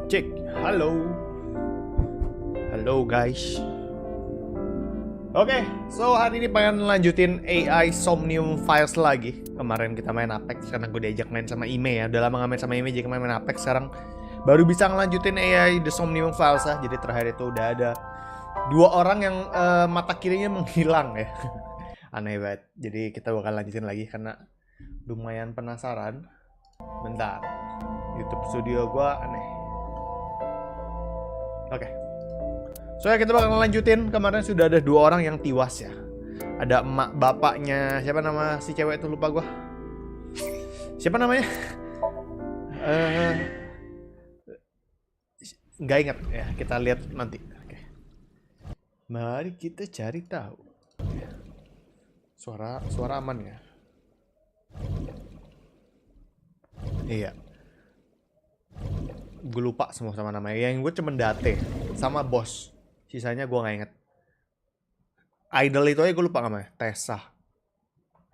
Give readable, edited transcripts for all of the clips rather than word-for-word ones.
Cek, halo. Halo guys. Oke, so hari ini pengen lanjutin AI Somnium Files lagi. Kemarin kita main Apex karena gue diajak main sama Ime ya. Udah lama gak main sama Ime, jadi main Apex. Sekarang baru bisa ngelanjutin AI The Somnium Files ya. Jadi terakhir itu udah ada 2 orang yang mata kirinya menghilang ya. Aneh banget. Jadi kita bakal lanjutin lagi karena lumayan penasaran. Bentar, YouTube studio gue aneh. Oke. Soalnya kita bakal lanjutin. Kemarin sudah ada 2 orang yang tewas ya. Ada emak bapaknya. Siapa nama si cewek itu, lupa gua. Siapa namanya? Nggak ingat ya. Kita lihat nanti. Oke. Mari kita cari tahu. Suara aman ya? Iya. Gue lupa semua sama namanya. Yang gue cuma Date sama bos. Sisanya gue gak inget. Idol itu aja gue lupa namanya. Tessa.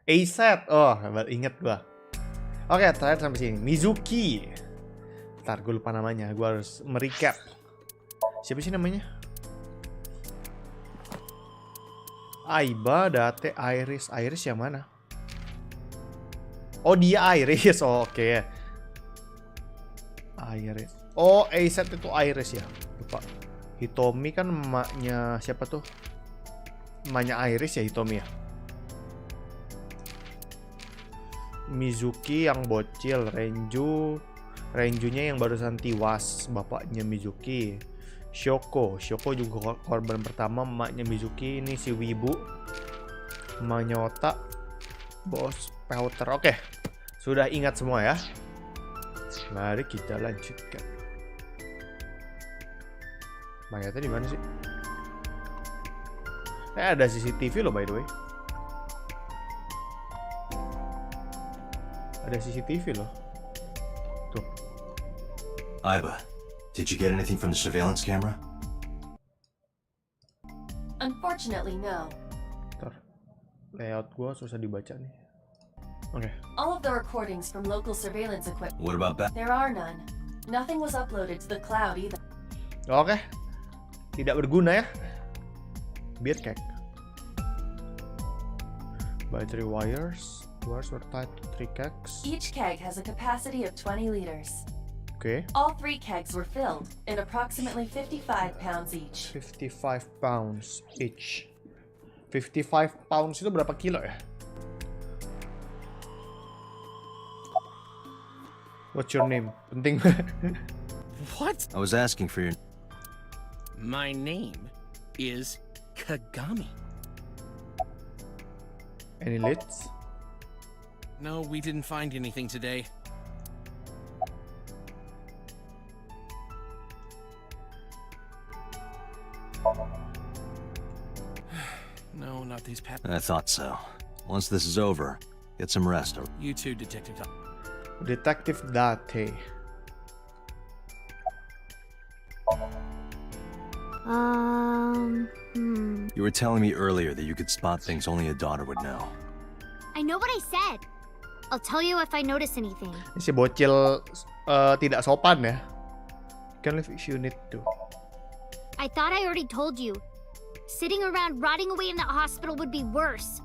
A80. Oh, inget gue. Oke, terakhir sampai sini. Mizuki. Ntar gue lupa namanya. Gue harus merecap. Siapa sih namanya? Aiba, Date, Iris. Iris yang mana? Oh, dia Iris. Oh, oke. Iris. Oh, A7 itu Iris ya. Lupa. Hitomi kan emaknya siapa tuh? Emaknya Iris ya, Hitomi ya. Mizuki yang bocil, Renjunya yang barusan tewas, bapaknya Mizuki. Shoko juga korban pertama, emaknya Mizuki. Ini si Wibu, emaknya Otak, bos Powder. Oke, sudah ingat semua ya. Mari kita lanjutkan. Mayatnya di mana sih? Ada CCTV loh by the way. Ada CCTV loh. Tuh. Aiba, did you get anything from the surveillance camera? Unfortunately, no. Ntar. Layout gua susah dibaca nih. Oke. All of the recordings from local surveillance equipment. What about that? There are none. Nothing was uploaded to the cloud either. Oke. Tidak berguna ya. Biar kek. Battery wires were tied to 3 kegs. Each keg has a capacity of 20 liters. Oke. All 3 kegs were filled in approximately 55 pounds each. 55 pounds each. 55 pounds itu berapa kilo ya? What's your name? Penting. What? I was asking for your... My name is Kagami. Any leads? No, we didn't find anything today. No, not these I thought so. Once this is over, get some rest. You too, Detective. Detective Date. You were telling me earlier that you could spot things only a daughter would know. I know what I said. I'll tell you if I notice anything. Ini si bocil tidak sopan ya. Can leave if you need to. I thought I already told you. Sitting around rotting away in that hospital would be worse.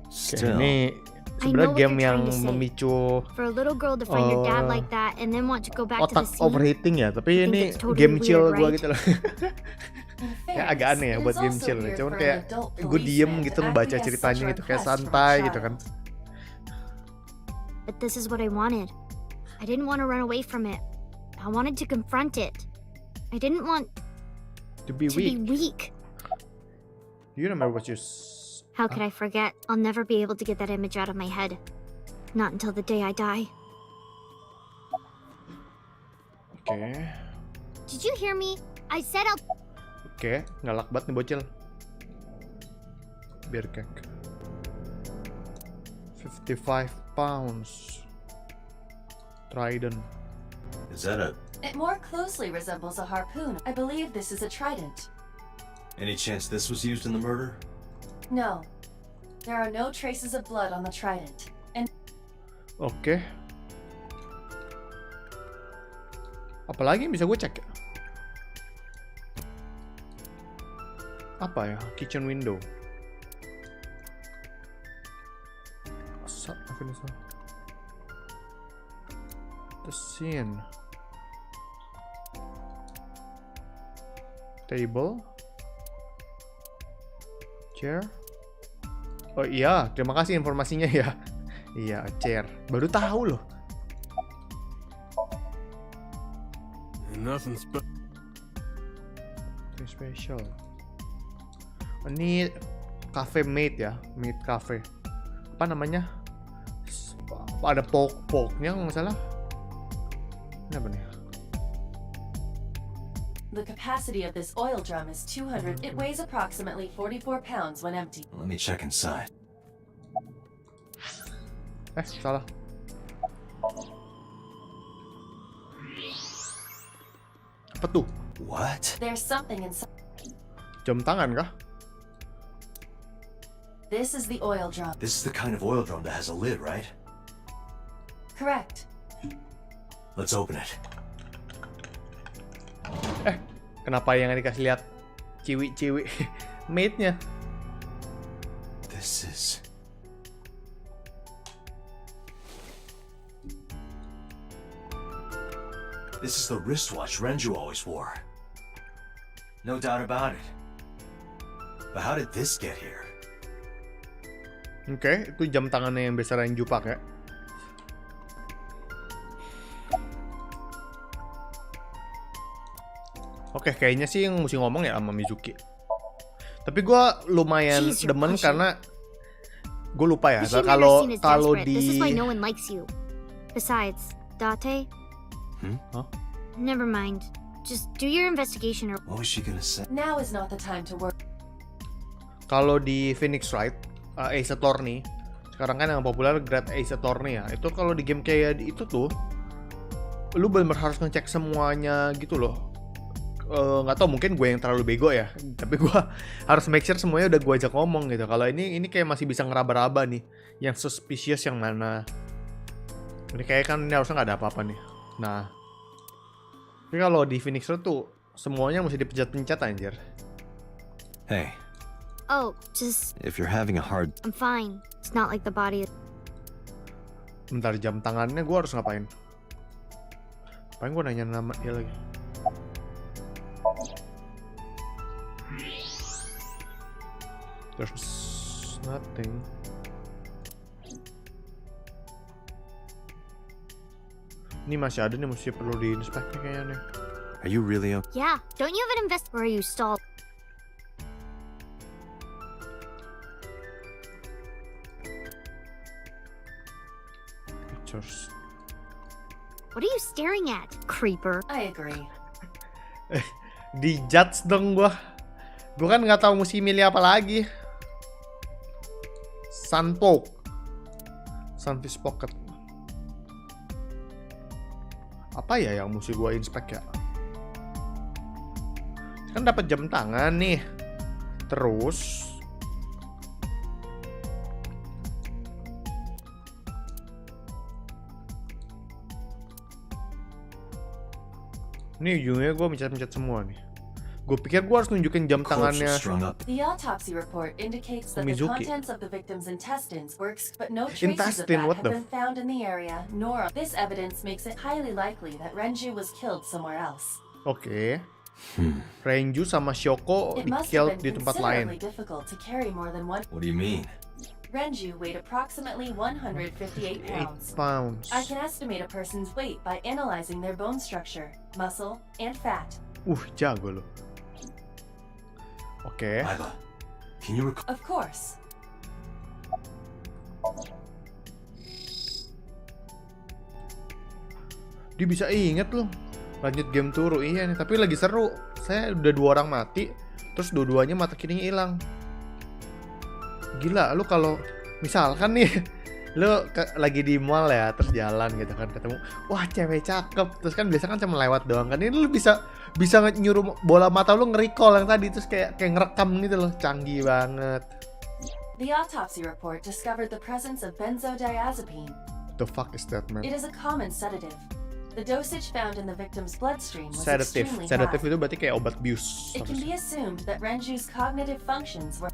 Still, ini I sebenarnya know what game you're yang trying to say. memicu For a little girl to find your dad like that and then want to go back to the otak scene. overheating ya. Tapi I think ini it's totally game chill weird, gua right? gitu loh. In Ya agak fairness, aneh ya it buat is game also chill. weird Cuman for kayak an adult gue diem policeman gitu to ngebaca acquiesce ceritanya such a gitu kayak request from a santai gitu child. kan. But this is what I wanted. I didn't want to run away from it. I wanted to confront it. I didn't want To be to be weak. weak. You remember what you How could I forget? I'll never be able to get that image out of my head. Not until the day I die. Oke. Did you hear me? I said I'll... Oke, galak banget nih bocil. Biar kek. 55 pounds. Trident. is that a... It more closely resembles a harpoon. I believe this is a trident. Any chance this was used in the murder? No. There are no traces of blood on the trident. And Oke. Apalagi yang bisa gue cek ya? Apa ya? Kitchen window. The scene. Table. Chair. Oh iya, terima kasih informasinya ya. Iya, chair. Baru tahu loh. Nothing Special. Ini cafe mate ya, mate cafe. Apa namanya? Ada pork-porknya nggak salah. Ini apa nih? The capacity of this oil drum is 200. It weighs approximately 44 pounds when empty. Let me check inside. Salah. Apa tuh? What? There's something inside. Jam tangan kah? This is the oil drum. This is the kind of oil drum that has a lid, right? Correct. Let's open it. Kenapa yang dikasih lihat ciwi-ciwi mate-nya? This is... This is the wristwatch Renju always wore. No doubt about it. But how did this get here? Oke, itu jam tangannya yang biasa Renju pakai. Oke, kayaknya sih yang mesti ngomong ya sama Mizuki. Tapi gue lumayan Jeez, you're demen pushy. karena gue lupa ya. You should Kalau never seen as kalau desperate. di This is why no one likes you. Besides, Date. Hah? Never mind. Just do your investigation or What was she gonna say? Now is not the time to work. Kalau di Phoenix Wright, Ace Attorney, sekarang kan yang populer Great Ace Attorney ya. Itu kalau di game kayak itu tuh, lu bener-bener harus ngecek semuanya gitu loh. Nggak tau, mungkin gue yang terlalu bego ya. Tapi gue harus make sure semuanya udah gue ajak ngomong gitu. Kalau ini kayak masih bisa ngeraba-raba nih. Yang suspicious yang mana. Ini kayak kan ini harusnya nggak ada apa-apa nih. Nah, tapi kalau di Phoenix Wright tuh semuanya mesti dipencet-pencet anjir. Hey, oh, just if you're having a hard... I'm fine. It's not like the body. Bentar, jam tangannya gue harus ngapain? Ngapain gue nanya nama dia lagi? There's nothing. Ini masih ada nih, mesti perlu di-inspect nih kayaknya nih. Are you really okay? Yeah, don't you have an invest or are you stalled? Pictures. What are you staring at, creeper? I agree. Di-judge dong gua. Gua kan nggak tahu mesti milih apa lagi. Sunpoke. Sunfish Pocket. Apa ya yang mesti gua inspect ya? Kan dapat jam tangan nih. Terus ini ujungnya gue mencet-mencet semua nih. Gue pikir gue harus nunjukin jam Corpse tangannya. was strung up. The autopsy report indicates that the Mizuki. contents of the victim's intestines were but no traces of Intestine, that what have the been found in the area, nor this evidence makes it highly likely that Renju was killed somewhere else. Oke. Renju sama Shoko It must di-kill have di been tempat lain. considerably difficult to carry more than one. What do you mean? Renju weighed approximately 158 8 pounds. pounds. I can estimate a person's weight by analyzing their bone structure, muscle, and fat. Jago lo. Oke. Iva, can you recall... Of course. Dia bisa inget loh. Lanjut game turu, iya nih. Tapi lagi seru. Saya udah 2 orang mati. Terus dua-duanya mata kirinya hilang. Gila, lu kalau misalkan nih lu lagi di mall ya, terus jalan gitu kan, ketemu wah cewek cakep, terus kan biasa kan cuma lewat doang kan, ini lu bisa nyuruh bola mata lu nge-recall yang tadi, terus kayak ngerekam gitu loh, canggih banget. The autopsy report discovered the presence of benzodiazepine. The fuck is that, man? It is a common sedative. The dosage found in the victim's bloodstream was Sedative. extremely Sedative high. itu berarti kayak obat bius. It can be assumed that Renju's cognitive functions were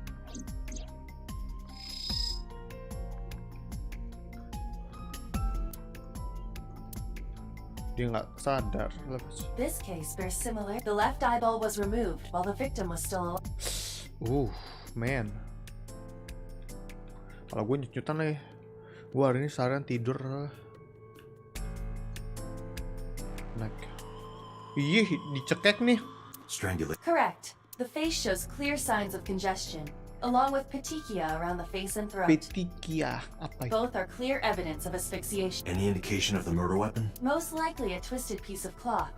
Dia nggak sadar. This case bears similar. The left eyeball was removed while the victim was still alive. Man. Kalau gue nyut-nyutan nih. Gue hari ini seharian tidur. Ih, dicekek nih. Strangulation. Correct. The face shows clear signs of congestion, along with petechia around the face and throat. Petechia. Apa itu? Both are clear evidence of asphyxiation. Any indication of the murder weapon? Most likely a twisted piece of cloth.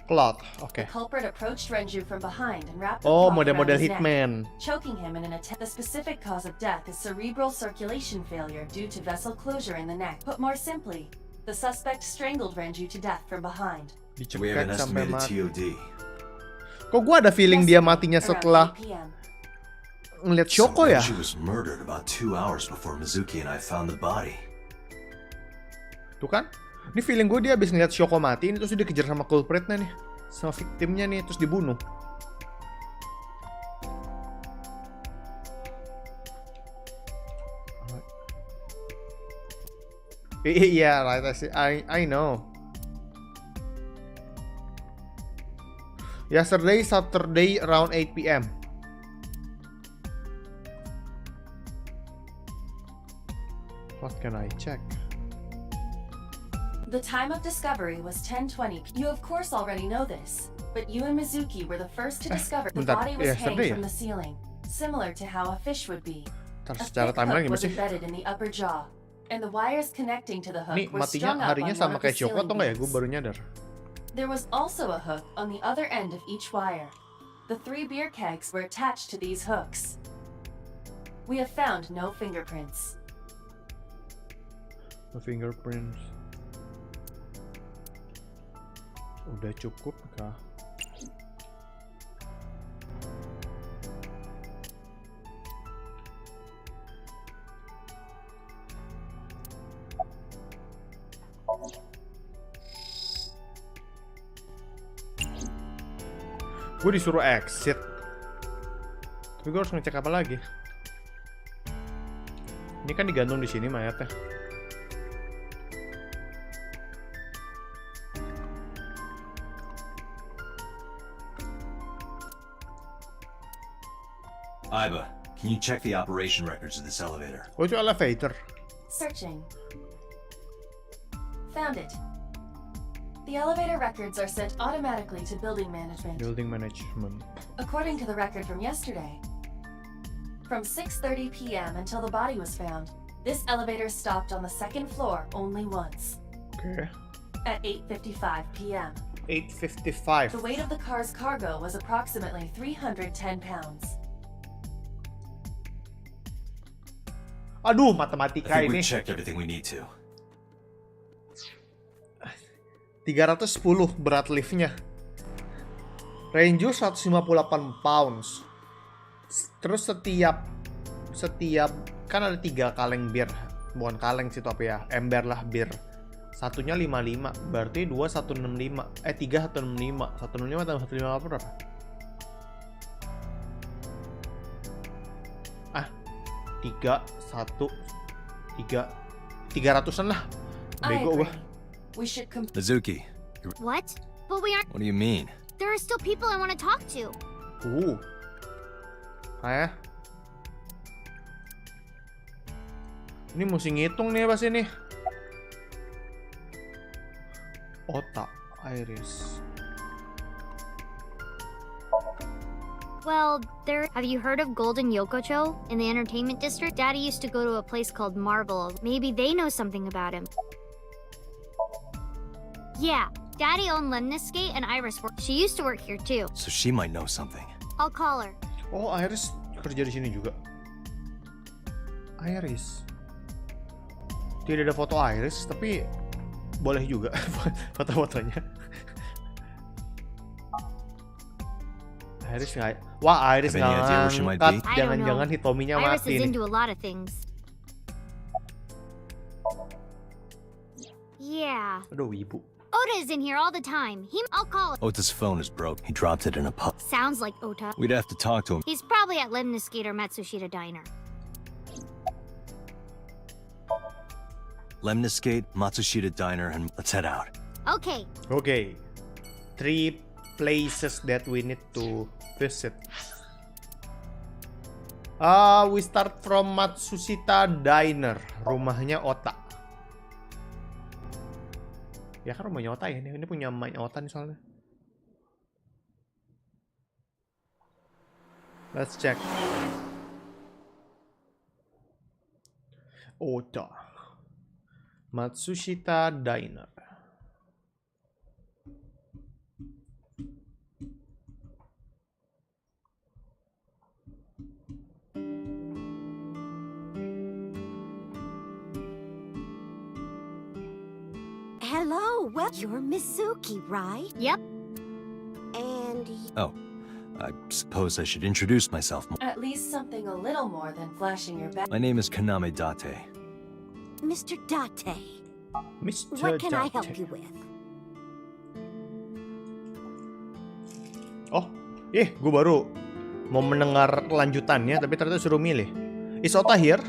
Cloth. Oke. The culprit approached Renju from behind and wrapped the Oh, cloth around model-model his neck, hitman. choking him in an attempt. The specific cause of death is cerebral circulation failure due to vessel closure in the neck. Put more simply, the suspect strangled Renju to death from behind. We have an Dicekek sampai estimated mati. TOD. Kok gue ada feeling dia matinya Around setelah 8 p.m. ngeliat Shoko ya? She was murdered about 2 hours before Mizuki and I found the body. Tuh kan? Ini feeling gue dia habis ngeliat Shoko mati, ini terus dia dikejar sama culpritnya nih. Sama victimnya nih, terus dibunuh. Iya, right, I know. Yesterday, Saturday, around 8 p.m. What can I check? The time of discovery was 10:20. You of course already know this, but you and Mizuki were the first to discover the bentar, body was hanged yesterday ya? from the ceiling, similar to how a fish would be. Ntar A secara thick timeline hook gimana was sih? embedded in the upper jaw, and the wires connecting to the hook Nih were matinya strung up on harinya one sama of the kayak Shoko ceiling atau nggak ya? Gue beams. baru nyadar. There was also a hook on the other end of each wire. The 3 beer kegs were attached to these hooks. We have found no fingerprints. The fingerprints. Udah cukup kah? Gue disuruh exit. Tapi gue harus ngecek apa lagi? Ini kan digantung di sini mayatnya. Iba, can you check the operation records of this elevator? Oh, itu elevator. Searching. Found it. The elevator records are sent automatically to building management. Building management. According to the record from yesterday, from 6:30 p.m. until the body was found, this elevator stopped on the second floor only once. Oke. At 8:55 p.m. 8:55. The weight of the car's cargo was approximately 310 pounds. Aduh, I matematika think ini. we checked everything we need to. 310 berat liftnya. Range 158 pounds. Terus setiap kan ada 3 kaleng bir. Bukan kaleng sih tapi ya, ember lah bir. Satunya 55, berarti 2 165. 3 165. 165 tambah 158 berapa? 300-an lah. I Bego agree. gua. We should Mizuki, What? But we aren't. what do you mean? There are still people I want to talk to. Ini mesti ngitung nih pas ini. Otak, iris. Well, have you heard of Golden Yokocho in the entertainment district? Daddy used to go to a place called Marble. Maybe they know something about him. Yeah, Daddy owned Lemniscate and Iris work. She used to work here too. So she might know something. I'll call her. Oh, Iris kerja di sini juga. Iris. Tidak ada foto Iris, tapi boleh juga foto-fotonya. Iris nggak? Wah, Iris Have any idea where she might ngangkat. be? I don't Jangan-jangan know. Hitominya Iris mati is nih. into a lot of things. Yeah. Aduh, ibu. Ota is in here all the time. I'll call him. Ota's phone is broke. He dropped it in a pub. Sounds like Ota. We'd have to talk to him. He's probably at Lemniscate or Matsushita Diner. Lemniscate, Matsushita Diner, and let's head out. Okay. Okay. 3 places that we need to visit. We start from Matsushita Diner, rumahnya Ota. Ya kan rumahnya Ota ya, ini punya emaknya Ota nih soalnya. Let's check. Ota. Matsushita Diner. Hello, well, you're Mizuki, right? Yep. And Oh, I suppose I should introduce myself. At least something a little more than flashing your back. My name is Kaname Date. Mr. Date, Mr. what can I Date. help you with? Oh, gue baru mau mendengar lanjutannya, tapi ternyata suruh milih. Is Ota here?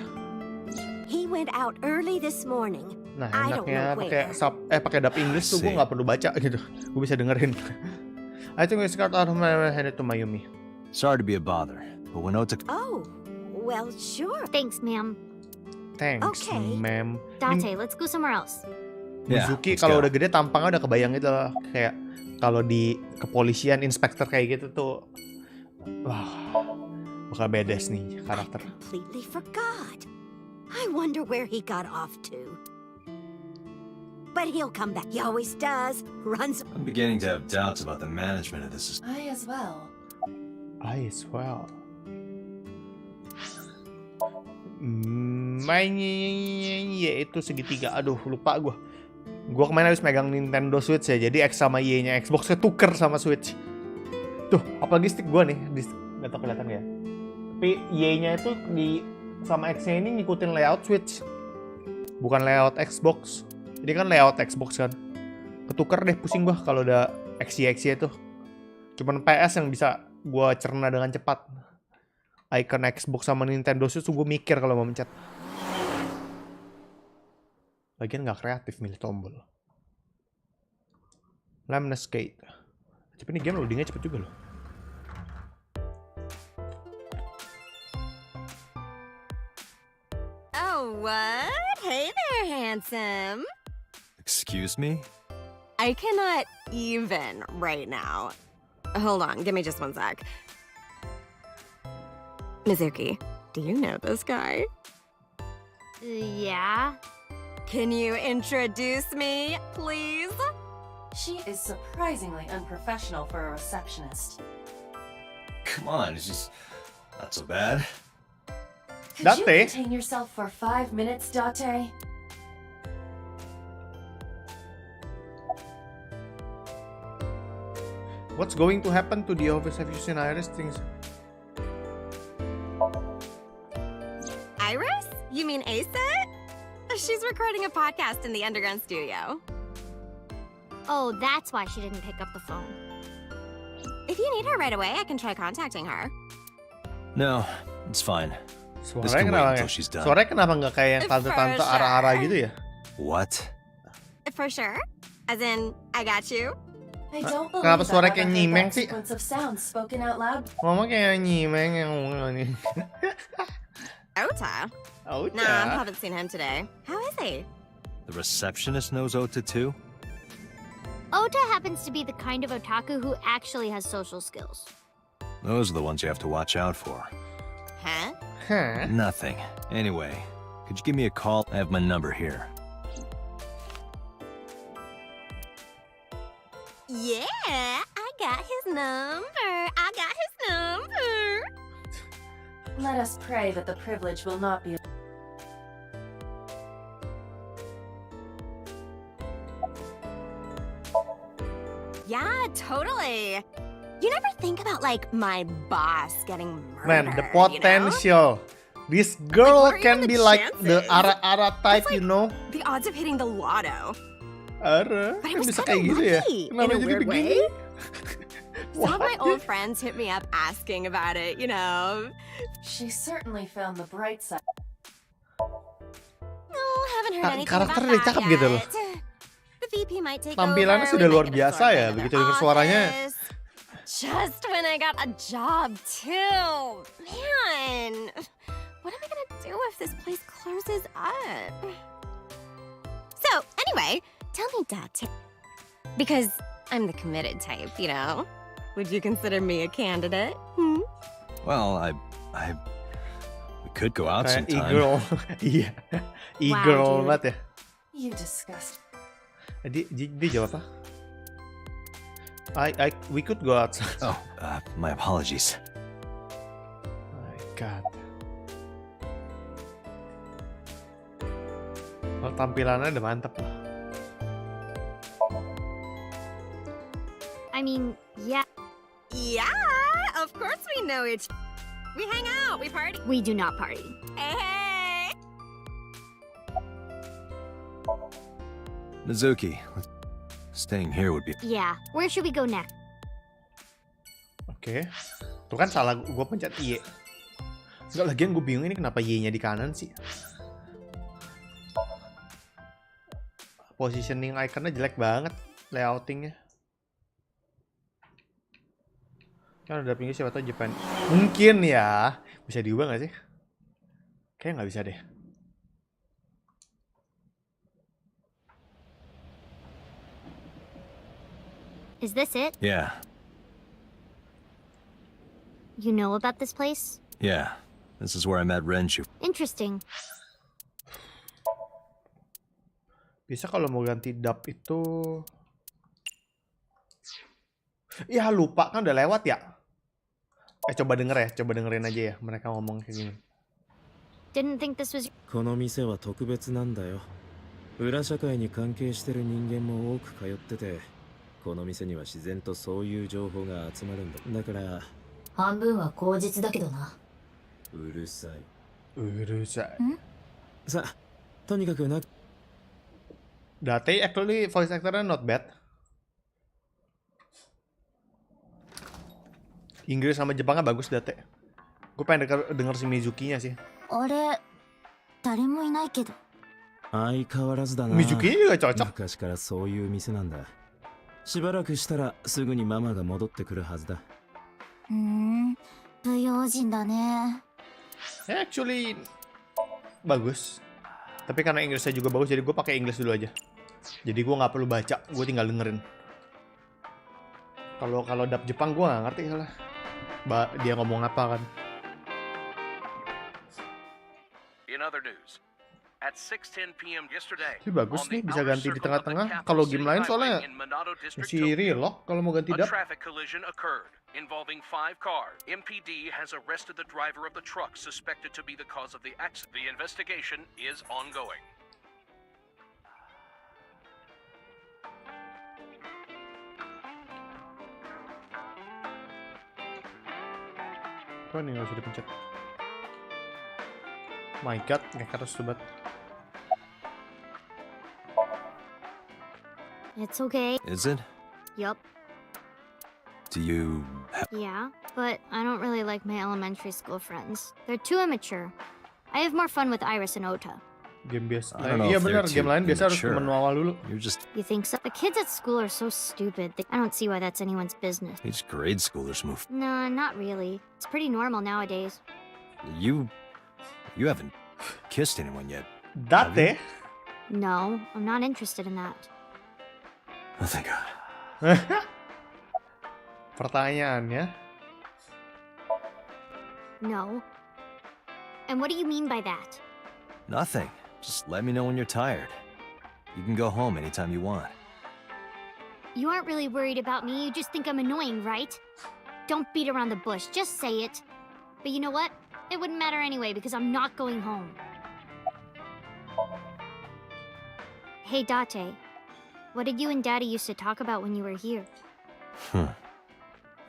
He went out early this morning. Nah, I don't enaknya know pakai dub English tuh gue nggak perlu baca gitu. Gue bisa dengerin. I think we start out of my headed to Mayumi. Sorry to be a bother, but when Ota... Oh, well, sure. Thanks, ma'am. Thanks, Okay. ma'am. Date, let's go somewhere else. Yeah, Mizuki let's kalau go. udah gede tampangnya udah kebayang gitu loh. Kayak kalau di kepolisian inspektor kayak gitu tuh, wah, bakal badass nih I karakter. completely forgot. I wonder where he got off to. But he'll come back. He always does. Runs. I'm beginning to have doubts about the management of this. I as well. I as well. Mainnya itu segitiga. Aduh, lupa gue. Gue kemarin habis megang Nintendo Switch ya. Jadi X sama Y-nya Xbox-nya tuker sama Switch. Tuh, apalagi stick gue nih. Gak tau kelihatan ya. Tapi Y-nya itu sama X-nya ini ngikutin layout Switch. Bukan layout Xbox. Jadi kan layout Xbox kan. Ketuker deh, pusing gue kalau udah XY itu. Cuman PS yang bisa gue cerna dengan cepat. Icon Xbox sama Nintendo Switch gue mikir kalau mau mencet. Lagian gak kreatif milih tombol. Lemniscate. Cepet nih game loadingnya cepet juga loh. Oh, what? Hey there, handsome. Excuse me? I cannot even right now. Hold on, give me just one sec. Mizuki, do you know this guy? Yeah. Can you introduce me, please? She is surprisingly unprofessional for a receptionist. Come on, it's just not so bad. Could you Date? contain yourself for 5 minutes, Date? What's going to happen to the office? Have you seen Iris things? Iris? You mean Asit? She's recording a podcast in the underground studio. Oh, that's why she didn't pick up the phone. If you need her right away, I can try contacting her. No, it's fine. This Suaranya can wait kenapa until she's done. Suaranya kenapa nggak kayak yang tante-tante For sure. ara-ara gitu ya? What? For sure. As in, I got you. I don't believe Kenapa suara I've kayak ever heard nyimeng that sih? sequence of sounds spoken out loud. Ngomong kayak nyimeng yang ini. Ota? Oh, Nah, haven't seen him today. How is he? The receptionist knows Ota too? Ota happens to be the kind of otaku who actually has social skills. Those are the ones you have to watch out for. Huh? Huh? Nothing. Anyway, could you give me a call? I have my number here. Yeah, I got his number. I got his number. Let us pray that the privilege will not be. Yeah, totally. You never think about, like, my boss getting murdered, Man, the you know? potential. This girl Like, what are can even be the like the chances? ara-ara type, It's you know? The odds of hitting the lotto. Ara, But it kan was bisa kinda kayak gitu ya? lucky, Kenapa in a jadi weird begini? way. Some of my What? old friends hit me up asking about it, you know. She certainly found the bright side. No, haven't heard anything Karakternya about cakep that gitu loh. yet. The VP might take Tampilannya over, sudah we luar might get biasa absorbed ya, by begitu another denger suaranya. office. Just when I got a job too. Man, what am I gonna do if this place closes up? So, anyway, tell me, Date. Because I'm the committed type, you know? Would you consider me a candidate? Hmm? Well, we could go out Kayak sometime. e-girl. Iya. E-girl dude. banget ya. You disgust. Dia jawab apa? We could go outside. Oh, my apologies. My God. Kalau tampilannya udah mantep loh. I mean, yeah, Yeah, of course we know each. We hang out, we party. we do not party. Hey! Mizuki, staying here would be... Yeah, where should we go next? Oke. Tuh kan salah gue pencet Y. Enggak, lagian gue bingung ini kenapa Y-nya di kanan sih. Positioning iconnya jelek banget. Layoutingnya. Kan ada pinggir siapa tau Japan. Mungkin ya. Bisa diubah gak sih? Kayaknya nggak bisa deh. Is this it? Yeah, You know about this place? yeah. This is where I met Renshu. Interesting. Bisa kalau mau ganti dub itu... Ya lupa kan udah lewat ya. Coba denger ya, coba dengerin aja ya mereka ngomong kayak gini. Didn't think this was この店は特別なんだよ。裏社会に関係してる人間も多く通ってて、この店には自然とそういう情報が集まるんだ。だから、半分は口実だけどな。うるさい。うるさい。さあ、とにかくな。Date actually voice actornya not bad. Inggris sama Jepangnya bagus Date. Gue pengen denger si Mizuki-nya sih. あれ、誰もいないけど。相変わらずだな。 Mizuki-nya juga cocok. 昔からそういう店なんだ。しばらくしたらすぐにママが戻ってくるはずだ。不用心だね。Actually bagus. Tapi karena Inggrisnya juga bagus, jadi gue pakai Inggris dulu aja. Jadi gue nggak perlu baca, gue tinggal dengerin. Kalau dub Jepang gue nggak ngerti salah. Dia ngomong apa kan? In other news, at 6:10 p.m. yesterday, Ini bagus nih, bisa ganti di tengah-tengah. Kalau game lain soalnya masih relock kalau mau ganti a dub. traffic collision occurred involving 5 cars. MPD has arrested the driver of the truck suspected to be the cause of the accident. The investigation is ongoing. Apa nih nggak usah dipencet? My God, nggak harus sobat. It's okay. Is it? Yup. Do you... Yeah, but I don't really like my elementary school friends. They're too immature. I have more fun with Iris and Ota. Game biasa. I don't know Iya if they're benar, game too lain biasa harus immature. temen awal dulu. You're just... You think so? The kids at school are so stupid. I don't see why that's anyone's business. These grade schoolers move... Nah, not really. It's pretty normal nowadays. You haven't kissed anyone yet. Date? No, I'm not interested in that. Oh, thank God. Pertanyaannya, No. And what do you mean by that? Nothing. Just let me know when you're tired. You can go home anytime you want. You aren't really worried about me, you just think I'm annoying, right? Don't beat around the bush, just say it. But you know what? It wouldn't matter anyway because I'm not going home. Hey Date, what did you and Daddy used to talk about when you were here?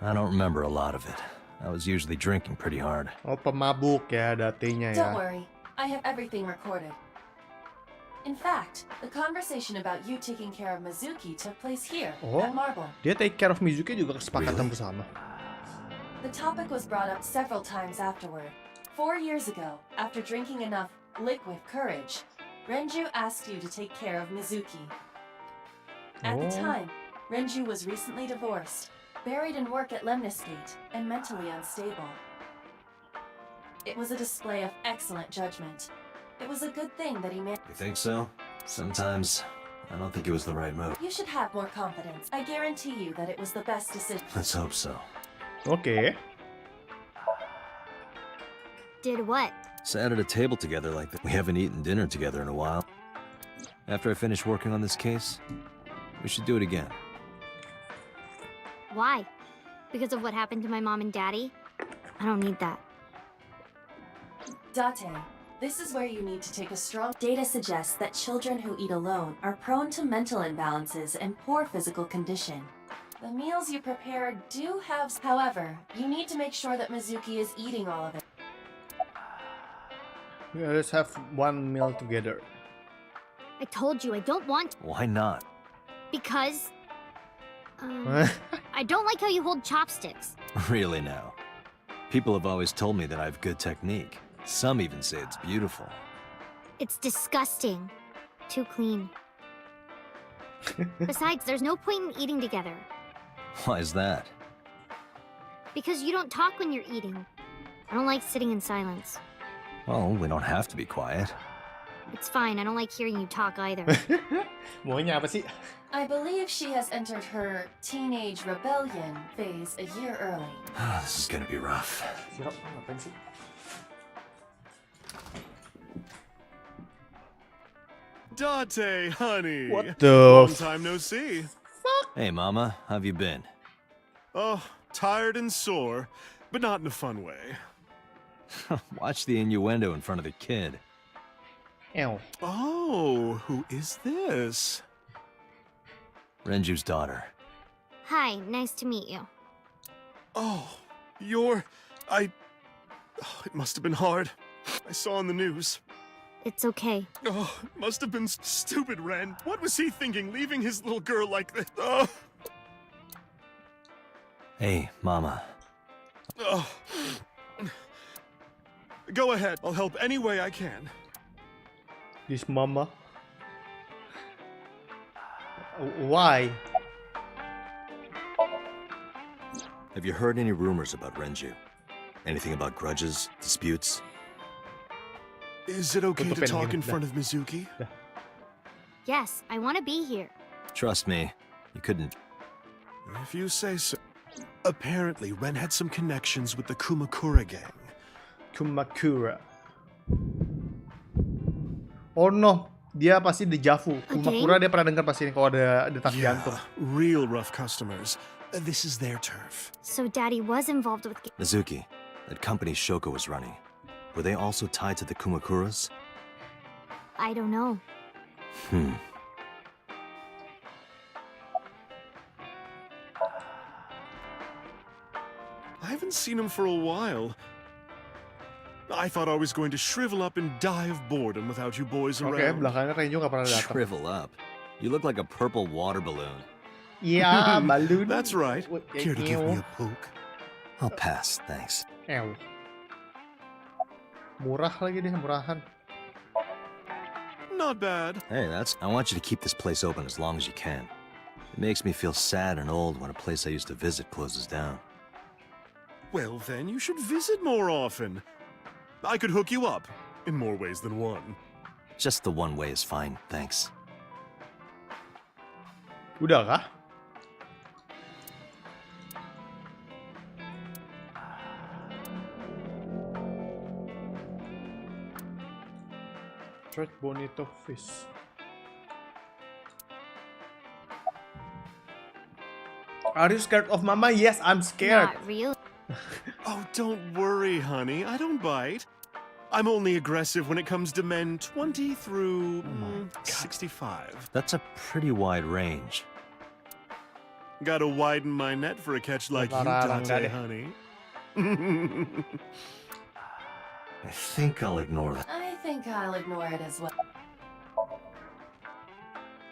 I don't remember a lot of it. I was usually drinking pretty hard. oh pemabuk ya Date-nya ya. Don't worry, I have everything recorded. In fact, the conversation about you taking care of Mizuki took place here, Oh. at Marble. Dia take care of Mizuki juga kesepakatan Really? bersama. The topic was brought up several times afterward. 4 years ago, after drinking enough liquid courage, Renju asked you to take care of Mizuki. At the Oh. time, Renju was recently divorced, buried in work at Lemnisgate, and mentally unstable. It was a display of excellent judgment. It was a good thing that he made. You think so? Sometimes I don't think it was the right move. You should have more confidence. I guarantee you that it was the best decision. Let's hope so. Oke. Did what? Sat at a table together like that. We haven't eaten dinner together in a while. After I finish working on this case, we should do it again. Why? Because of what happened to my mom and daddy? I don't need that. Date, this is where you need to take a strong... Data suggests that children who eat alone are prone to mental imbalances and poor physical condition. The meals you prepare do have... However, you need to make sure that Mizuki is eating all of it. Yeah, let's have one meal together. I told you I don't want Why not? because I don't like how you hold chopsticks. Really now. People have always told me that I have good technique. Some even say it's beautiful. It's disgusting. Too clean. Besides, there's no point in eating together. Why is that? Because you don't talk when you're eating. I don't like sitting in silence. Well, we don't have to be quiet. It's fine, I don't like hearing you talk either. Maunya apa sih? I believe she has entered her teenage rebellion phase a year early. This is gonna be rough. Siap, ngapain sih? Date, honey. What the Long time no see. Hey, Mama, how have you been? Oh, tired and sore, but not in a fun way. Watch the innuendo in front of the kid. Ew. Oh, who is this? Renju's daughter. Hi, nice to meet you. Oh, it must have been hard. I saw on the news. It's okay. Oh, it must have been stupid, Ren. What was he thinking, leaving his little girl like this? Oh. Hey, Mama. Oh. Go ahead. I'll help any way I can. This mama. Why? Have you heard any rumors about Renju? Anything about grudges, disputes? Is it okay to Tutupin talk yun. in front of Mizuki? Yes, I want to be here. Trust me, you couldn't. If you say so. Apparently, Ren had some connections with the Kumakura gang. Kumakura. Oh no, dia pasti dejavu. Kumakura dia pernah dengar pasti kalau ada detak jantung. Real rough customers. This is their turf. So Daddy was involved with... Mizuki, that company Shoko was running. Were they also tied to the Kumakuras? I don't know. I haven't seen him for a while. I thought I was going to shrivel up and die of boredom without you boys around. Oke, belakangnya Renju nggak pernah datang. Shrivel up. You look like a purple water balloon. Iya, balloon. That's right. Care to give me a poke? I'll pass, thanks. Ew. Murah lagi deh, murahan. Not bad. Hey, I want you to keep this place open as long as you can. It makes me feel sad and old when a place I used to visit closes down. Well, then you should visit more often. I could hook you up in more ways than one. Just the one way is fine, thanks. Udah kah? Red Bonito Fish. Are you scared of Mama? Yes, I'm scared. Not real. Oh, don't worry, honey. I don't bite. I'm only aggressive when it comes to men 20 through 65. That's a pretty wide range. Gotta widen my net for a catch like you, Larang Date, deh. honey. I think I'll ignore that. I think I'll ignore it as well.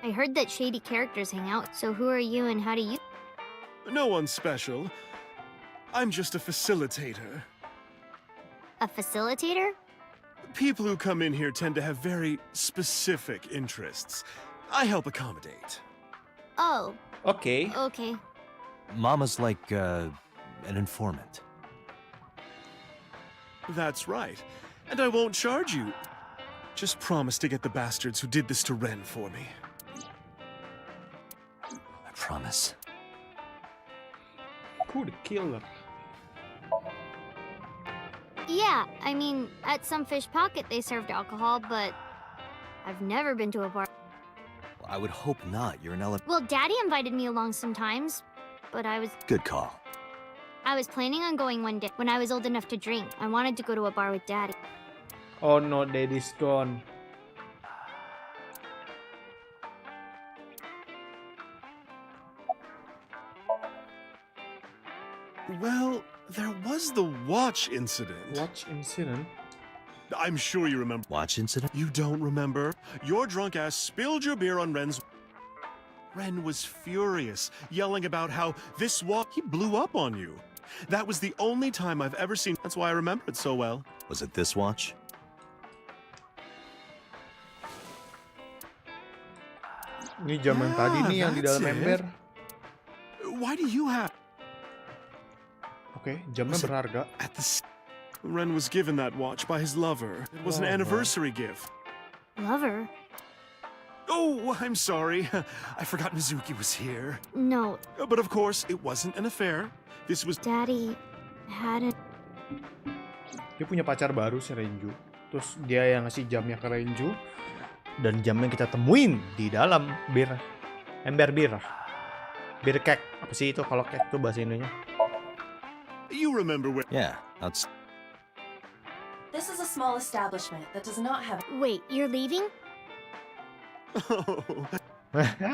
I heard that shady characters hang out, so who are you and how do you... No one special. I'm just a facilitator. A facilitator? People who come in here tend to have very specific interests. I help accommodate. Oh, Oke. okay. Mama's like, an informant. That's right. And I won't charge you. Just promise to get the bastards who did this to Ren for me. I promise. Who the killer? Yeah, I mean, at some fish pocket they served alcohol, but I've never been to a bar. Well, I would hope not. You're an Well, Daddy invited me along sometimes, but I was Good call. planning on going one day when I was old enough to drink. I wanted to go to a bar with Daddy. Oh no, Daddy's gone. Well, there was the watch incident. Watch incident. I'm sure you remember. Watch incident? You don't remember? Your drunk ass spilled your beer on Ren's... Ren was furious, yelling about how this watch... He blew up on you. That was the only time I've ever seen... That's why I remember it so well. Was it this watch? Ini jam yang tadi nih yang di dalam that's it. ember. Why do you have... Oke, jamnya Was it- berharga. At the... Ren was given that watch by his lover. It was an Lover. anniversary gift. Lover? Oh, I'm sorry. I forgot Mizuki was here. No, But of course, it wasn't an affair. This was... Daddy had a... Dia punya pacar baru si Renju. Terus dia yang ngasih jamnya ke Renju. Dan jamnya kita temuin di dalam ember bir. Bir kek. Apa sih itu kalau kek itu bahasa Indonesia? You remember where... Yeah, that's... This is a small establishment that does not have... Wait, you're leaving? Oh,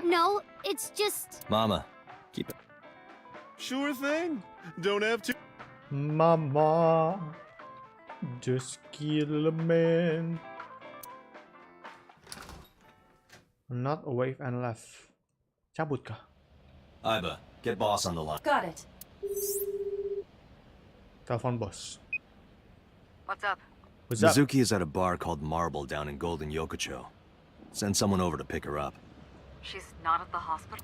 No, it's just... Mama, keep it. sure thing. Don't have to... Mama, just kill a man. Not a wave and left. Cabut kah? Iba, get boss on the line. Got it. Telepon bos. What's up? What's up? Mizuki is at a bar called Marble down in Golden Yokocho. Send someone over to pick her up. She's not at the hospital?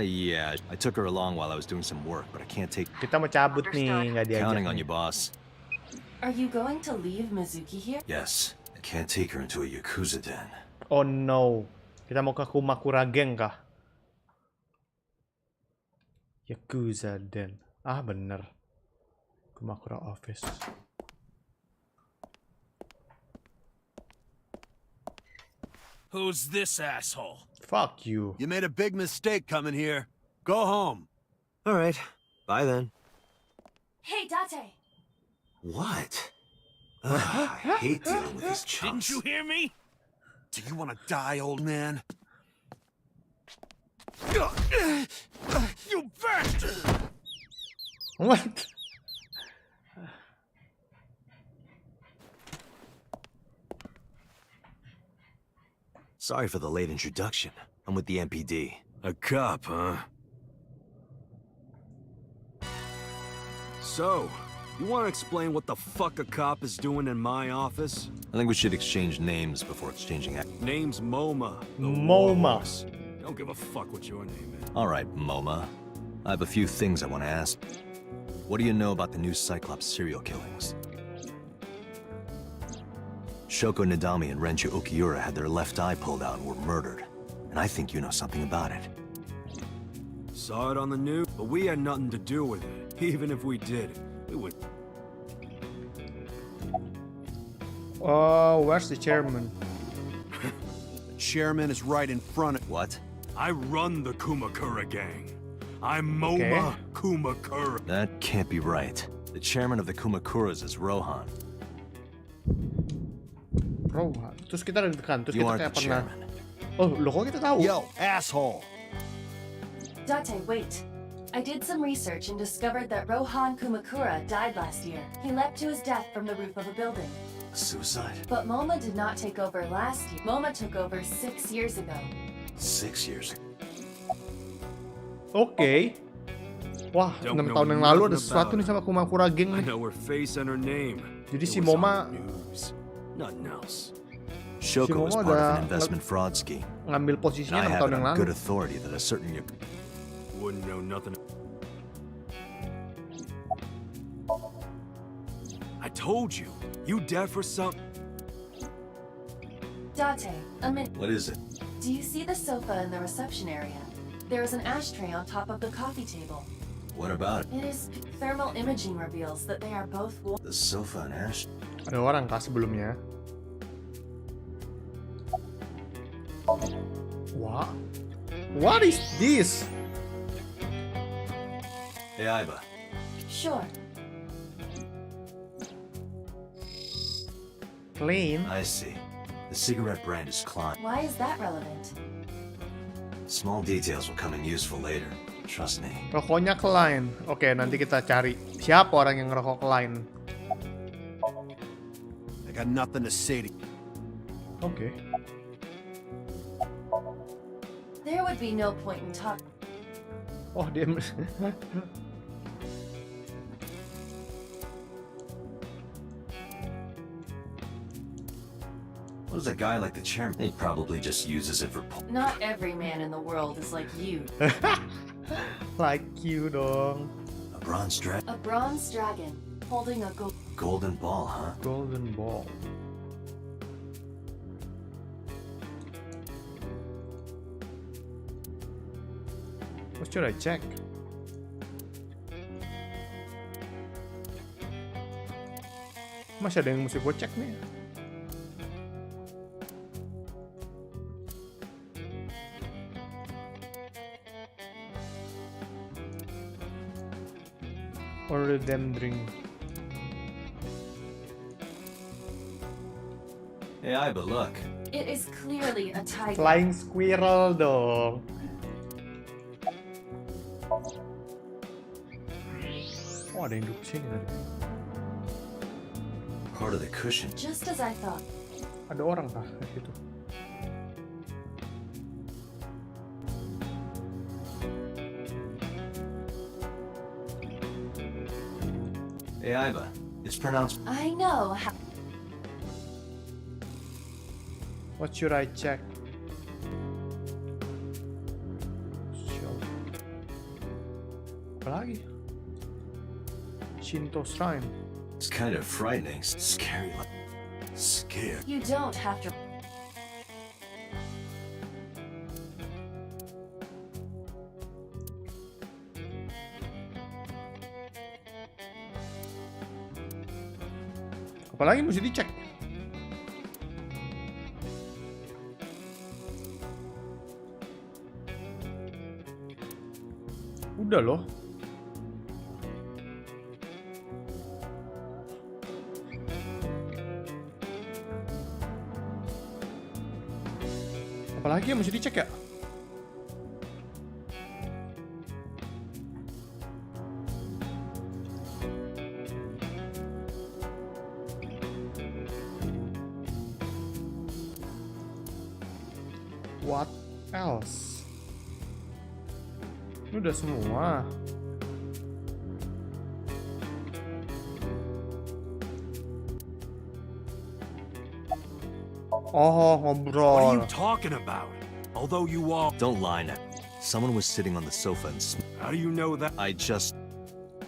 Yeah, I took her along while I was doing some work, but I can't take... Kita mau cabut nih, nggak diajak. Counting on nih. you, boss. Are you going to leave Mizuki here? Yes, I can't take her into a Yakuza den. Oh no. Kita mau ke Kumakura Geng kah? Yakuza Den. Ah bener. Kumakura Office. Who's this asshole? Fuck you. You made a big mistake coming here. Go home. All right. Bye then. Hey, Date! What? I hate dealing with these chumps. Didn't you hear me? Do you want to die, old man? You bastard! What? Sorry for the late introduction. I'm with the MPD. A cop, huh? So, you want to explain what the fuck a cop is doing in my office? I think we should exchange names before exchanging... Name's MoMA. the MoMA. Walrus. Don't give a fuck what your name is. All right, MoMA. I have a few things I want to ask. What do you know about the new Cyclops serial killings? Shoko Nadami and Renju Ukiura had their left eye pulled out and were murdered. And I think you know something about it. Saw it on the news, but we had nothing to do with it. Even if we did, we would... Oh, where's the chairman? The chairman is right in front of... What? I run the Kumakura gang. I'm MoMA Kumakura. That can't be right. The chairman of the Kumakuras is Rohan. Rohan. Terus kita deg-degan. Terus You kita aren't kayak the pernah. chairman. Oh, loh kok kita tahu? Yo, asshole! Date, wait. I did some research and discovered that Rohan Kumakura died last year. He leapt to his death from the roof of a building. Suicide? But MoMA did not take over last year. MoMA took over 6 years ago. 6 years ago. Oke. Wah, 6 tahun yang lalu ada sesuatu nih sama Kumakura Geng I nih. know her face and her name. Jadi It si was on Moma the news. Nothing else. Shoko was Momo part of udah an investment fraud scheme. ngambil And posisinya I 6 have tahun it yang on lalu. good authority that a certain Wouldn't know nothing. I told you. You deaf or something? Date, a minute. What is it? Do you see the sofa in the reception area? There is an ashtray on top of the coffee table. What about it? It is thermal imaging reveals that they are both warm. The sofa and ash. Ada orang kah sebelumnya? Wah. What is this? Hey, Iba. Sure. Clean. I see. The cigarette brand is Klein. Why is that relevant? Small details will come in useful later. Trust me. Rokoknya Klein. Oke, nanti kita cari siapa orang yang ngerokok Klein. I got nothing to say to you. Oke. There would be no point in talking. Oh, dia What does a guy like the chairman? He probably just uses it for. Not every man in the world is like you. like you dong. A bronze dress. A bronze dragon holding a Golden ball, huh? Golden ball. What should I check? Masih ada yang mesti gue cek nih. Order them drink. Hey, Iba, look. It is clearly a tiger. Flying squirrel dong. Oh, ada yang duduk sini tadi. Part of the cushion. Just as I thought. Ada orang kah di situ? Hey, Iba. It's pronounced. I know how. What should I check? Apa lagi? Shinto Shrine. It's kind of frightening. Scary. Scared. You don't have to. Apalagi mesti dicek. Udah loh. Apalagi yang mesti dicek ya? What else? Ini udah semua. Oh, ngobrol. What are you talking about? Although you all... Don't lie now. Someone was sitting on the sofa and. How do you know that? I just.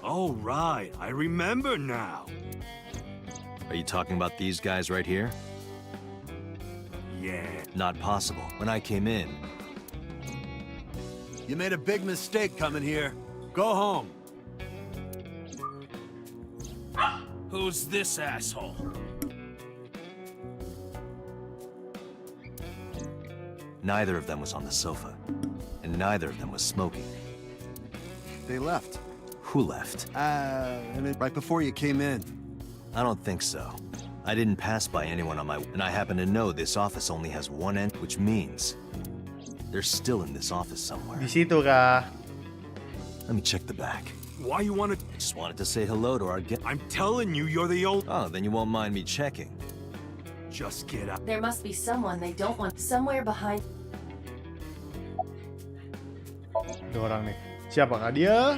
Oh, right. I remember now. Are you talking about these guys right here? Yeah. Not possible. When I came in. You made a big mistake coming here. Go home. Who's this asshole? Neither of them was on the sofa. And neither of them was smoking. They left. Who left? I mean, right before you came in. I don't think so. I didn't pass by anyone on my... And I happen to know this office only has one end, which means... they're still in this office somewhere. Di situ kah? Let me check the back. Why you want to... Just wanted to say hello to our guest. I'm telling you, you're the old... Oh, then you won't mind me checking. Just get out. There must be someone they don't want somewhere behind. Ada orang nih. Siapakah dia?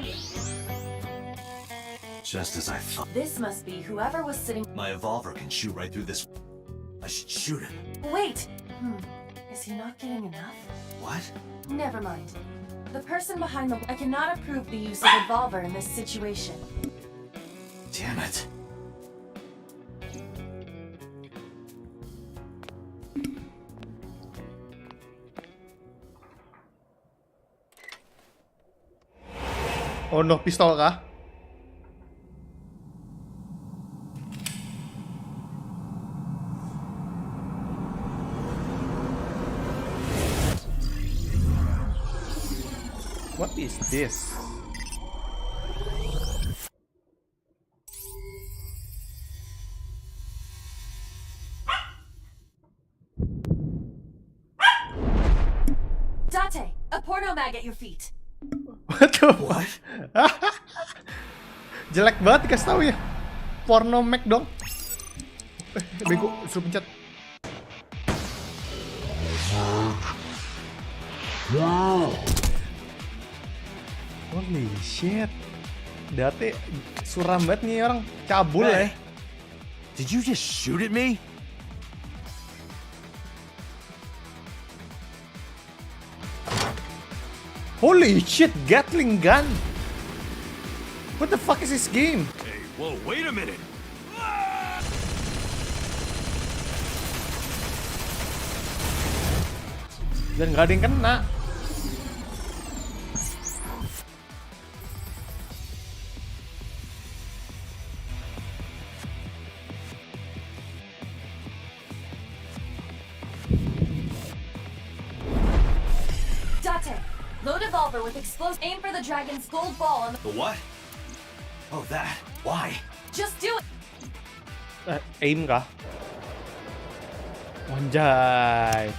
Just as I thought. This must be whoever was sitting. My evolver can shoot right through this. I should shoot him. Wait! Is he not getting enough? What? Never mind. The person behind the. I cannot approve the use of revolver in this situation. Damn it. Oh no, pistol kah? What is this? Date, a porno mag at your feet. What the what? Jelek banget dikasih tahu ya. Porno Mac dong. Bego, suruh pencet. Holy shit. Date suram banget nih orang. Cabul ya. Did you just shoot at me? Holy shit, Gatling gun. What the fuck is this game? Hey, whoa, wait a minute. Dan nggak ada yang kena. Date, load revolver with explosive. Aim for the dragon's gold ball on the. The what? Oh, that. Why? Just do it. Aim kah? Anjay.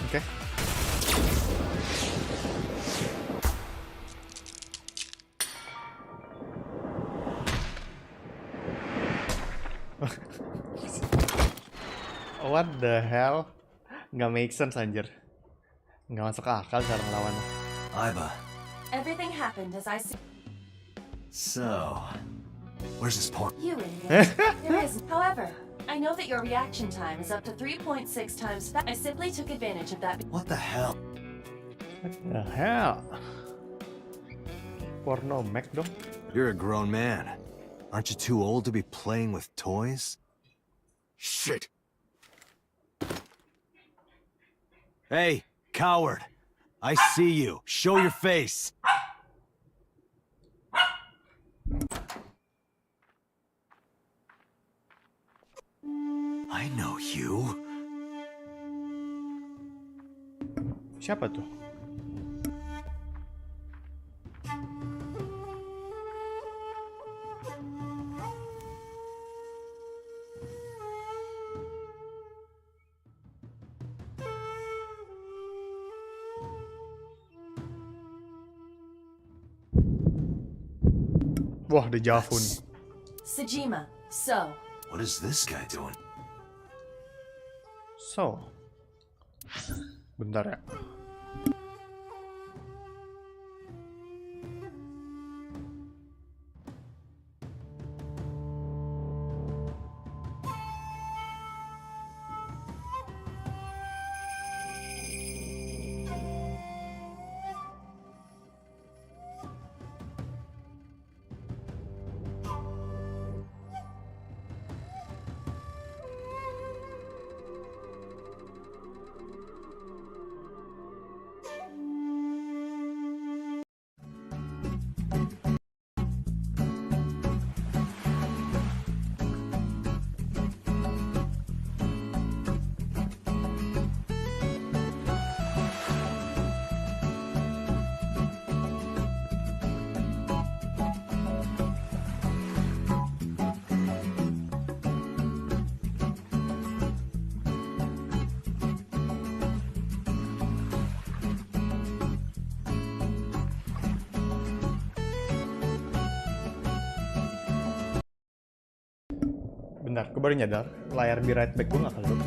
Oke. What the hell? Nggak make sense anjir. Nggak masuk akal cara ngelawannya. Iba. Everything happened as I. So, where's this porn? You idiot. There is. However, I know that your reaction time is up to 3.6 times fast. I simply took advantage of that. What the hell? What the hell? Porno Mac dong. You're a grown man. Aren't you too old to be playing with toys? Shit. Hey, coward. I see you. Show your face. I know you. Siapa tuh? Wah, ada Javu nih. Sejima, so. What is this guy doing? So. Bentar ya. Bentar, gue baru nyadar layar be right back gue gak keluar.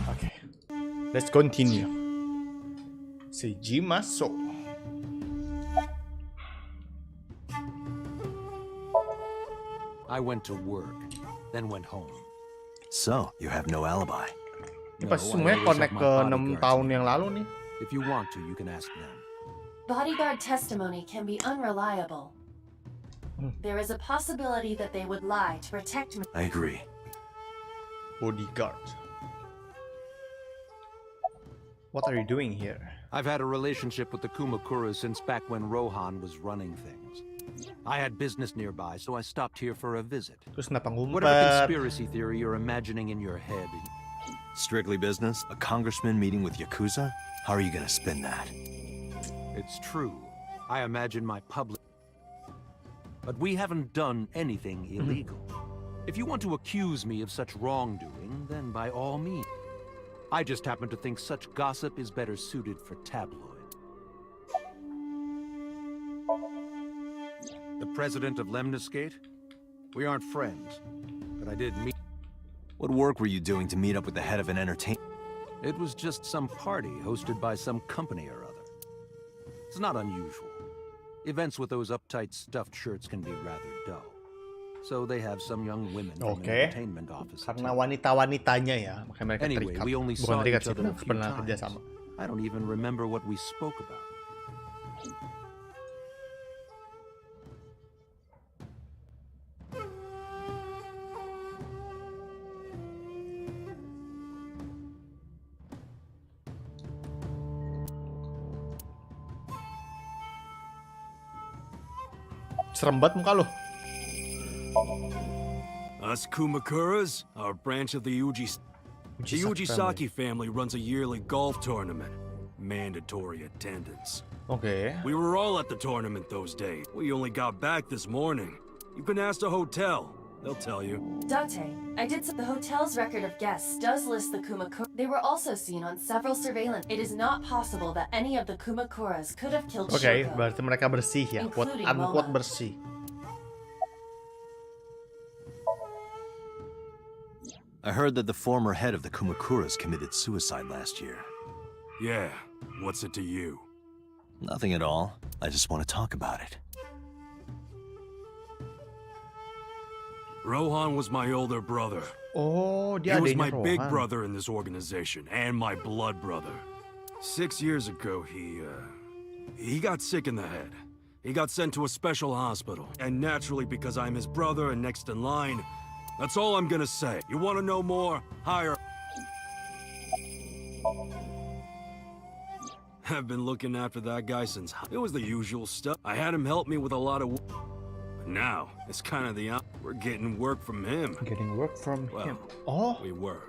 Oke, let's continue. Seiji masuk. I went to work, then went home. So, you have no alibi. Ini pasti semuanya connect ke 6 tahun yang lalu nih. If you want to, you can ask them. Bodyguard testimony can be unreliable. There is a possibility that they would lie to protect me. I agree. Bodyguard. What are you doing here? I've had a relationship with the Kumakuras since back when Rohan was running things. I had business nearby, so I stopped here for a visit. Terus kenapa ngumpet? Whatever conspiracy theory you're imagining in your head. Strictly business? A congressman meeting with Yakuza? How are you gonna spin that? It's true. I imagine my public... But we haven't done anything illegal. If you want to accuse me of such wrongdoing, then by all means. I just happen to think such gossip is better suited for tabloid. The president of Lemniscate? We aren't friends, but I did meet... What work were you doing to meet up with the head of an entertainment? It was just some party hosted by some company or other. It's not unusual. Events with those uptight stuffed shirts can be rather dull. So they have some young women from an entertainment office. Karena wanita-wanitanya ya, makanya mereka Anyway, terikat. we only Bukan saw terikat each sih, other a few pernah kerja times. sama. I don't even remember what we spoke about. Serem banget muka lo. Us Kumakuras, our branch of the Ujisaki Ujisaki family runs a yearly golf tournament. Mandatory attendance. Okay. We were all at the tournament those days. We only got back this morning. You can ask the hotel. They'll tell you. Date, I did the hotel's record of guests does list the Kumakura. They were also seen on several surveillance. It is not possible that any of the Kumakuras could have killed Okay, Shoko. berarti mereka bersih ya, quote Including unquote Moma. bersih. I heard that the former head of the Kumakuras committed suicide last year. Yeah, what's it to you? Nothing at all. I just want to talk about it. Rohan was my older brother. Oh, dia He was adanya my big Rohan. brother in this organization, and my blood brother. 6 years ago, he got sick in the head. He got sent to a special hospital. And naturally, because I'm his brother and next in line, that's all I'm gonna say. You wanna know more? Hire. I've been looking after that guy since... It was the usual stuff. I had him help me with a lot of... But now, it's kind of the... We're getting work from him. Getting work from Well, him. Oh, we were.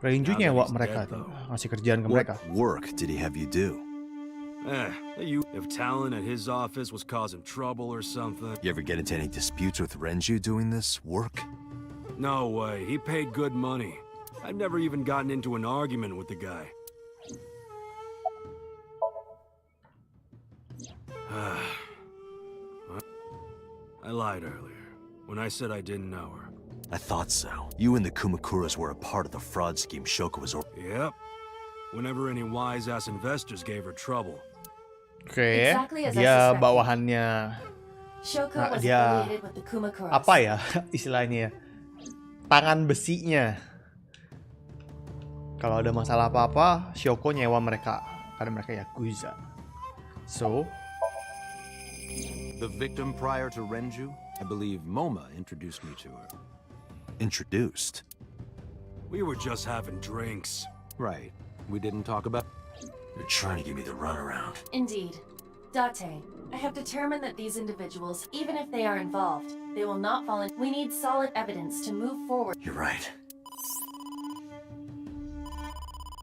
Ranger Now that nyewa he's mereka dead, tuh, though. ngasih kerjaan ke What mereka. work did he have you do? If Talon at his office was causing trouble or something... You ever get into any disputes with Renju doing this work? No way, he paid good money. I've never even gotten into an argument with the guy. I lied earlier, when I said I didn't know her. I thought so. You and the Kumakuras were a part of the fraud scheme Shoko was Yep. Whenever any wise-ass investors gave her trouble. Oke, Exactly as I dia suspected. bawahannya Shoko Nah, was dia affiliated with the Kumakuras. apa ya istilahnya ya? Tangan besinya. Kalau ada masalah apa-apa, Shoko nyewa mereka karena mereka Yakuza. So, The victim prior to Renju? I believe Moma introduced me to her. introduced. We were just having drinks. Right. We didn't talk about... You're trying to give me the runaround. Indeed. Date, I have determined that these individuals, even if they are involved, they will not fall in. We need solid evidence to move forward. You're right.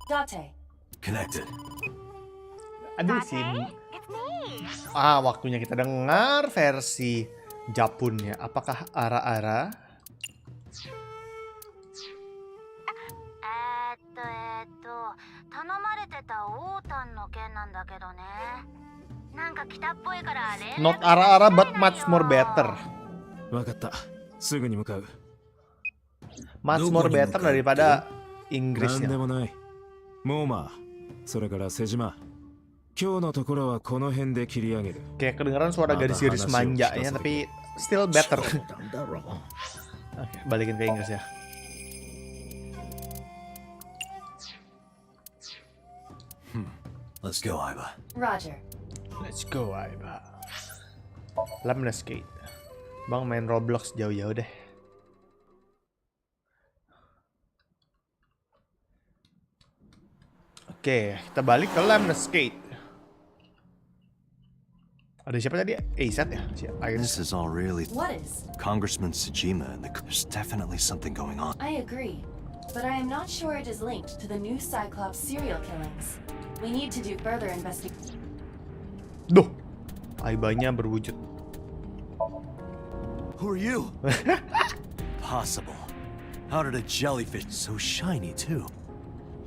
Date. Connected. aduh sih. Waktunya kita dengar versi Japunnya. Apakah Ara-Ara? Not Ara-Ara but much more better. わかった。すぐに向かう。 Much more better daripada Inggrisnya. なんでもない。モーマー、それから瀬島。今日のところはこの辺で切り上げる。 Kayak kedengeran suara gadis-gadis manjanya, tapi still better. Oke, balikin ke Inggris ya. Let's go, Aiba. Roger. Let's go, Aiba. Lamna skate. Bang main Roblox jauh-jauh deh. Oke, kita balik ke Lamna skate. Ada siapa tadi? A80 ya? This is all really... What is? Congressman Tsujima and there's definitely something going on. I agree, but I am not sure it is linked to the new Cyclops serial killings. We need to do further investigation. Duh, Aibanya berwujud. Who are you? Possible. How did a jellyfish so shiny too?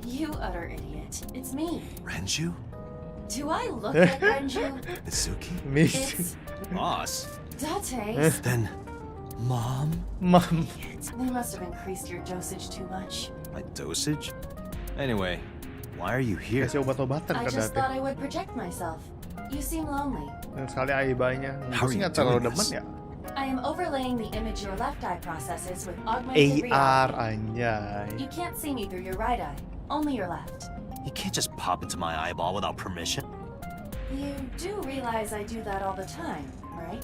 You utter idiot. It's me. Renju? Do I look like Renju? Mitsuki? It's Boss? Date. Then... Mom? Mom. They must have increased your dosage too much. My dosage? Anyway, why are you here? Kasih obat-obatan I ke just Date. thought I would project myself. You seem lonely. Yang sekali Aibanya. How are Mungkin you nggak terlalu doing demen this? ya. I am overlaying the image your left eye processes with augmented AR reality. anjay. You can't see me through your right eye, only your left. You can't just pop into my eyeball without permission. You do realize I do that all the time, right?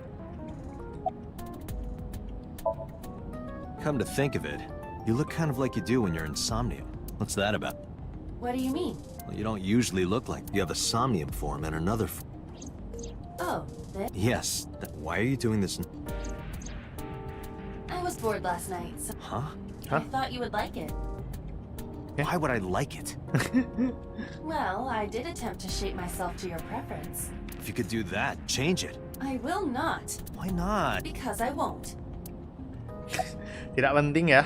Come to think of it, you look kind of like you do when you're in Somnium. What's that about? What do you mean? Well, you don't usually look like you have a Somnium form and another form. Oh, this? Yes. Why are you doing this? I was bored last night, so Huh? I thought you would like it. Why would I like it? Well, I did attempt to shape myself to your preference. If you could do that, change it. I will not. Why not? Because I won't. Tidak penting ya.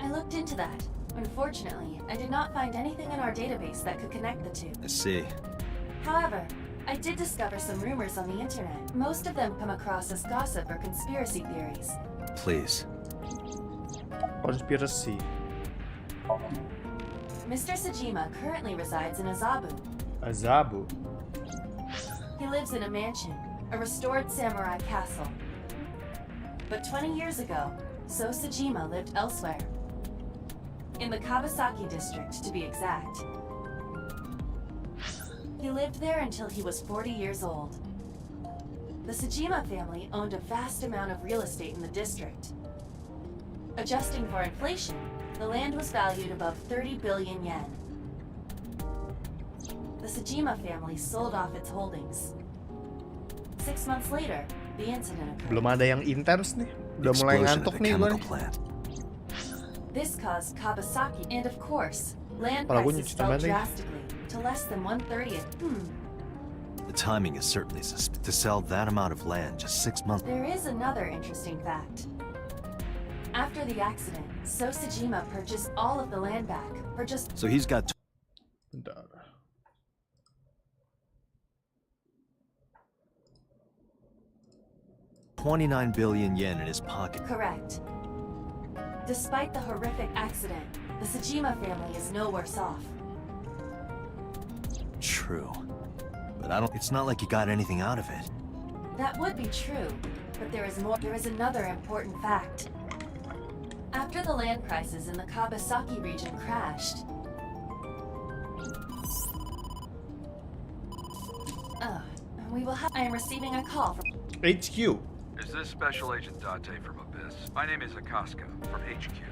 I looked into that. Unfortunately, I did not find anything in our database that could connect the two. I see. However, I did discover some rumors on the internet. Most of them come across as gossip or conspiracy theories. Please. Konspirasi. Mr. Tsujima currently resides in Azabu. Azabu. He lives in a mansion, a restored samurai castle. But 20 years ago, So Tsujima lived elsewhere. In the Kawasaki district, to be exact. He lived there until he was 40 years old. The Tsujima family owned a vast amount of real estate in the district. Adjusting for inflation, the land was valued above 30 billion yen. The Tsujima family sold off its holdings. 6 months later, the incident occurred. Belum ada yang intens nih. Udah mulai ngantuk nih gue. This caused Kawasaki and, of course, land Kalau gue prices nyuci fell temen nih. drastically to less than 1/30th. The timing is certainly suspect. To sell that amount of land just 6 months. There is another interesting fact. After the accident, So Tsujima purchased all of the land back for just... So he's got... Bentar. $29 billion yen in his pocket. Correct. Despite the horrific accident, the Tsujima family is no worse off. True. But I don't... It's not like you got anything out of it. That would be true, but there is more. There is another important fact. After the land prices in the Kawasaki region crashed, we will have. I am receiving a call from HQ. Is this Special Agent Date from Abyss? My name is Akaska from HQ.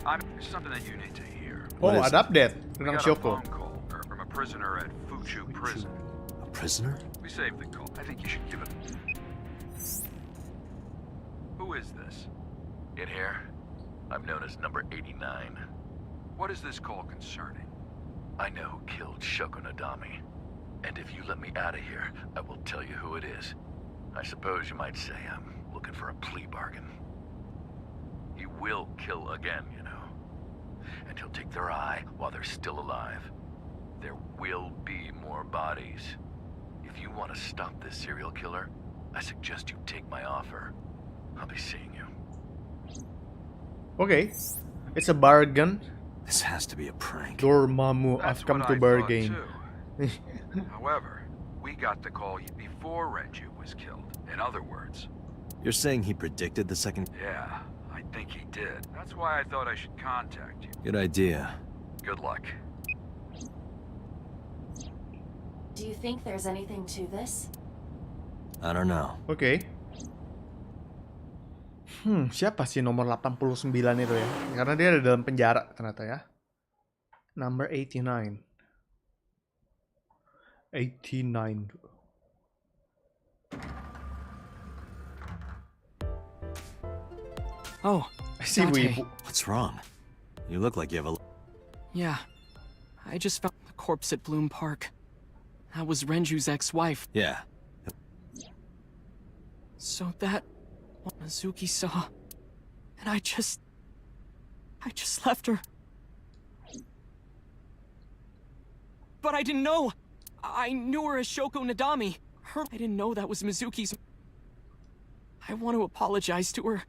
There's something that you need to hear. Oh, ada update We tentang got a Shoko. phone call from a prisoner at Fuchu Prison. A prisoner? We saved the call. I think you should give it. Who is this? In here, I'm known as number 89. What is this call concerning? I know who killed Shoko Nadami. And if you let me out of here, I will tell you who it is. I suppose you might say I'm looking for a plea bargain. He will kill again, you know. And he'll take their eye while they're still alive. There will be more bodies. If you want to stop this serial killer, I suggest you take my offer. I'll be seeing you. Okay, it's a bargain. This has to be a prank. Dormammu, I've come to bargain. However, we got the call before Renju was killed. In other words, You're saying he predicted the second? yeah, I think he did. That's why I thought I should contact you. Good idea. Good luck. Do you think there's anything to this? I don't know. Oke. Siapa sih nomor 89 itu ya? Karena dia ada dalam penjara ternyata ya. Number 89. 89. Oh, Si Wibu. What's wrong? You look like you have a... Yeah. I just found the corpse at Bloom Park. That was Renju's ex-wife. Yeah. So that what Mizuki saw. And I just left her. But I didn't know. I knew her as Shoko Nadami. I didn't know that was Mizuki's. I want to apologize to her.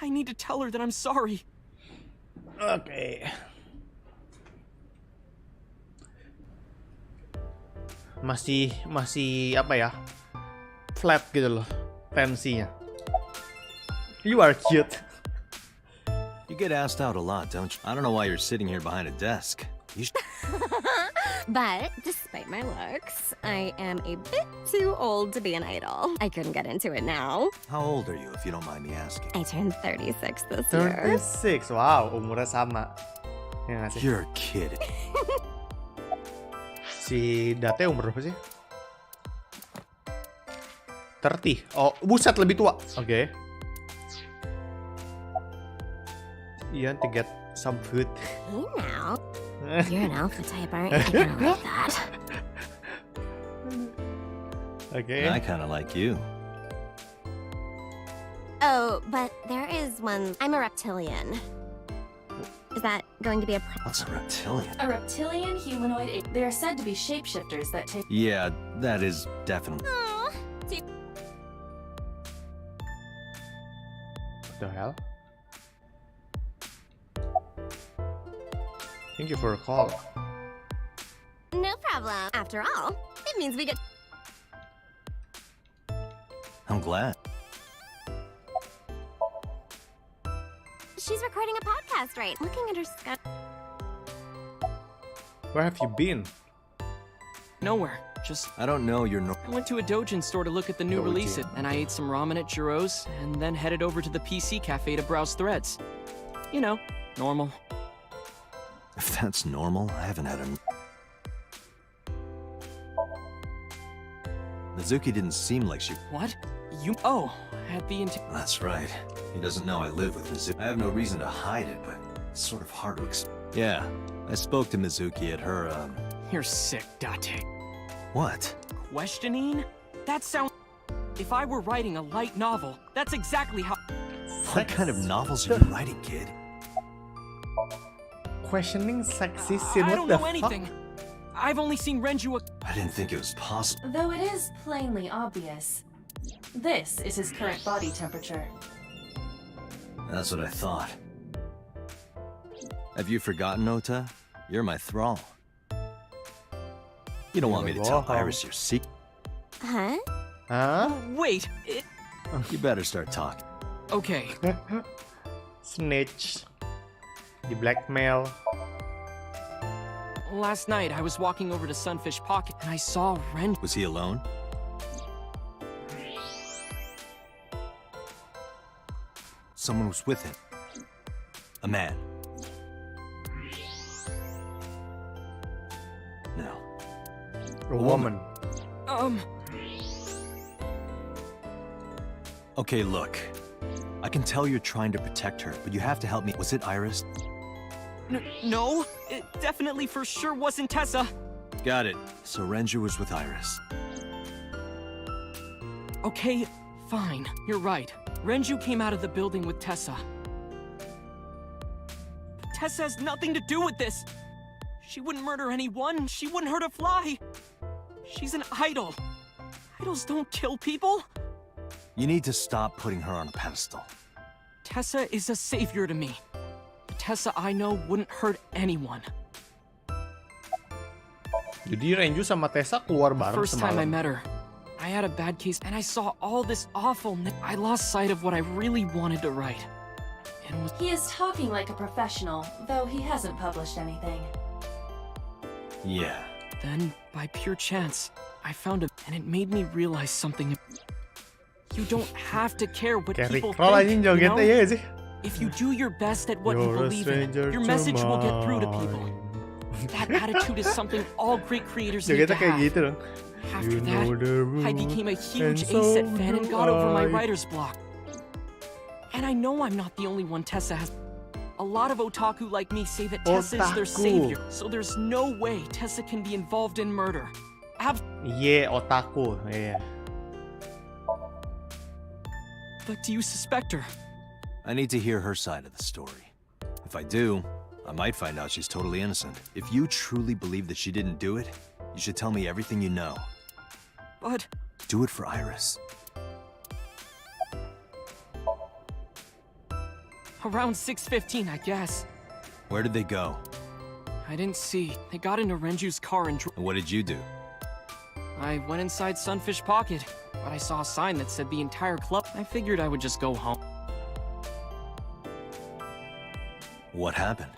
I need to tell her that I'm sorry. Oke. Masih apa ya? Flat gitu loh tensinya. You are cute. You get asked out a lot, don't you? I don't know why you're sitting here behind a desk. You But despite my looks, I am a bit too old to be an idol. I couldn't get into it now. How old are you, if you don't mind me asking? I turned 36 this year. 36. Wow, umurnya sama. Ya nggak sih? You're a kid. Si Date umur berapa sih? 30. Oh, buset lebih tua. Oke. Ian to get some food. Hey now. You're an alpha type, aren't you? I kinda like that. Okay. I kind of like you. Oh, but there is one. I'm a reptilian. Is that going to be a What's a reptilian? A reptilian humanoid. They are said to be shapeshifters that take. Yeah, that is definitely... Aw. What the hell? Thank you for a call. No problem. After all, it means we get. I'm glad. She's recording a podcast, right? Looking at her schedule. Where have you been? Nowhere. Just I don't know your I went to a Dojin store to look at the new Dojin. release, and I ate some ramen at Jiro's, and then headed over to the PC cafe to browse threads. You know, normal. If that's normal, I haven't had a... Mizuki didn't seem like she... What? You? Oh, at the That's right. He doesn't know I live with Mizuki. I have no reason to hide it, but it's sort of hard to explain. Yeah, I spoke to Mizuki at her, You're sick, Date. What? Questioning? That sounds... If I were writing a light novel, that's exactly how... What kind of novels are you writing, kid? Questioning sexism. I What don't the know anything. I've only seen Renju I didn't think it was possible. Though it is plainly obvious. This is his current body temperature. That's what I thought. Have you forgotten, Ota? You're my thrall. You don't want me to tell Iris your secret. Huh? Huh? Wait. You better start talking. Okay. Snitch. Di blackmail. Last night, I was walking over to Sunfish Pocket, and I saw Ren. Was he alone? Someone was with him. A man. No. A woman. Okay, look. I can tell you're trying to protect her, but you have to help me. Was it Iris? No, it definitely for sure wasn't Tessa. Got it. So Renju was with Iris. Okay, fine. You're right. Renju came out of the building with Tessa. Tessa has nothing to do with this. She wouldn't murder anyone. She wouldn't hurt a fly. She's an idol. Idols don't kill people. You need to stop putting her on a pedestal. Tessa is a savior to me. The Tessa I know wouldn't hurt anyone. Jadi Renju sama Tessa keluar bareng First time I semalam. met her, I had a bad case and I saw all this awfulness. I lost sight of what I really wanted to write. He is talking like a professional, though he hasn't published anything. Yeah. Then, by pure chance, I found it, and it made me realize something. You don't have to care what Kayak people Rickroll think, anjing you jogetnya know? ya sih. If you do your best at what you You're a believe in, stranger your to message will get through to people. mine. That attitude is something all great creators need to Jogetnya kayak have. gitu dong. After You know that, the rules, I became a huge and so A-set fan and do got over my I. writer's block. And I know I'm not the only one Tessa has. A lot of otaku like me say that Tessa is their Otaku. savior, so there's no way Tessa can be involved in murder. Iya, otaku. Iya. But do you suspect her? I need to hear her side of the story. If I do, I might find out she's totally innocent. If you truly believe that she didn't do it, you should tell me everything you know. But... Do it for Iris. Around 6:15, I guess. Where did they go? I didn't see. They got into Renju's car and And what did you do? I went inside Sunfish Pocket, but I saw a sign that said the entire club. I figured I would just go home. What happened?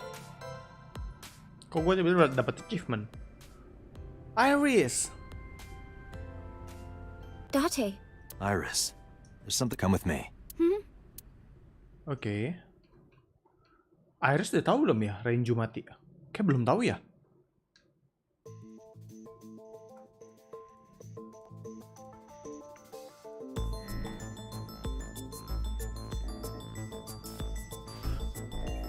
Kok gue tiba-tiba dapet achievement? Iris. Date. Iris, there's something. Come with me. Oke. Iris udah tahu belum ya Renju mati? Kayak belum tahu ya.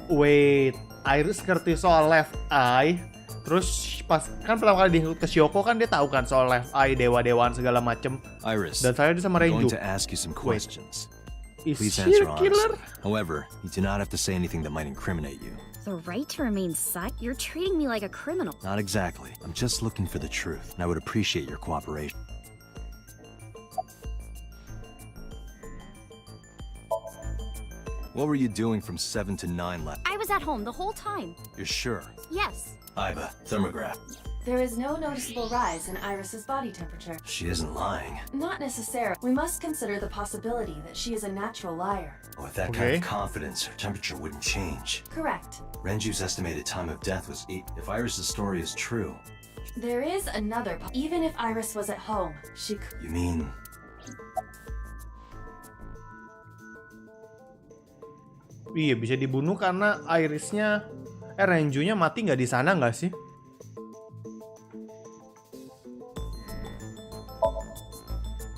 Wait, Iris ngerti soal left eye. Terus pas kan pertama kali ke Shiyoko kan dia tahu kan soal left eye, dewa-dewaan segala macem. Iris, Dan saya sama I'm Renju. going to ask you some questions. Is Please she answer a killer? honestly. However, you do not have to say anything that might incriminate you. The right to remain silent? You're treating me like a criminal. Not exactly. I'm just looking for the truth, and I would appreciate your cooperation. What were you doing from 7 to 9 last? I was at home the whole time. You're sure? Yes. Iba, thermograph. There is no noticeable rise in Iris's body temperature. She isn't lying. Not necessarily. We must consider the possibility that she is a natural liar. With that kind of confidence, her temperature wouldn't change. Correct. Renju's estimated time of death was 8. If Iris's story is true, There is another. Even if Iris was at home, she could. you mean Iya, bisa dibunuh karena Irisnya Renjunya mati nggak di sana nggak sih?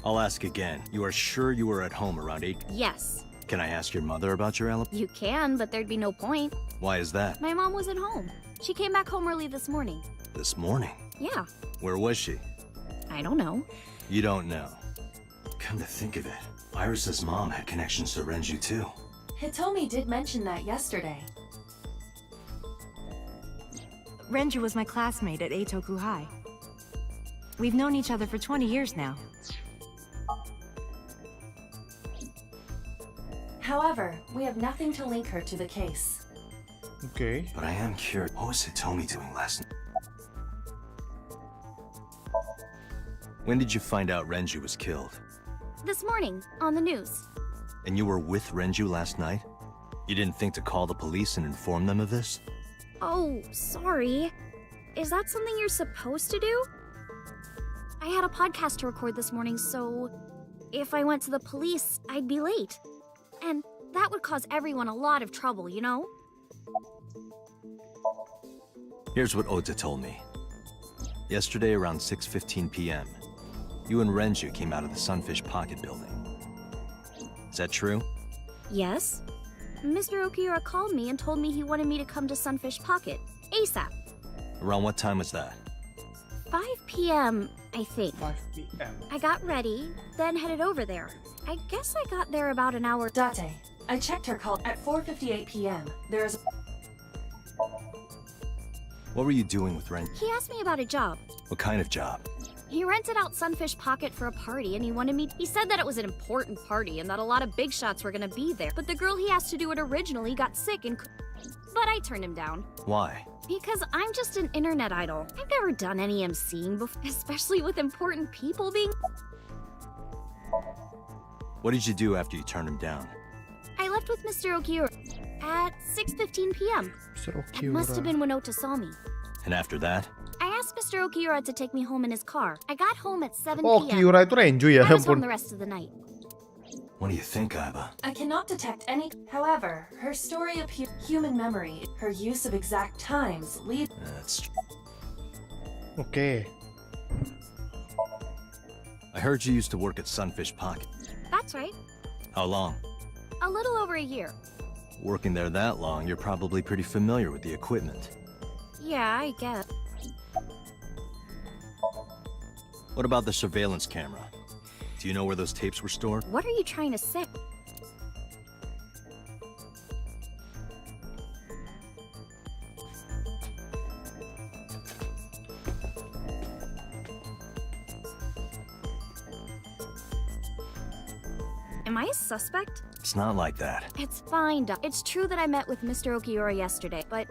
I'll ask again. You are sure you were at home around 8? Yes. Can I ask your mother about your alibi? You can, but there'd be no point. Why is that? My mom wasn't home. She came back home early this morning. This morning? Yeah. Where was she? I don't know. You don't know. Come to think of it, Iris's mom had connections to Renju too. Hitomi did mention that yesterday. Renju was my classmate at Eitoku High. We've known each other for 20 years now. However, we have nothing to link her to the case. Okay. But I am curious, what was Hitomi doing last night? When did you find out Renju was killed? This morning, on the news. And you were with Renju last night? You didn't think to call the police and inform them of this? Oh, sorry. Is that something you're supposed to do? I had a podcast to record this morning, so if I went to the police, I'd be late. And that would cause everyone a lot of trouble, you know? Here's what Ota told me. Yesterday around 6:15 p.m., you and Renju came out of the Sunfish Pocket building. Is that true? Yes. Mr. Okiura called me and told me he wanted me to come to Sunfish Pocket, ASAP. Around what time was that? 5 p.m., I think. 5 p.m. I got ready, then headed over there. I guess I got there about an hour. Date. I checked her call at 4:58 p.m. There is. What were you doing with Renju? He asked me about a job. What kind of job? He rented out Sunfish Pocket for a party and he wanted me. He said that it was an important party and that a lot of big shots were gonna be there. But the girl he asked to do it originally got sick and. But I turned him down. Why? Because I'm just an internet idol. I've never done any emceeing before, especially with important people being. What did you do after you turned him down? I left with Mr. Okiura at 6:15 p.m. It must have been when Ota saw me. And after that? I asked Mr. Okiura to take me home in his car. I got home at 7 Oh, p.m. Okiura itu Renju ya, I was home ampun. the rest of the night. What do you think, Aiba? I cannot detect any. However, her story of human memory, her use of exact times, lead. That's. Okay. I heard you used to work at Sunfish Pocket. That's right. How long? A little over a year. Working there that long, you're probably pretty familiar with the equipment. Yeah, I guess. What about the surveillance camera? Do you know where those tapes were stored? What are you trying to say? Am I a suspect? It's not like that. It's fine, Doc. It's true that I met with Mr. Okiura yesterday, but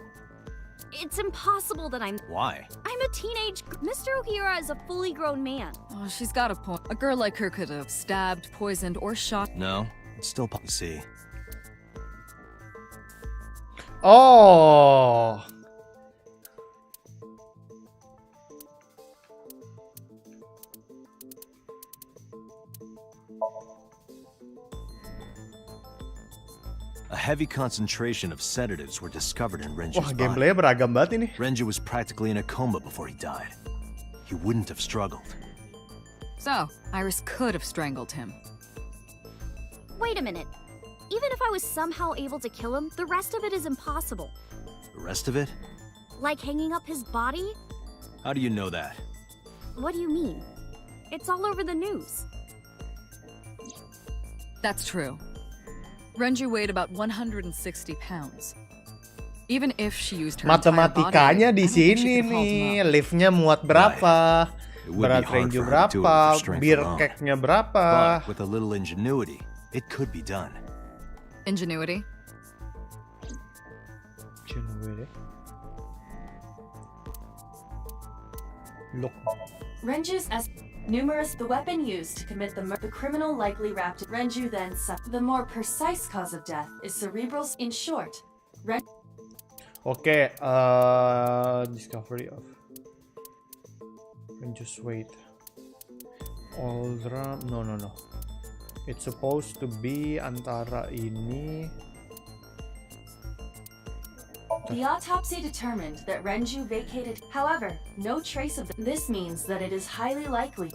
it's impossible that I'm. Why? I'm a teenage. Mr. Okiura is a fully grown man. Oh, she's got a point. A girl like her could have stabbed, poisoned, or shot. No, it's still possible. See. Oh. A heavy concentration of sedatives were discovered in Renju's Wah, body. gameplaynya beragam banget ini. Renju was practically in a coma before he died. He wouldn't have struggled. So, Iris could have strangled him. Wait a minute. Even if I was somehow able to kill him, the rest of it is impossible. The rest of it? Like hanging up his body? How do you know that? What do you mean? It's all over the news. That's true. Renju weighed about 160 pounds. Even if she used her Matematikanya di sini nih, liftnya muat berapa, berat Renju berapa, beer cake-nya berapa. But with a little ingenuity, it could be done. Ingenuity? Look. Renju's numerous. The weapon used to commit the criminal likely wrapped. Renju then the more precise cause of death is cerebral. In short, Okay, discovery of Renju's weight. Oldra, no. It's supposed to be antara ini. The autopsy determined that Renju vacated. However, no trace of this means that it is highly likely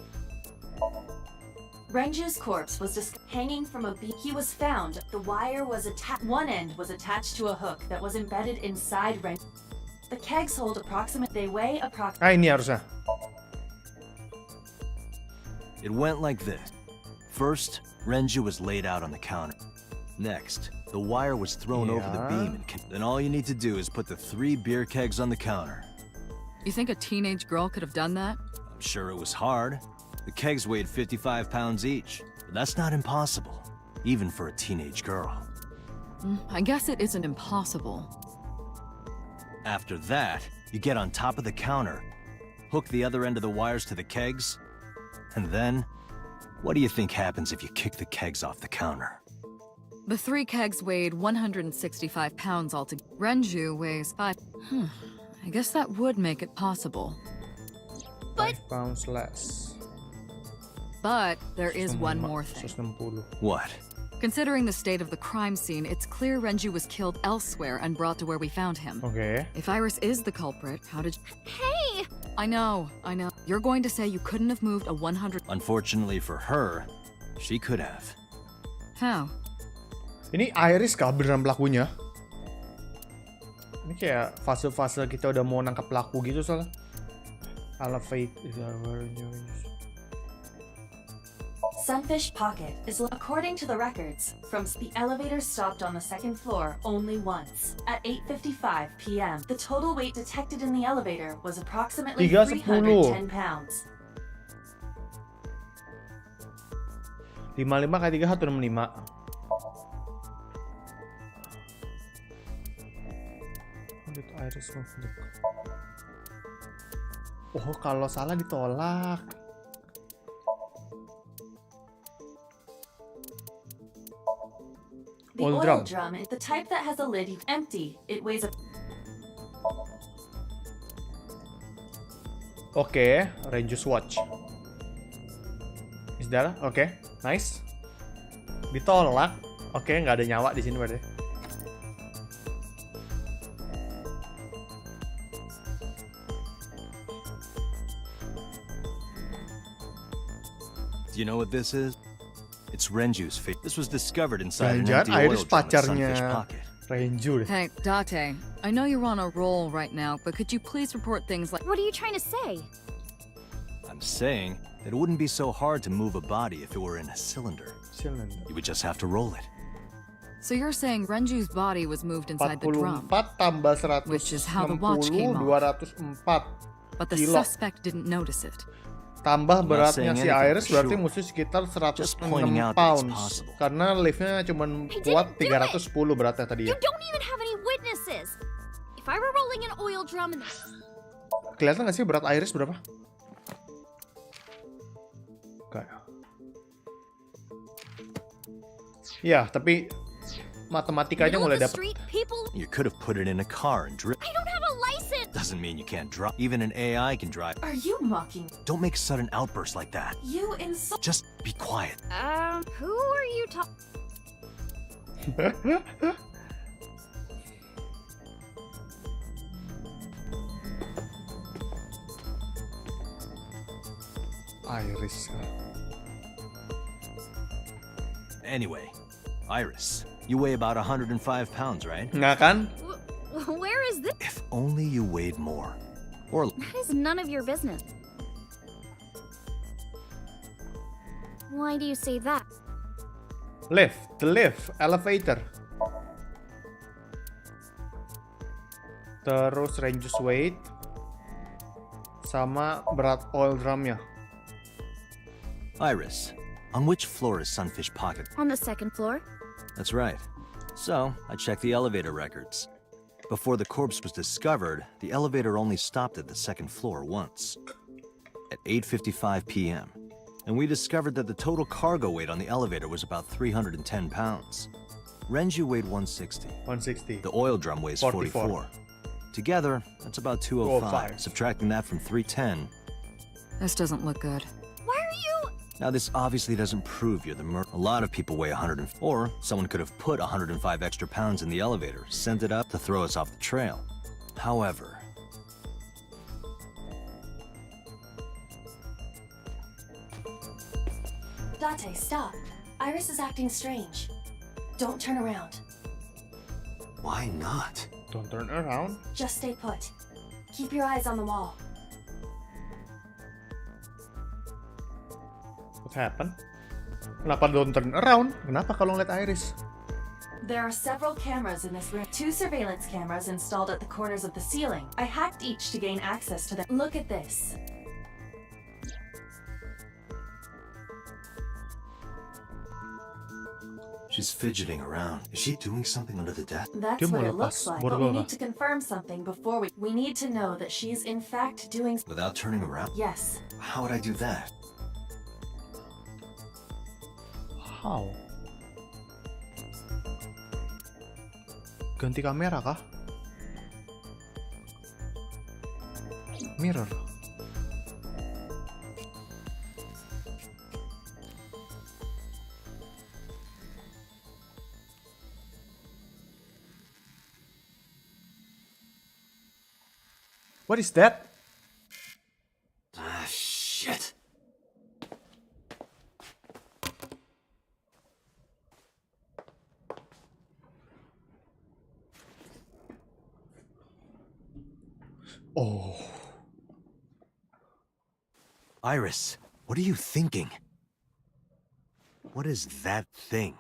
Renju's corpse was just hanging from a beam. He was found. The wire was attached. One end was attached to a hook that was embedded inside Renju. The kegs hold They weigh approximately. Ini harusnya. It went like this. First, Renju was laid out on the counter. Next, the wire was thrown over the beam, and then all you need to do is put the 3 beer kegs on the counter. You think a teenage girl could have done that? I'm sure it was hard. The kegs weighed 55 pounds each, but that's not impossible, even for a teenage girl. I guess it isn't impossible. After that, you get on top of the counter, hook the other end of the wires to the kegs, and then, what do you think happens if you kick the kegs off the counter? The 3 kegs weighed 165 pounds altogether. Renju weighs 5. I guess that would make it possible. 5 pounds less. But there is one more thing. What? Considering the state of the crime scene, it's clear Renju was killed elsewhere and brought to where we found him. Okay. If Iris is the culprit, how did... Hey! I know. You're going to say you couldn't have moved a 100... Unfortunately for her, she could have. How? Ini Iris kah beneran pelakunya? Ini kayak fase-fase kita udah mau nangkap pelaku gitu soalnya. Elevate is our Sunfish Pocket is, according to the records, from the elevator stopped on the 2nd floor only once. At 8:55 p.m., the total weight detected in the elevator was approximately 310 pounds. 55 kali 3 165. Iris oh, kalau salah ditolak. The oil drum is the type that has a lid empty. It weighs a... Oke, Ranger's Watch. Is that? Oke, nice. Ditolak. Oke, nggak ada nyawa di sini berarti. Do you know what this is? It's Renju's face. This was discovered inside an Jangan empty oil Iris drum in pacarnya Sunfish pocket. Renju deh. Hey, Date, I know you're on a roll right now, but could you please report things like... What are you trying to say? I'm saying that it wouldn't be so hard to move a body if it were in a cylinder. You would just have to roll it. So you're saying Renju's body was moved inside the drum, 44 tambah 160, which is how the watch came off. 204 But the kilo. suspect didn't notice it. Tambah beratnya si Iris berarti sure. mesti sekitar 106 pointing out that it's pounds. possible. Karena liftnya cuma kuat 310 beratnya tadi ya. You don't even have any witnesses. If I were rolling an oil drum and... Kelihatan nggak sih berat Iris berapa? Kayak. Ya, tapi matematikanya mulai dapat. You could have put it in a car and driven. I don't have a license. Doesn't mean you can't drive. Even an AI can drive. Are you mocking? Don't make sudden outbursts like that. You insult. Just be quiet. Who are you talking? Iris. Anyway, Iris, you weigh about 105 pounds, right? Nggak kan? Where is this? If only you weighed more. Or That is none of your business. Why do you say that? The lift, elevator. Terus Ranger's weight sama berat oil drumnya. Iris, on which floor is Sunfish Pocket? On the second floor. That's right. So, I checked the elevator records. Before the corpse was discovered, the elevator only stopped at the second floor once. At 8:55 p.m. And we discovered that the total cargo weight on the elevator was about 310 pounds. Renju weighed 160. 160. The oil drum weighs 44. Together, that's about 205. Subtracting that from 310. This doesn't look good. Why are you... Now, this obviously doesn't prove you're the murderer. A lot of people weigh 100, or someone could have put 105 extra pounds in the elevator, sent it up to throw us off the trail. However... Date, stop. Iris is acting strange. Don't turn around. Why not? Don't turn around. Just stay put. Keep your eyes on the wall. What happened? Kenapa don't turn around? Kenapa kalau ngeliat Iris? There are several cameras in this room. 2 surveillance cameras installed at the corners of the ceiling. I hacked each to gain access to them. Look at this. She's fidgeting around. Is she doing something under the desk? That's what it looks like, but we need to confirm something before we need to know that she's in fact doing... Without turning around? Yes. How would I do that? How? Ganti kamera kah? Mirror. What is that? Ah, shit. Oh. Iris, what are you thinking? What is that thing?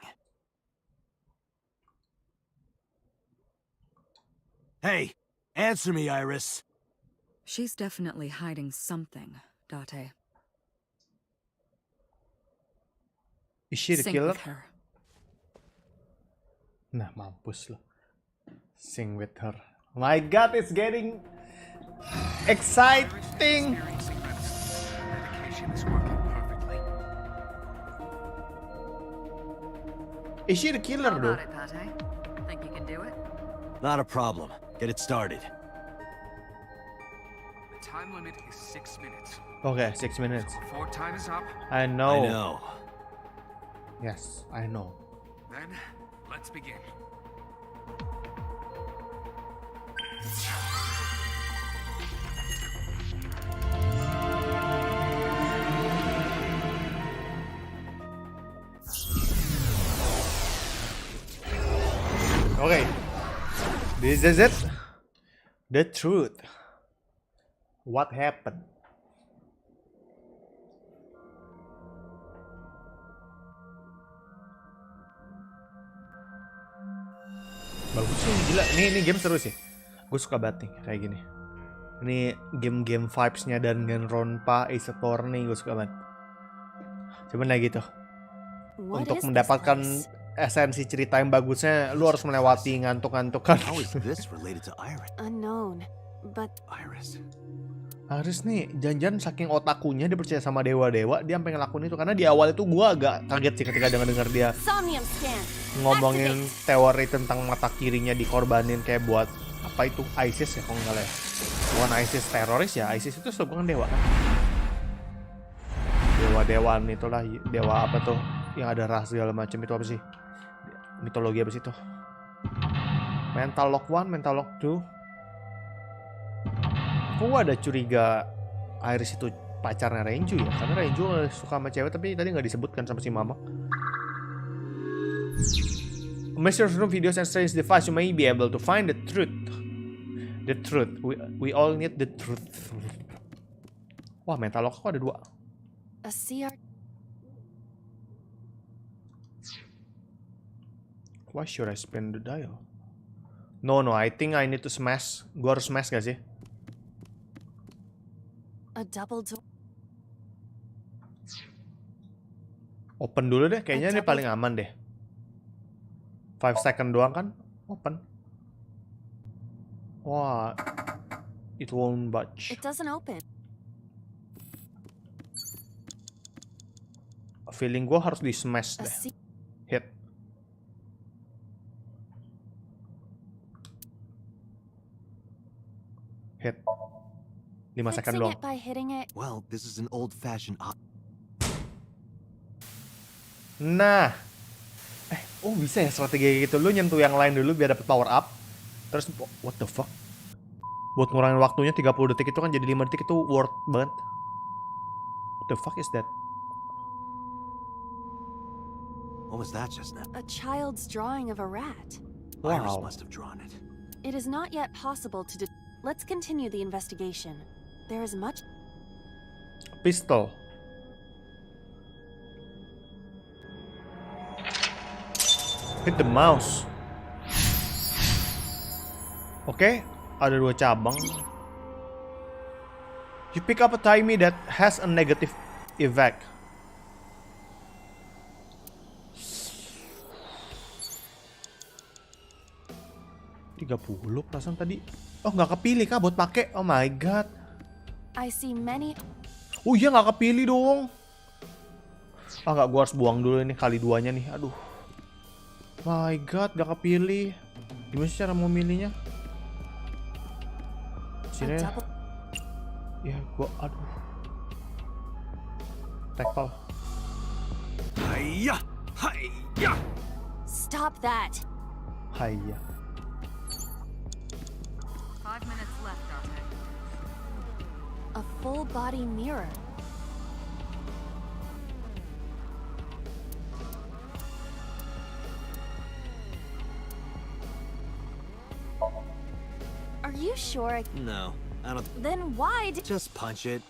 Hey, answer me, Iris. She's definitely hiding something, Date. Is she the Sing killer? with her. Nah, mampus lo. Sing with her. My God, it's getting exciting. Is she the killer though? Think you can do it? Not a problem. Get it started. The time limit is 6 minutes. Okay, 6 minutes. Before time is up, I know. I know. Yes, I know. then let's begin. Okay, this is it. The truth. What happened? Bagus sih, gila. Ini game seru sih. Gue suka banget nih kayak gini. Ini game-game vibes-nya dan Genronpa, Ace Attorney gue suka banget. Cuman ya gitu. Untuk mendapatkan esensi cerita yang bagusnya, lu harus melewati ngantuk-ngantukan. How is this related to Iris? Unknown, but Iris nih, jangan-jangan saking otakunya dia percaya sama dewa-dewa, dia sampai ngelakuin itu. Karena di awal itu gua agak kaget sih ketika dengar dia Somnium scan. ngomongin teori tentang mata kirinya dikorbanin kayak buat apa itu ISIS ya, kalau nggak salah ya. Bukan ISIS teroris ya, ISIS itu sebuah dewa kan. Dewa-dewaan itulah, dewa apa tuh yang ada ras segala macam itu apa sih? Mitologi apa sih itu? Mental Lock 1, Mental Lock 2. Kok ada curiga Iris itu pacarnya Renju ya? Karena Renju suka sama cewek tapi tadi nggak disebutkan sama si mama. Mysterious room videos and strange device, you may be able to find the truth. The truth. We all need the truth. Wah, Mental Lock kok ada 2. A CR. Why should I spin the dial? No, I think I need to smash. Gua harus smash gak sih? A double door. Open dulu deh, kayaknya ini paling aman deh. 5 second doang kan? Open. Wah, it won't budge. It doesn't open. Feeling gue harus di smash deh. Hit. Hit. 5 second doang. By hitting it. Well, this is an old-fashioned. Nah. Oh bisa ya strategi kayak gitu. Lu nyentuh yang lain dulu biar dapet power up. Terus, what the fuck? Buat ngurangin waktunya 30 detik itu kan jadi 5 detik itu worth banget. What the fuck is that? What was that just now? A child's drawing of a rat. Wow. Iris must have drawn it. It is not yet possible to Let's continue the investigation. There is much. Pistol. Hit the mouse. Oke, ada 2 cabang. You pick up a timey that has a negative effect. Perasaan tadi. Oh, nggak kepilih kah buat pakai? Oh my god. I see many. Oh iya, nggak kepilih dong. Ah nggak, gua harus buang dulu ini kali 2-nya nih. Aduh. My god, nggak kepilih. Gimana sih cara mau milihnya? Sini ya. Ya, gua aduh. Tackle. Hiya! Hiya! Stop that. Hiya. 5 minutes left, Dante. A full body mirror. Are you sure? No, I don't. Then why did... Just punch it.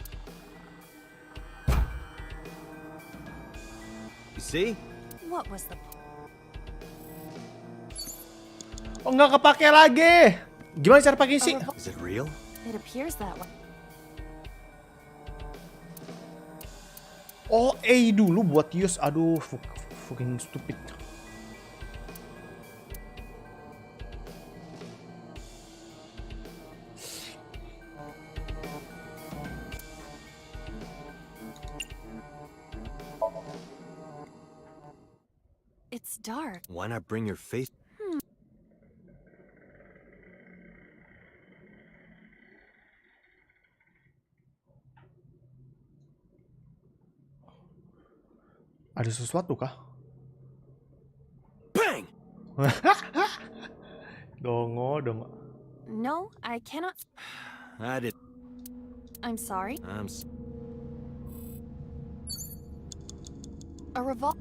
You see? What was the... Oh, nggak kepake lagi. Gimana cara pakai sih? Is it real? It appears that way. Oh, A dulu buat use. Aduh, fucking stupid. It's dark. Why not bring your face? Ada sesuatu kah? Bang! Dongo. No, I cannot. I did. I'm sorry. I'm A revolver.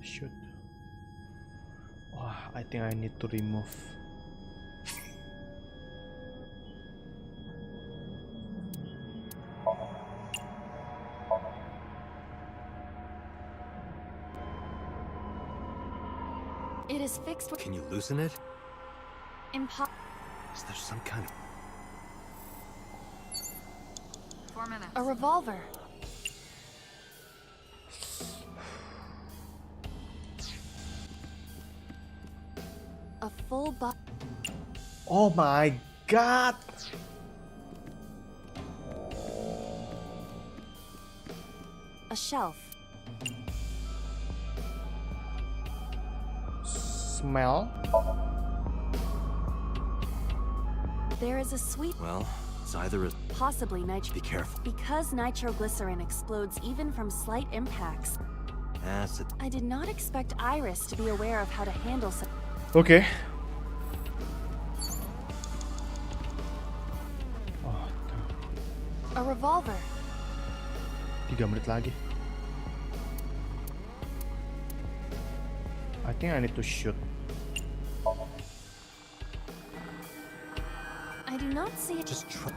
Shoot. Wah, I think I need to remove. It is fixed with Can you loosen it? Is there some kind of 4 minutes. a revolver. A full Oh my god! A shelf. Smell? There is a sweet. Well, it's either a... Possibly Be careful. Because nitroglycerin explodes even from slight impacts. Acid. I did not expect Iris to be aware of how to handle such. Okay. A revolver. 3 menit lagi. I think I need to shoot. I do not see it. Just try.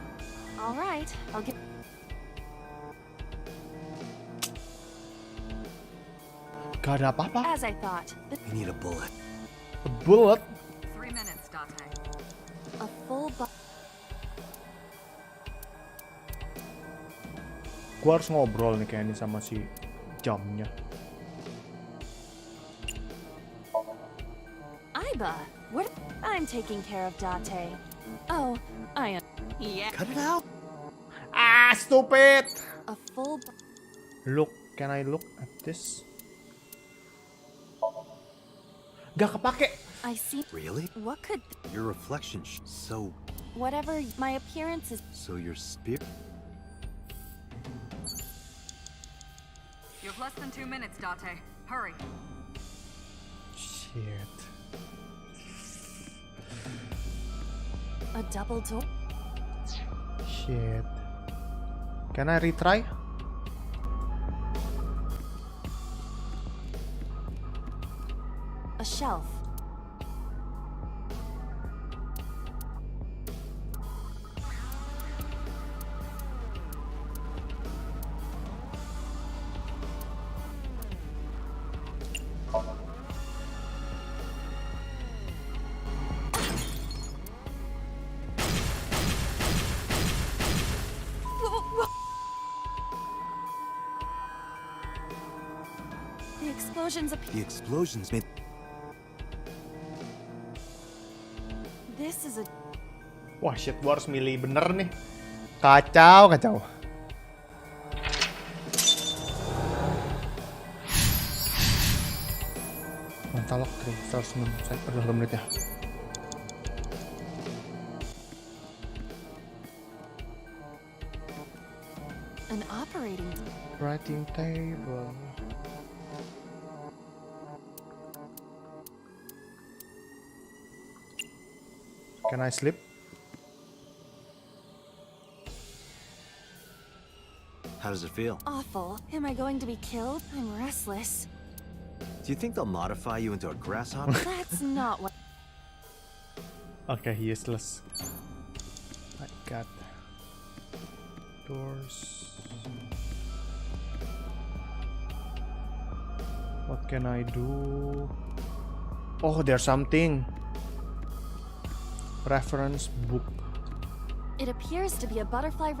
All right, I'll get. Gak ada apa-apa. As I thought. We need a bullet. A bullet? 3 minutes, Dante. A full Gua harus ngobrol nih kayak ini sama si jamnya. Iba, what? I'm taking care of Date. Oh, I am. Yeah. Cut it out. Ah, stupid! A full. Look, can I look at this? Gak kepake. I see. Really? What could? Your reflection so... Whatever my appearance is. So your spirit... You have less than 2 minutes, Date. Hurry. Shit. A double door. Shit. Can I retry? A shelf. The explosions made... This is a... Wah shit, gua harus milih bener nih. Kacau. Mentalok 3 saya perlu 2 menit ya. An writing table. Can I sleep? How does it feel? Awful. Am I going to be killed? I'm restless. Do you think they'll modify you into a grasshopper? That's not what... Okay, useless. I got doors. What can I do? Oh, there's something. Reference book. It appears to be a butterfly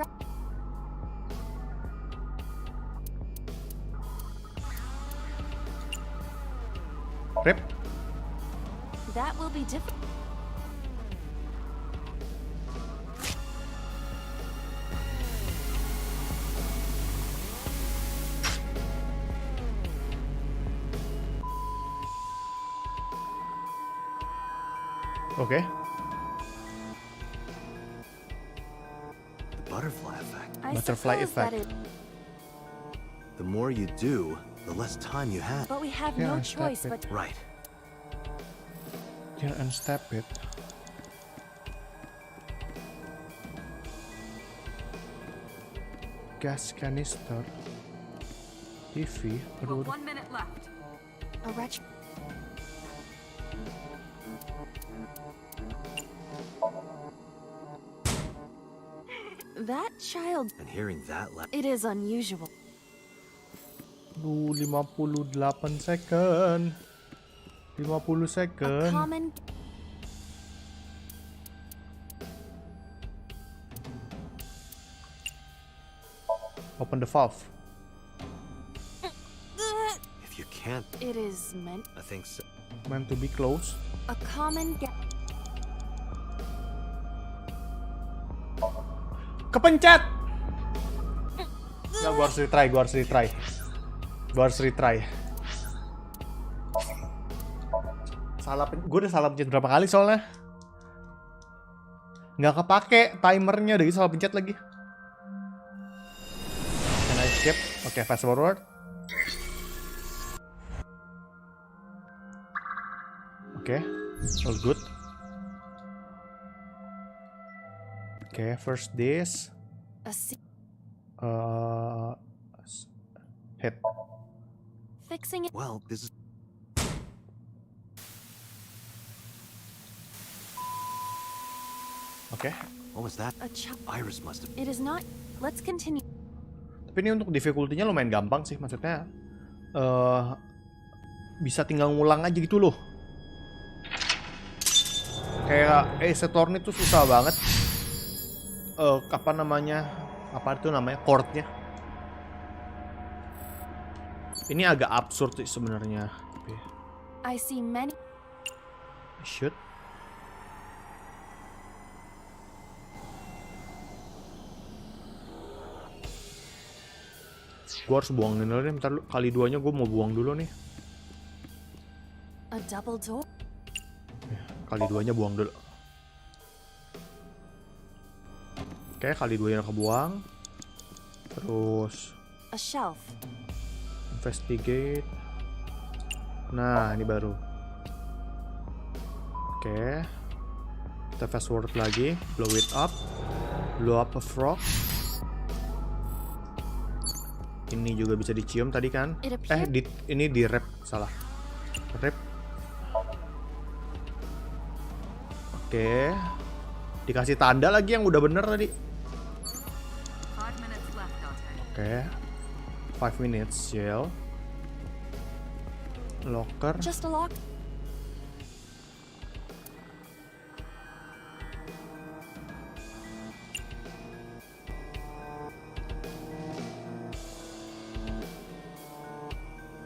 Rip. That will be difficult. Oke. The butterfly effect. Butterfly effect. The more you do, the less time you have. But we have Yeah, no unstep choice it. but Right. Can unstep it. Gas canister. TV. Aduh, aduh. 1 minute left. a wretch. That child. And hearing that It is unusual. 58 second. 50 A second. common. Open the valve. If you can't, It is meant. I think so. Meant to be closed. A common. Kepencet. Ya, gua harus retry. Gue udah salah pencet berapa kali soalnya. Nggak kepake timernya, udah gitu salah pencet lagi. Can I skip? Oke, fast forward. Oke, all good. Oke, first this. Hit. Fixing it. Well, this is. Oke. What was that? A child. Iris must have. It is not. Let's continue. Tapi ini untuk difficulty-nya lumayan gampang sih, maksudnya bisa tinggal ngulang aja gitu loh. Kayak Setorn itu susah banget. Apa namanya? Apa itu namanya? Chord-nya. Ini agak absurd sih sebenarnya. I see many. Shoot. Gue harus buangin dulu nih, bentar dulu. Kali duanya gue mau buang dulu nih. A double door. Kali duanya buang dulu. Oke, kali duanya kebuang. Terus A shelf. investigate. Nah, ini baru. Oke. Kita fast forward lagi, blow it up. Blow up a frog. Ini juga bisa dicium tadi kan? Ini di rep, salah. Rep. Oke. Dikasih tanda lagi yang udah bener tadi. Oke. 5 minutes, Yale. Locker. Just a lock.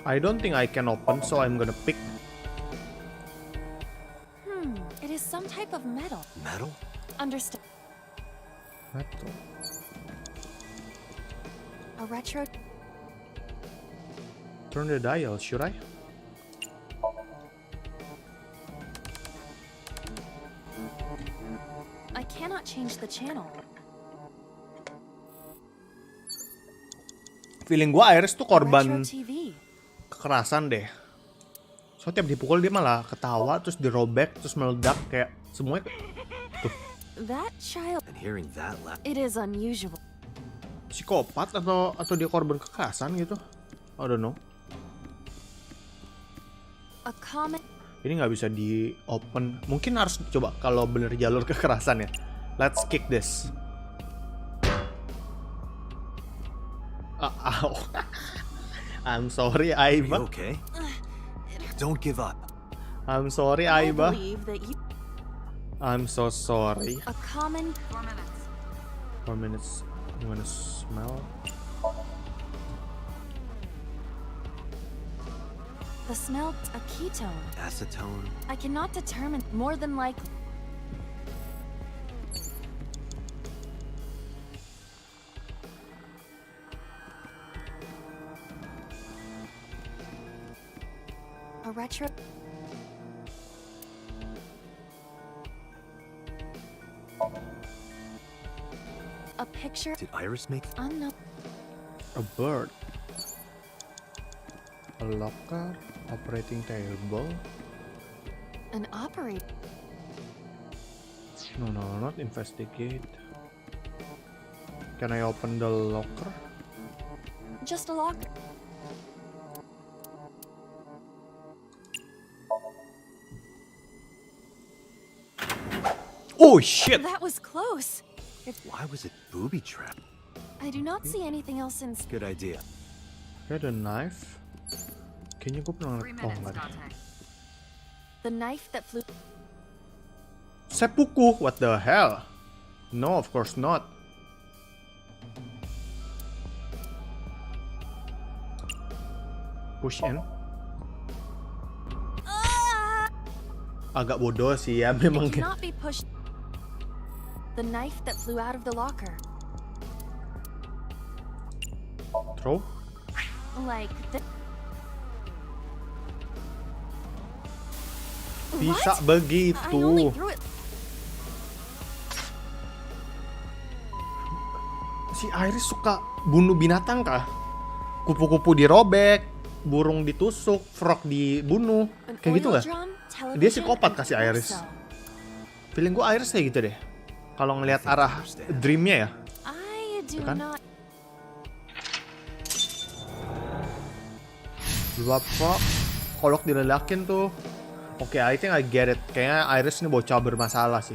I don't think I can open, so I'm gonna pick. It is some type of metal. Metal? Understand. Metal. A retro. Turn the dial, should I? I cannot change the channel. Feeling gua Iris tuh korban Retro TV. kekerasan deh. So tiap dipukul dia malah ketawa, terus dirobek, terus meledak kayak semuanya. Tuh. That child. And hearing that laugh. It is unusual. Psikopat atau dia korban kekerasan gitu? I don't know. A common. Ini nggak bisa di open. Mungkin harus coba kalau bener jalur kekerasan ya. Let's kick this. Ow. I'm sorry, Aiba. Okay. Don't give up. I'm sorry, I Aiba. believe that you. I'm so sorry. A common. 4 minutes. 4 minutes. I'm gonna smell. The smell, a ketone. Acetone? I cannot determine. More than likely. A retro. A picture. Did Iris make? Unknown. A bird. A locker. Operating table. An operator. No, not investigate. Can I open the locker? Just a locker. Oh shit! That was close. Why was it booby trapped? I do not see anything else in. Good idea. Had a knife. Kayaknya gue pernah ngeliat. Oh enggak deh. The knife that flew. Seppuku, what the hell? No, of course not. Push in. Agak bodoh sih ya memang. It cannot be pushed. The knife that flew out of the locker. Throw. Like the. Bisa What? begitu. I only threw it. Si Iris suka bunuh binatang kah? Kupu-kupu dirobek, burung ditusuk, frog dibunuh. Kayak gitu nggak? Dia psikopat kasih Iris. Feeling gue Iris kayak gitu deh. Kalau ngelihat arah dreamnya ya. Kan? Bapak kolok dilelakin tuh. Oke, I think I get it. Kayaknya Iris ini bocah bermasalah sih.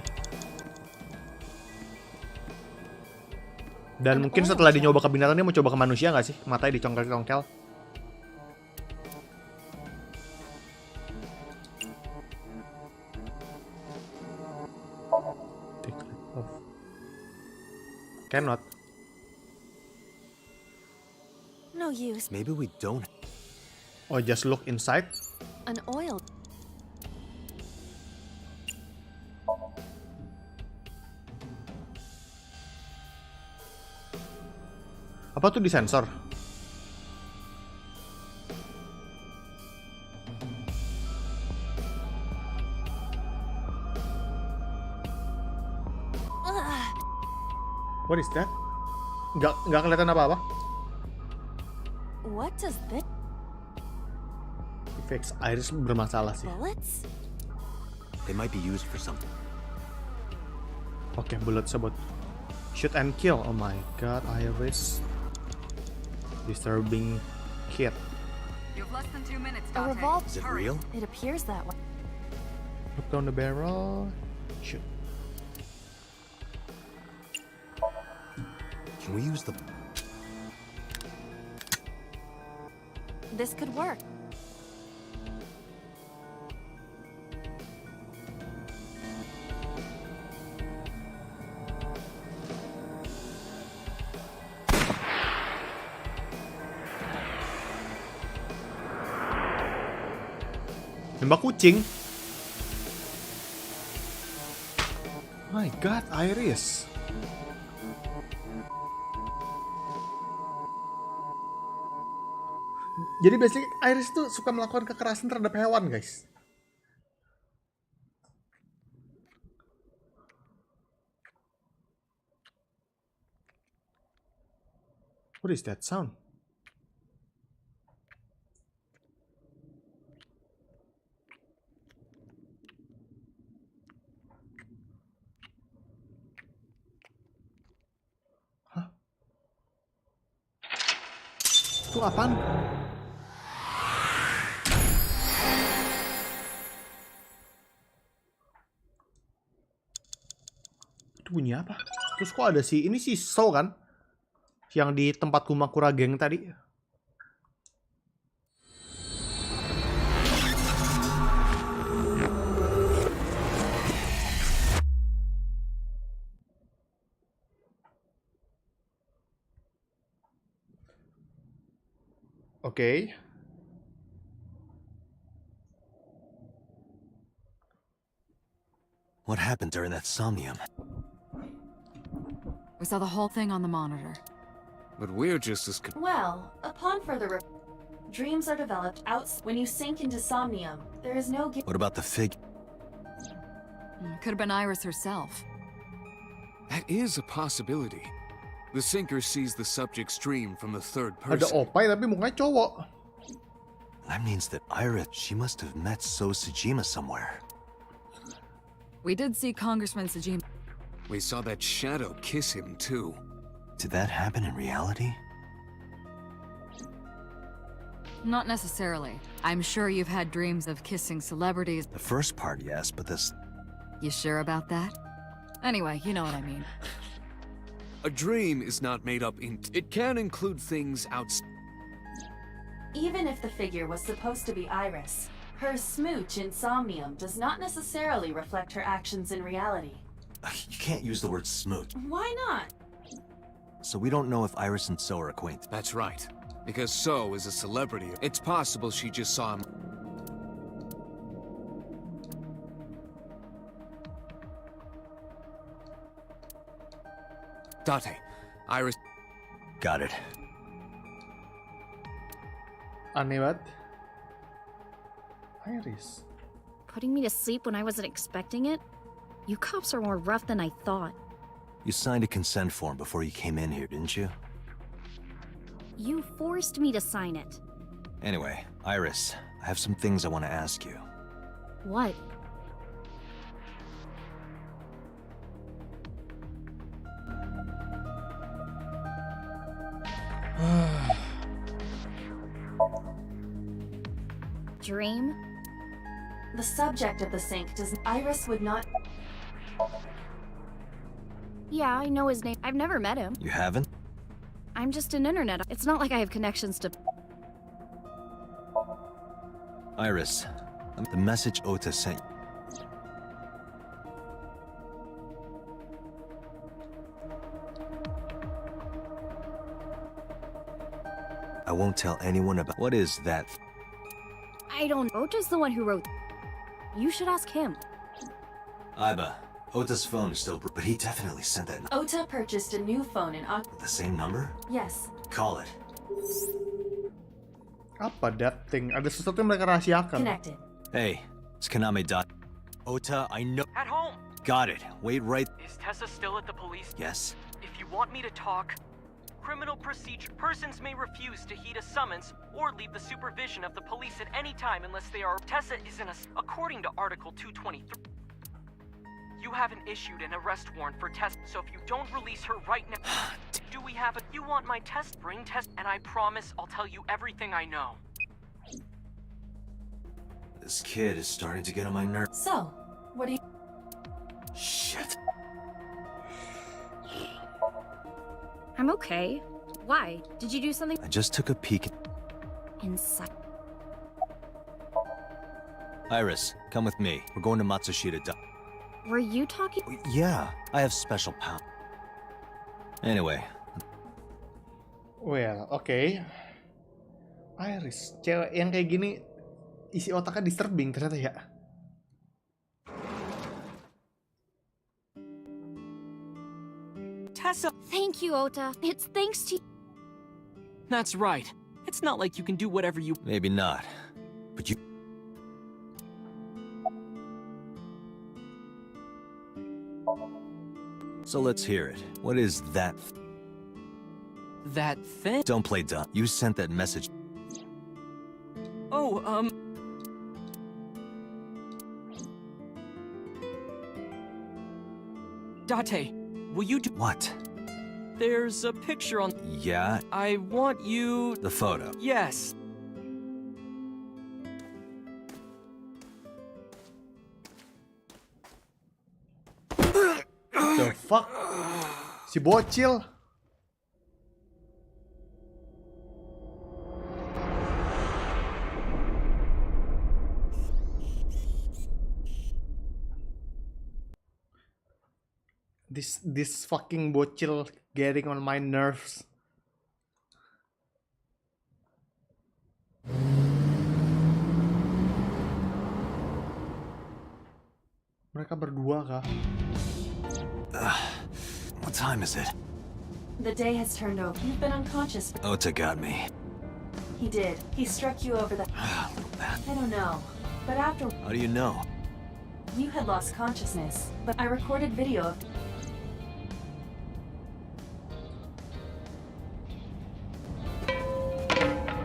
Dan mungkin setelah dia nyoba ke binatang, dia mau coba ke manusia nggak sih? Matanya dicongkel-congkel. Cannot. No use. Maybe we don't. Oh, just look inside. An oil. Apa tuh disensor? What is that? Nggak kelihatan apa-apa. What does that? Fix Iris bermasalah sih. Bullets? They might be used for something. Oke, bullet sebut. Shoot and kill. Oh my god, Iris. Disturbing kid. You have less than 2 minutes, A revolver. Is it real? It appears that way. Look down the barrel. Shoot. Can we use the... This could work. Nembak kucing. My god, Iris. Jadi basically Iris tuh suka melakukan kekerasan terhadap hewan, guys. What is that sound? Hah? Itu apaan? Bunyi apa? Terus kok ada si ini si So kan? Yang di tempat Kumakura geng tadi. Oke. What happened during that Somnium? We saw the whole thing on the monitor. But we're just as... Well, upon further dreams are developed when you sink into Somnium. There is no... What about the fig? Could have been Iris herself. That is a possibility. The sinker sees the subject's dream from the third Ada person. opai tapi mukanya cowok. That means that Iris, she must have met So Sejima somewhere. We did see Congressman Sejima. We saw that shadow kiss him, too. Did that happen in reality? Not necessarily. I'm sure you've had dreams of kissing celebrities. The first part, yes, but this... You sure about that? Anyway, you know what I mean. A dream is not made up in... It can include things outside. Even if the figure was supposed to be Iris, her smooch in Somnium does not necessarily reflect her actions in reality. You can't use the word smooch. Why not? So we don't know if Iris and So are acquainted. That's right. Because So is a celebrity. It's possible she just saw him. Date, Iris... Got it. Aneh banget. Iris. Putting me to sleep when I wasn't expecting it? You cops are more rough than I thought. You signed a consent form before you came in here, didn't you? You forced me to sign it. Anyway, Iris, I have some things I want to ask you. What? Dream? The subject of the sink does... Iris would not... Yeah, I know his name. I've never met him. You haven't? I'm just an internet. It's not like I have connections to... Iris, the message Ota sent you. I won't tell anyone about... What is that? I don't... Ota's the one who wrote... You should ask him. Iba, Ota's phone is still... But he definitely sent that... Ota purchased a new phone in The same number? Yes. Call it. Apa that thing? Ada sesuatu yang mereka rahasiakan. Connected. Hey, it's Kaname dot. Ota, I know... At home! Got it. Wait right... Is Tessa still at the police? Yes. If you want me to talk, criminal procedure. Persons may refuse to heed a summons or leave the supervision of the police at any time unless they are... Tessa is in a... According to Article 223, you haven't issued an arrest warrant for Tessa, so if you don't release her right now... Do we have a... You want my test? Bring test, and I promise I'll tell you everything I know. This kid is starting to get on my nerves. So, what do you... Shit. I'm okay. Why? Did you do something? I just took a peek. Inside. Iris, come with me. We're going to Matsushita. Were you talking? Yeah, I have special power. Anyway. Well, okay. Iris, cewek yang kayak gini isi otaknya disturbing ternyata ya. Tessa! Thank you, Ota. It's thanks to... That's right. It's not like you can do whatever you... Maybe not. But you... So let's hear it. What is that? That thing? Don't play dumb. You sent that message. Oh, Date, will you do... What? There's a picture on... Yeah? I want you... The photo. Yes. The fuck? Si bocil. This fucking bocil getting on my nerves. Mereka berdua kah? What time is it? The day has turned over. You've been unconscious. Ota got me. He did. He struck you over the... I don't know. But after... How do you know? You had lost consciousness. But I recorded video of...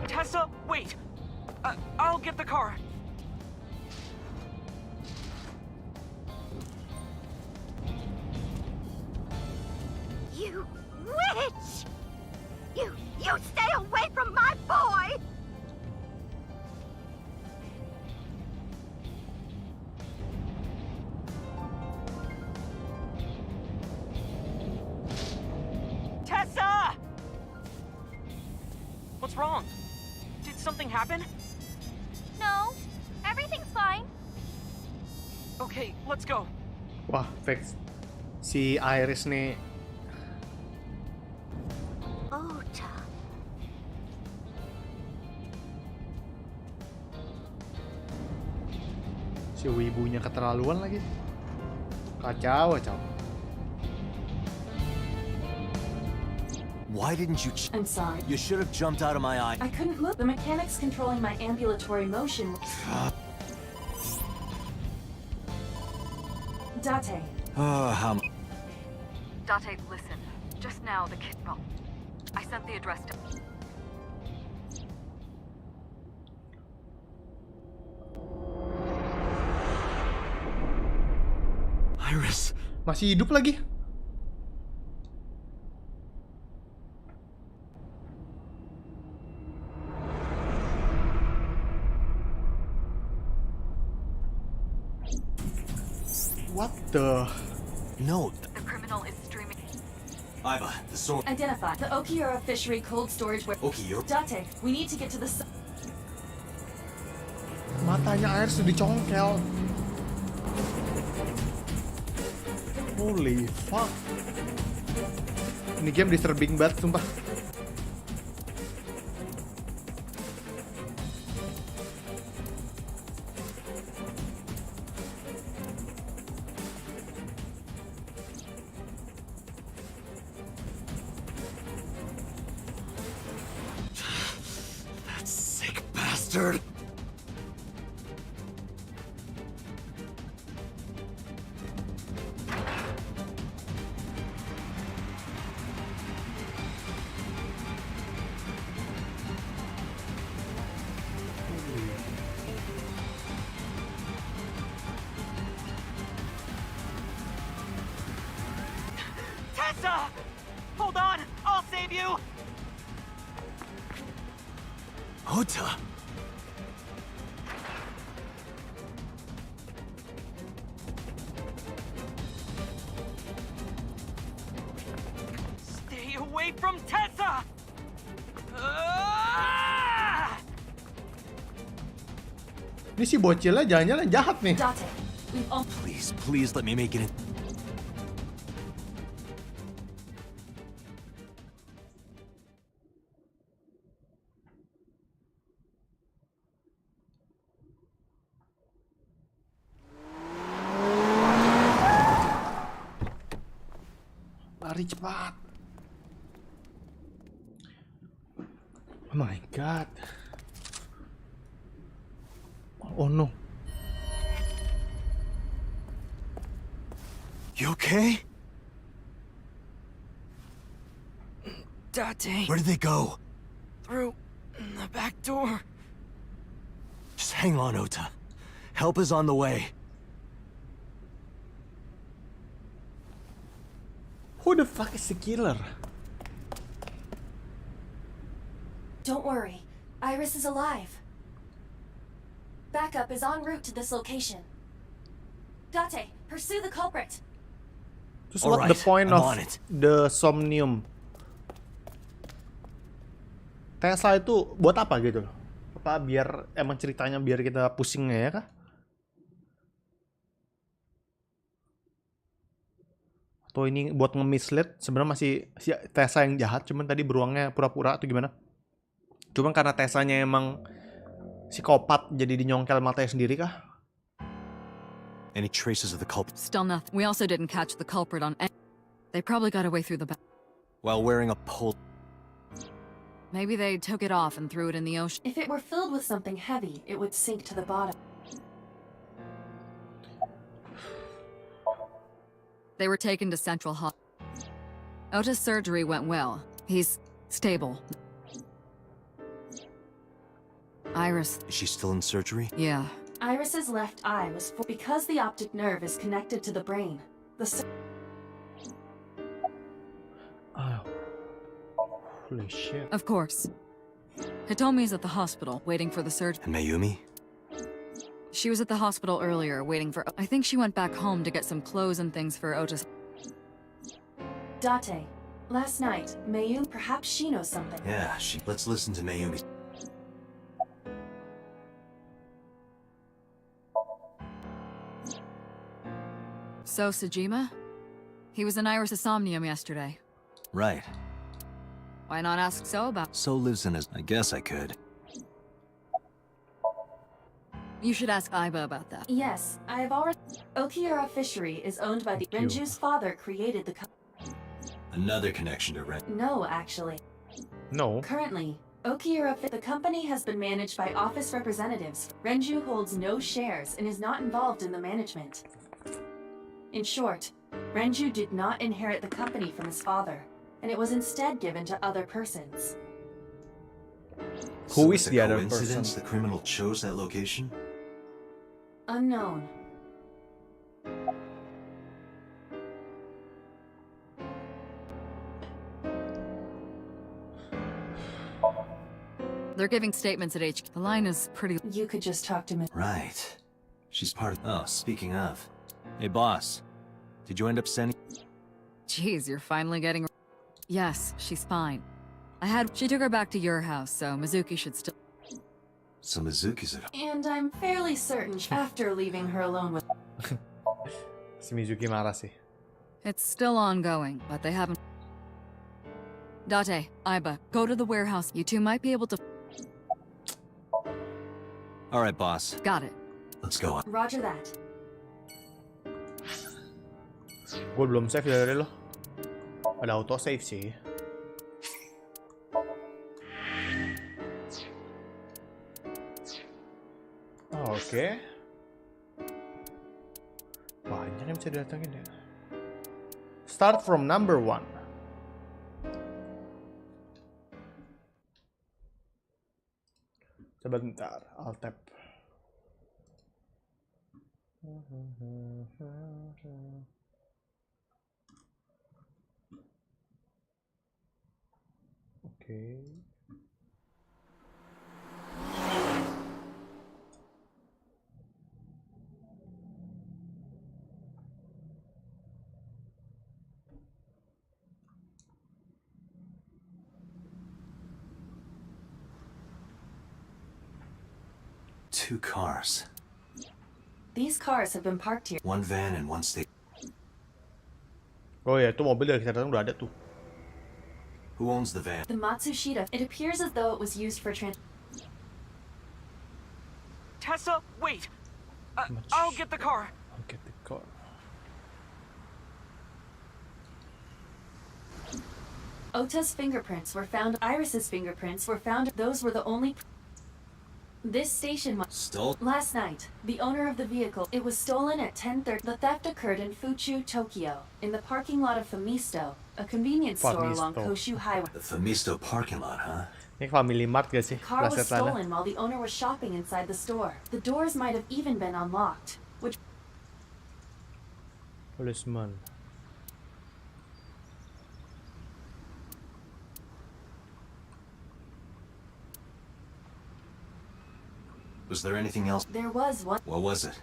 Tessa, wait! I'll get the car. You witch! You stay away from my boy! Tessa! What's wrong? Did something happen? No, everything's fine. Okay, let's go. Wah, fix. Si Iris nih. Ota. Si wibunya keterlaluan lagi. Kacau, kacau. Why didn't you? I'm sorry. You should have jumped out of my eye. I couldn't move. The mechanics controlling my ambulatory motion... Date. How? Date, listen. Just now, the kid... Well, I sent the address to... Iris. Masih hidup lagi? What the? No. The criminal is streaming... Iva, the sword. Identify. The Okiura fishery cold storage where... Okiura? Date, we need to get to the... Matanya air sudah dicongkel. Holy fuck. Ini game disturbing banget, sumpah. That sick bastard. Tessa! Hold on! I'll save you! Ota. Stay away from Tessa! Ah! Ini si bocilnya jangan-jangan jahat nih. Date, we've all... Please let me make it in. Lari cepat. Oh my god. Oh no. You okay? Date. Where did they go? Through the back door. Just hang on, Ota. Help is on the way. Who the fuck is the killer? Don't worry. Iris is alive. Backup is en route to this location. Date, pursue the culprit. Terus what the point of the Somnium? Tesla itu buat apa gitu loh? Apa biar emang ceritanya biar kita pusing ya kah? Atau ini buat nge-mislead? Sebenarnya masih si Tessa yang jahat, cuman tadi beruangnya pura-pura atau gimana? Cuman karena Tessanya emang psikopat jadi dinyongkel matanya sendiri kah? Any traces of the culprit? Still nothing. We also didn't catch the culprit on any. They probably got away through the back. While wearing a pole. Maybe they took it off and threw it in the ocean. If it were filled with something heavy, it would sink to the bottom. They were taken to Central Hospital. Ota's surgery went well. He's stable. Iris. Is she still in surgery? Yeah. Iris's left eye was because the optic nerve is connected to the brain. Oh. Holy shit. Of course. Hitomi's at the hospital, waiting for the surgery. And Mayumi? She was at the hospital earlier, waiting for... I think she went back home to get some clothes and things for Ota's... Date. Last night, Mayumi, perhaps she knows something. Yeah, Let's listen to Mayumi. So, Sejima? He was in Iris' Somnium yesterday. Right. Why not ask So about... So lives in his... I guess I could. You should ask Aiba about that. Yes, I have already... Okiura Fishery is owned by the... Renju's father created the... Another connection to Ren. No, actually. No. Currently, the company has been managed by office representatives. Renju holds no shares and is not involved in the management. In short, Renju did not inherit the company from his father, and it was instead given to other persons. Who is the other person? The criminal chose that location? Unknown. They're giving statements at HQ. The line is pretty... You could just talk to me. Right. She's part of... Oh, speaking of. Hey, boss. Did you end up sending... Jeez, you're finally getting... Yes, she's fine. She took her back to your house, so Mizuki should still... So Mizuki's at home. And I'm fairly certain after leaving her alone with... Si Mizuki marah sih. It's still ongoing, but they haven't... Date, Aiba, go to the warehouse. You two might be able to... All right, boss. Got it. Let's go. Roger that. Gue belum save dari lo. Ada auto save sih. Oke. Banyak yang bisa didatangin ya. Start from number 1. Sebentar, I'll tap. Okay. Two cars. These cars have been parked here. One van and one state. Oh ya, itu mobil dari kita datang udah ada tuh. Who owns the van? The Matsushita. It appears as though it was used for Tessa, wait! I'll get the car. I'll get the car. Ota's fingerprints were found. Iris's fingerprints were found. Those were the only... This station was stole last night. The owner of the vehicle. It was stolen at 10:30. The theft occurred in Fuchu, Tokyo, in the parking lot of Famisto, a convenience store along Koshu Highway. The Famisto parking lot, huh? Ini Family Mart gak sih? The car was stolen while the owner was shopping inside the store. The doors might have even been unlocked, which... Policeman. Was there anything else? There was one. What was it?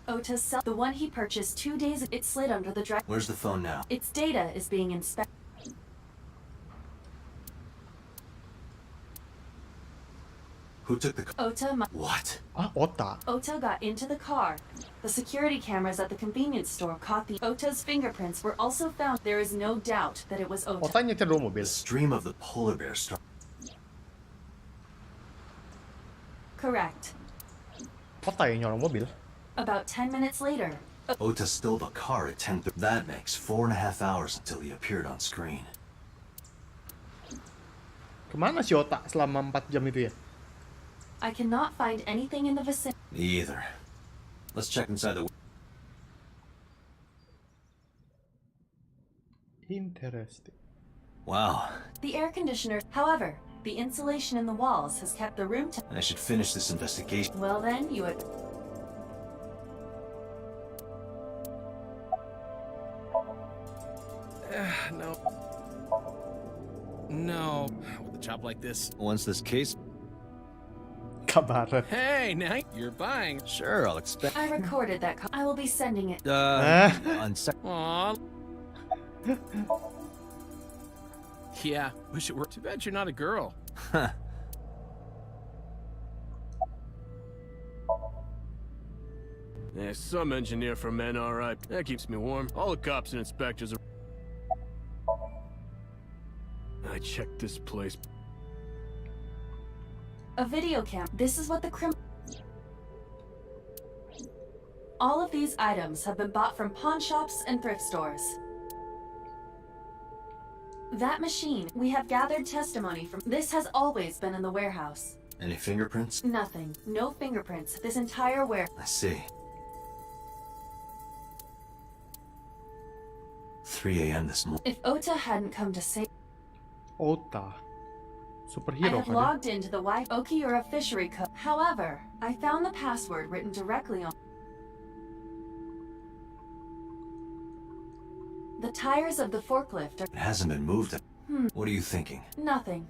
Ota's cell. The one he purchased 2 days. It slid under the drive. Where's the phone now? Its data is being inspected. Who took the car? Ota. What? Ota. Ota got into the car. The security cameras at the convenience store caught the... Ota's fingerprints were also found. There is no doubt that it was Ota. Ota nyetir dulu mobil. The stream of the polar bear star. Correct. Ota yang nyorong mobil. About 10 minutes later, Ota stole the car at 10. That makes 4.5 hours until he appeared on screen. Kemana si Ota selama 4 jam itu ya? I cannot find anything in the vicinity. Me either. Let's check inside the... Interesting. Wow. The air conditioner, however, the insulation in the walls has kept the room I should finish this investigation. Well then, you would... No. No. With a job like this. Once this case... Kabaret. Hey, now you're buying. Sure, I'll expect... I recorded that call. I will be sending it. on sec... Aww. Yeah, wish it were. Too bad you're not a girl. Huh. Yeah, some engineer for men, all right. That keeps me warm. All the cops and inspectors are... I checked this place. A video cam. This is what the All of these items have been bought from pawn shops and thrift stores. That machine, we have gathered testimony from. This has always been in the warehouse. Any fingerprints? Nothing. No fingerprints. This entire I see. 3 a.m. this morning. If Ota hadn't come to save... Ota. I Superhero have kan ya? logged into the Oki, you're a fishery cook. However, I found the password written directly on... The tires of the forklift are... It hasn't been moved. Hmm. What are you thinking? Nothing.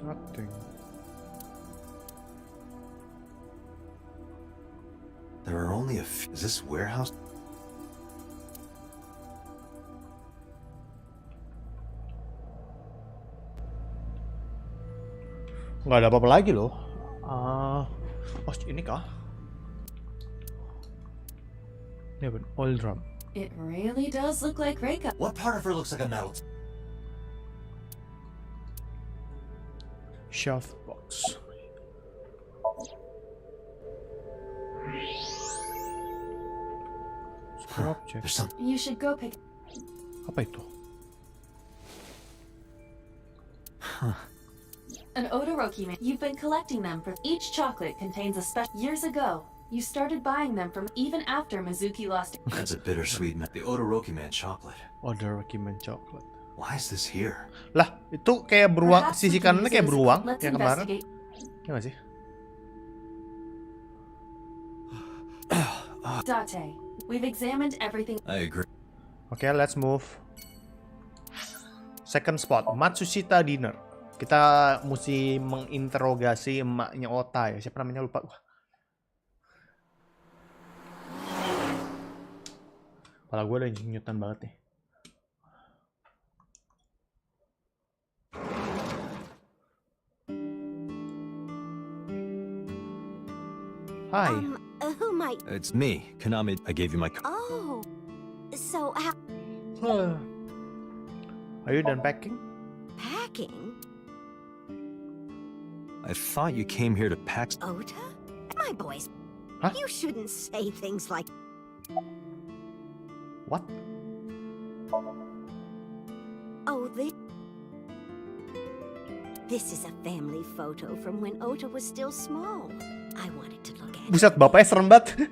Nothing. There are only a few... Is this warehouse? Nggak ada apa-apa lagi loh. Oh, ini kah? Ini apa? Oil drum. It really does look like Reika. What part of her looks like a metal? Shelf box. Object. You should go pick... Apa itu? An Odoroki man. You've been collecting them for... Each chocolate contains a special... Years ago, you started buying them from... Even after Mizuki lost... That's a bittersweet man. The Odoroki Man chocolate. Odoroki Man chocolate. Why is this here? Lah, itu kayak beruang, sisi kanannya kayak beruang Let's yang kemarin. investigate. Ya nggak sih? Date, we've examined everything. I agree. Oke, let's move. Second spot, Matsushita Dinner. Kita mesti menginterogasi emaknya Ota ya. Siapa namanya, lupa. Wah. Kepala gue udah nyutan banget nih. Hi. Who might... It's me, Konami. I gave you my... Oh, so how... Are you done packing? Packing? I thought you came here to pack... Ota? My boys. Huh? You shouldn't say things like... What? Oh, this is a family photo from when Ota was still small. I wanted to look at it. Buset, bapaknya serem banget.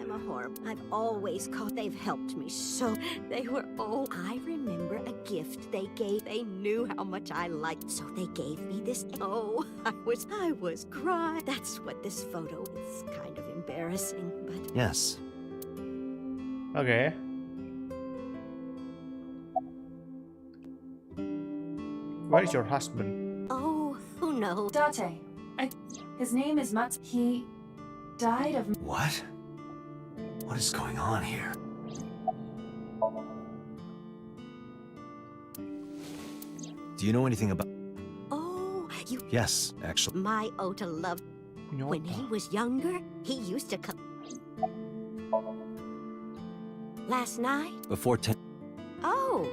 I'm a whore. I've always caught. They've helped me so. They were all. I remember a gift they gave. They knew how much I liked, so they gave me this. Oh, I was crying. That's what this photo is. Kind of embarrassing, but. Yes. Okay. Where is your husband? Oh, who knows? Date. His name is Mats. He died of... What? What is going on here? Do you know anything about... Oh, you... Yes, actually. My Ota loved... When he was younger, he used to come. Last night? Before 10. Oh,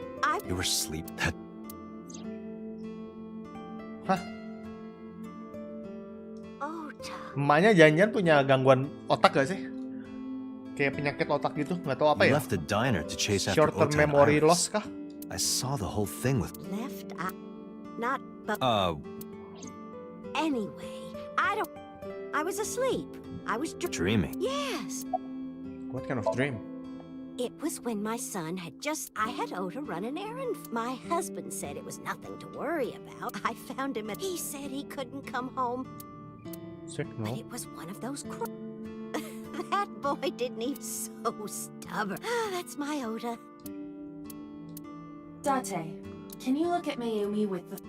You were asleep. That. Hah? Ota. Emaknya jangan-jangan punya gangguan otak gak sih? Kayak penyakit otak gitu, nggak tahu apa You ya? left the diner to chase after Short-term Ota and memory Iris. loss kah? I saw the whole thing with. Left eye. Not but. Anyway, I was asleep. I was Dreaming. Yes. What kind of dream? It was when my son had I had Ota run an errand. My husband said it was nothing to worry about. I found him he said he couldn't come home. Signal. But it was one of those That boy didn't even so stubborn. That's my Ota. Date, can you look at Mayumi with the...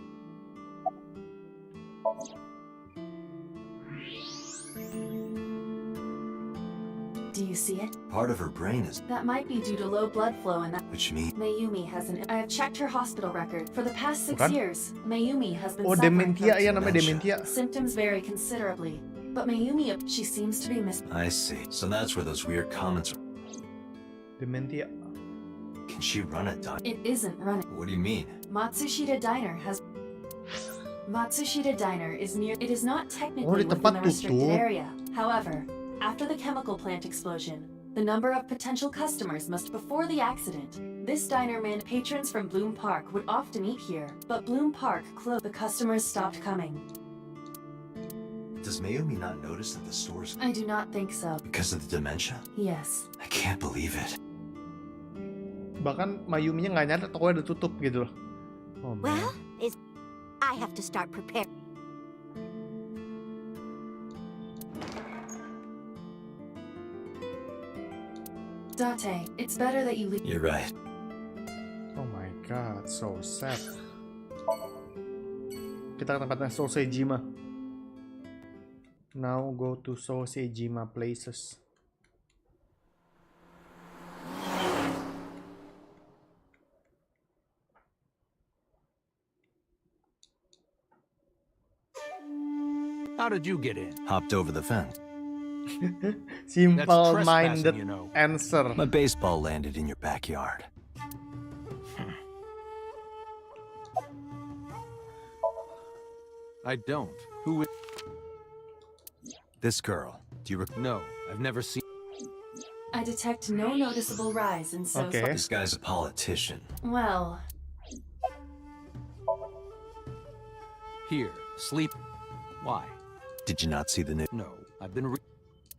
Do you see it? Part of her brain is. That might be due to low blood flow and that... Which means. Mayumi has I have checked her hospital record. For the past 6 Bukan? years, Mayumi has been Oh, suffering dementia from... ya, namanya dementia. Symptoms vary considerably. But Mayumi, she seems to be I see. So that's where those weird comments are. Dementia. Can she run a diner? It isn't running. What do you mean? Matsushita Diner has... Matsushita Diner is near... It is not Oh, technically di within tempat the restricted tutup. area. However, after the chemical plant explosion, the number of potential customers must... Before the accident, this diner meant patrons from Bloom Park would often eat here, but Bloom Park closed. The customers stopped coming. Does Mayumi not notice that the store's. I do not think so. Because of the dementia? Yes. I can't believe it. Bahkan Mayuminya nggak nyadar tokonya udah tutup gitu loh. Oh, man. Well, I have to start preparing. Date, it's better that you leave. You're right. Oh my god, so sad. Kita ke tempatnya Sosejima. Now go to Sosejima places. How did you get in? Hopped over the fence. Simple-minded you know. answer. My baseball landed in your backyard. I don't. Who is... This girl. Do you No, I've never seen... I detect no noticeable rise in so Okay. This guy's a politician. Well, Here, sleep. Why? Did you not see the news? No, I've been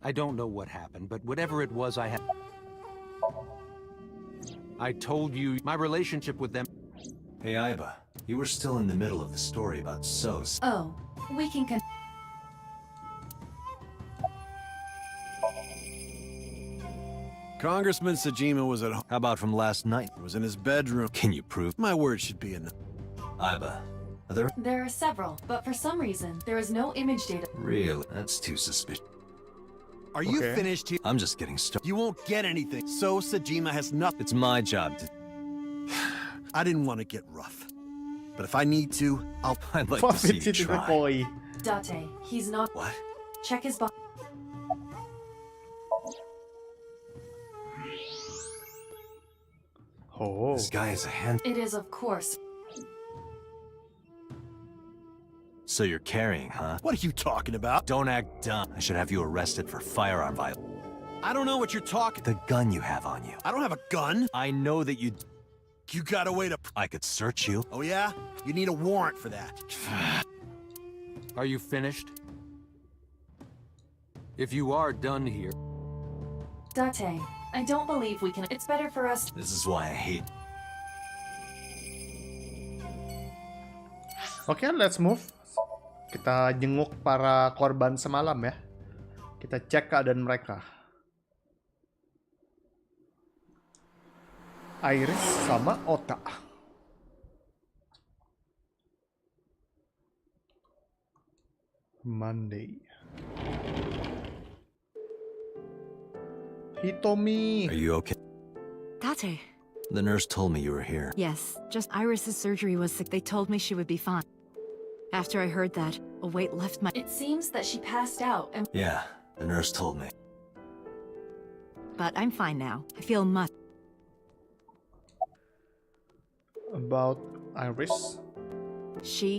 I don't know what happened, but whatever it was, I told you my relationship with them... Hey, Iba. You were still in the middle of the story about Sos. oh, we can Congressman Sejima was at home. How about from last night? Was in his bedroom. Can you prove? My word should be in the... Iba. Are there... There are several, but for some reason, there is no image data. Really? That's too suspicious. Are you finished here? I'm just getting started. You won't get anything. So Sejima has nothing. It's my job to... I didn't want to get rough. But if I need to, I'd like to see you try. Koi. Date, he's not. What? Check his box. Oh. This guy is a hand... It is, of course. So you're carrying, huh? What are you talking about? Don't act dumb. I should have you arrested for firearm violence. I don't know what you're talking... The gun you have on you. I don't have a gun. I know that you... You got a way to... I could search you. Oh yeah? You need a warrant for that. Are you finished? If you are done here... Date, I don't believe we can. It's better for us. This is why I hate... Oke, let's move. Kita jenguk para korban semalam ya. Kita cek keadaan mereka. Iris sama Ota. Monday. Hitomi. Are you okay? Date. The nurse told me you were here. Yes, just Iris's surgery was sick. They told me she would be fine. After I heard that, A weight left my... It seems that she passed out and... Yeah, the nurse told me. But I'm fine now. I feel much... About Iris?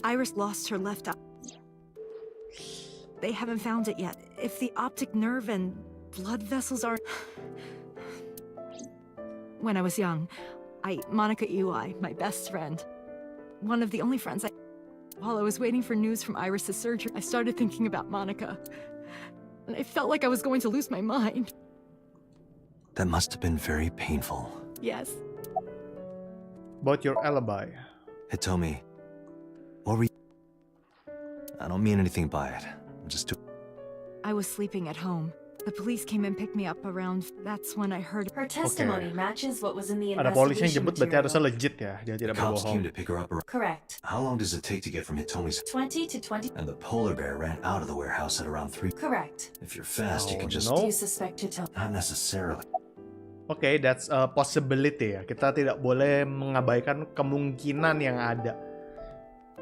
Iris lost her left eye. They haven't found it yet. If the optic nerve and blood vessels are... When I was young, Monica Eli, my best friend, one of the only friends while I was waiting for news from Iris's surgery, I started thinking about Monica. And I felt like I was going to lose my mind. That must have been very painful. Yes. About your alibi. Hitomi, what were you... I don't mean anything by it. I'm just too... I was sleeping at home. The police came and picked me up around... That's when I heard... Her testimony matches what was in the Ada polisi yang investigation jemput berarti harusnya material. legit ya, dia tidak The cops came berbohong. to pick her up around... Correct. How long does it take to get from Hitomi's... 20 to 20... And the polar bear ran out of the warehouse at around 3... Correct. If you're fast, you can just... Do you suspect Hitomi? Not necessarily. Oke, that's a possibility ya. Kita tidak boleh mengabaikan kemungkinan yang ada.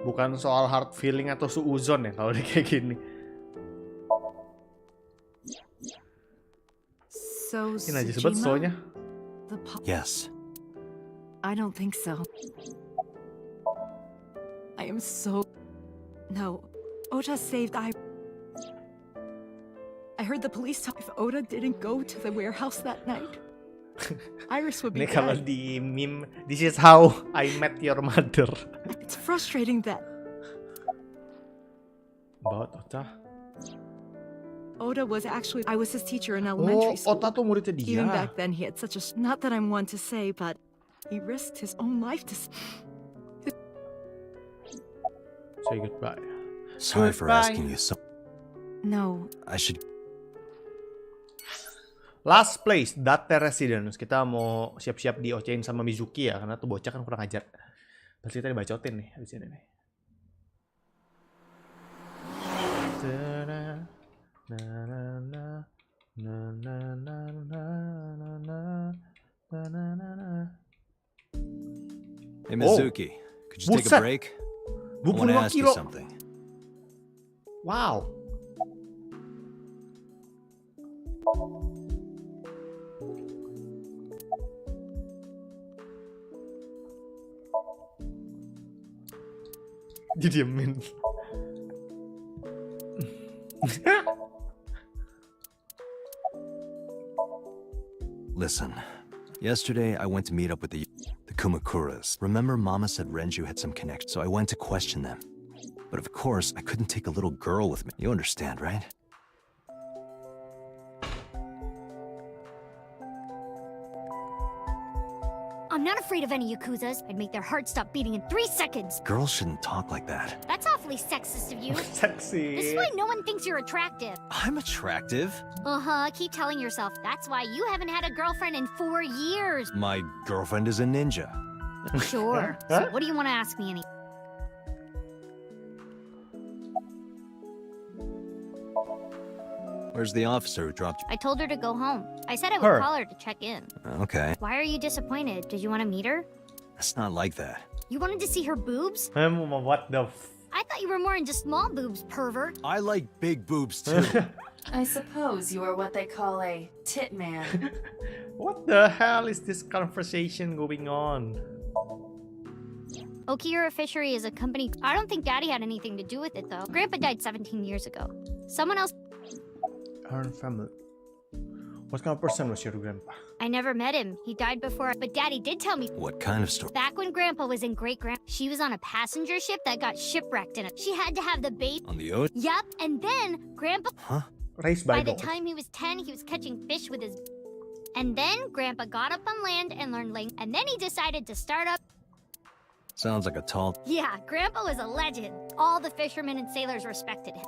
Bukan soal hard feeling atau suuzon ya kalau dia kayak gini. So, Ini aja sebut soalnya. Yes. I don't think so. I am so... No. Ota saved I heard the police talk. If Oda didn't go to the warehouse that night, Iris would be Ini kalau dead. di meme, this is how I met your mother. It's frustrating that About Ota? Oda was actually... I was his teacher in elementary school. Ota tuh muridnya dia. Even back then, he had such a... Not that I'm one to say, but he risked his own life to... Say goodbye. Sorry for asking you so... No. I should... Last place, Date Residence. Kita mau siap-siap diocein sama Mizuki ya, karena tuh bocah kan kurang ajar. Pasti tadi bacotin nih di sini nih. Hey Mizuki, could you take a break? I want to ask you something. Wow. Didiemin. Listen, yesterday I went to meet up with the Kumakuras. Remember Mama said Renju had some connection, so I went to question them. But of course, I couldn't take a little girl with me. You understand, right? I'm not afraid of any Yakuzas. I'd make their hearts stop beating in 3 seconds. Girls shouldn't talk like that. That's awfully sexist of you. Sexy. This is why no one thinks you're attractive. I'm attractive. Uh-huh, keep telling yourself. That's why you haven't had a girlfriend in 4 years. My girlfriend is a ninja. Sure. So what do you want to ask me any? Where's the officer who dropped you? I told her to go home. I said I would Her. call her to check in. Okay. Why are you disappointed? Did you want to meet her? It's not like that. You wanted to see her boobs? What the f... I thought you were more into small boobs, pervert. I like big boobs too. I suppose you are what they call a tit man. What the hell is this conversation going on? Okira Fishery is a company. I don't think Daddy had anything to do with it, though. Grandpa died 17 years ago. Someone else... Her family. What kind of person was your grandpa? I never met him. He died before, but Daddy did tell me. What kind of story? Back when Grandpa was in great-grand, she was on a passenger ship that got shipwrecked in it. She had to have the baby. On the ocean? Yup, and then Grandpa... Huh? Raised By by the dogs. time he was 10, he was catching fish with his... And then Grandpa got up on land and learned language. And then he decided to start up... Sounds like a tall... Yeah, Grandpa was a legend. All the fishermen and sailors respected him.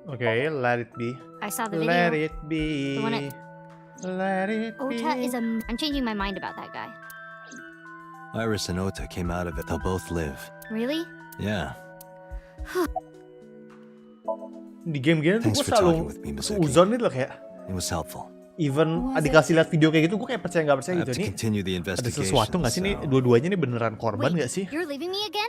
Okay, let it be. I saw the video. Let it be. The one at... Let it Ota be. is a... I'm changing my mind about that guy. Iris and Ota came out of it. They'll both live. Really? Yeah. Di game gini tuh Thanks gue for talking selalu with me, Mizuki. seuzon nih loh kayak. It was helpful. even dikasih lihat video kayak gitu, gue kayak percaya nggak percaya I have gitu. to continue the Ada investigation. sesuatu nggak sih nih? Dua-duanya nih beneran korban nggak sih? You're leaving me again?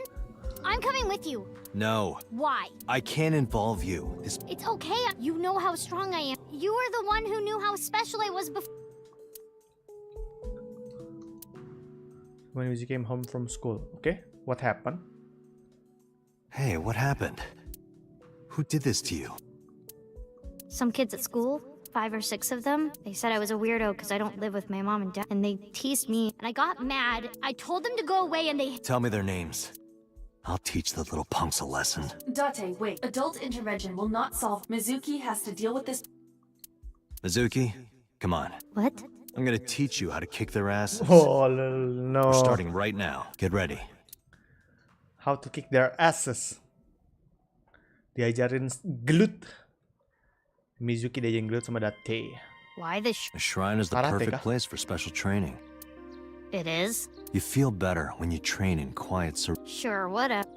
I'm coming with you. No, Why? I can't involve you. It's okay. You know how strong I am. You were the one who knew how special I was before. When you came home from school, okay? What happened? Hey, what happened? Who did this to you? Some kids at school, 5 or 6 of them, they said I was a weirdo because I don't live with my mom and dad, and they teased me, and I got mad. I told them to go away, and they... Tell me their names. I'll teach the little punks a lesson. Date, wait. Adult intervention will not solve. Mizuki has to deal with this. Mizuki, come on. What? I'm gonna teach you how to kick their asses. Oh no. We're starting right now. Get ready. How to kick their asses. Diajarin gelut. Mizuki diajarin gelut sama Date. Why the The shrine is the perfect place for special training. It is? You feel better when you train in quiet Sure, whatever.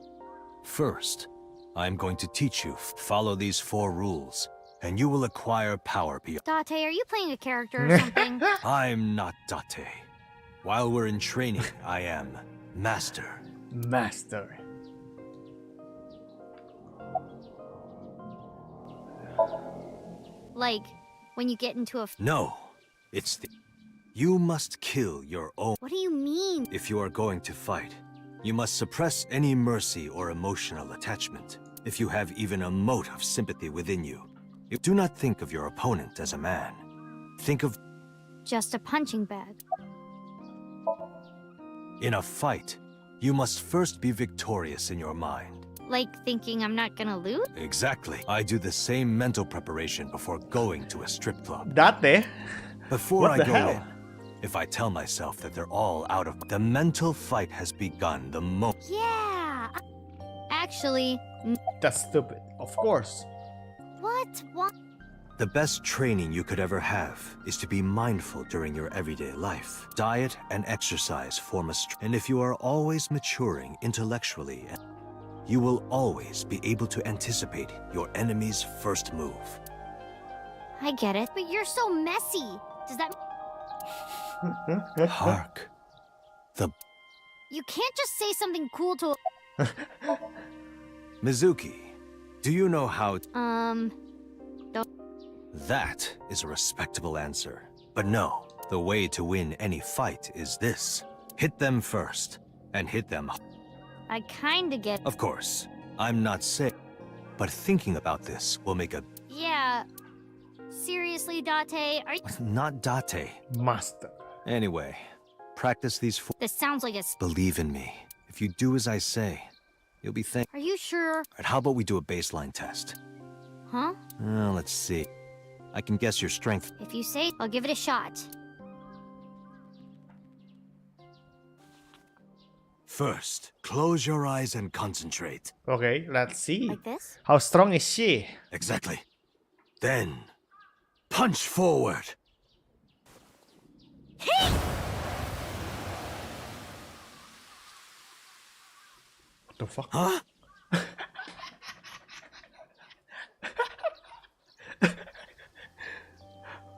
First, I'm going to teach you. Follow these 4 rules, and you will acquire power beyond. Date, are you playing a character or something? I'm not Date. While we're in training, I am Master. Master. Like, when you get into a... No, it's the... You must kill your own. What do you mean? If you are going to fight, you must suppress any mercy or emotional attachment. If you have even a mote of sympathy within you, do not think of your opponent as a man. Think of... Just a punching bag. In a fight, you must first be victorious in your mind. Like thinking I'm not gonna lose? Exactly. I do the same mental preparation before going to a strip club. Date? Before What I the go hell? in, if I tell myself that they're all out of... The mental fight has begun the moment. Yeah! Actually... That's stupid. Of course. What? The best training you could ever have is to be mindful during your everyday life. Diet and exercise form a and if you are always maturing intellectually, you will always be able to anticipate your enemy's first move. I get it, but you're so messy. Does that... Hark. You can't just say something cool to... Mizuki, do you know how... Don't... That is a respectable answer. But no, the way to win any fight is this. Hit them first, and hit them... I kinda get... Of course, I'm not saying... But thinking about this will make a... Yeah... Seriously, Date, are you... Not Date. Master. Anyway, practice these This sounds like a... Believe in me. If you do as I say, you'll be Are you sure? Alright, how about we do a baseline test? Huh? Let's see. I can guess your strength. If you say, I'll give it a shot. First, close your eyes and concentrate. Okay, let's see. Like this? How strong is she? Exactly. Then, punch forward. What the fuck? Huh?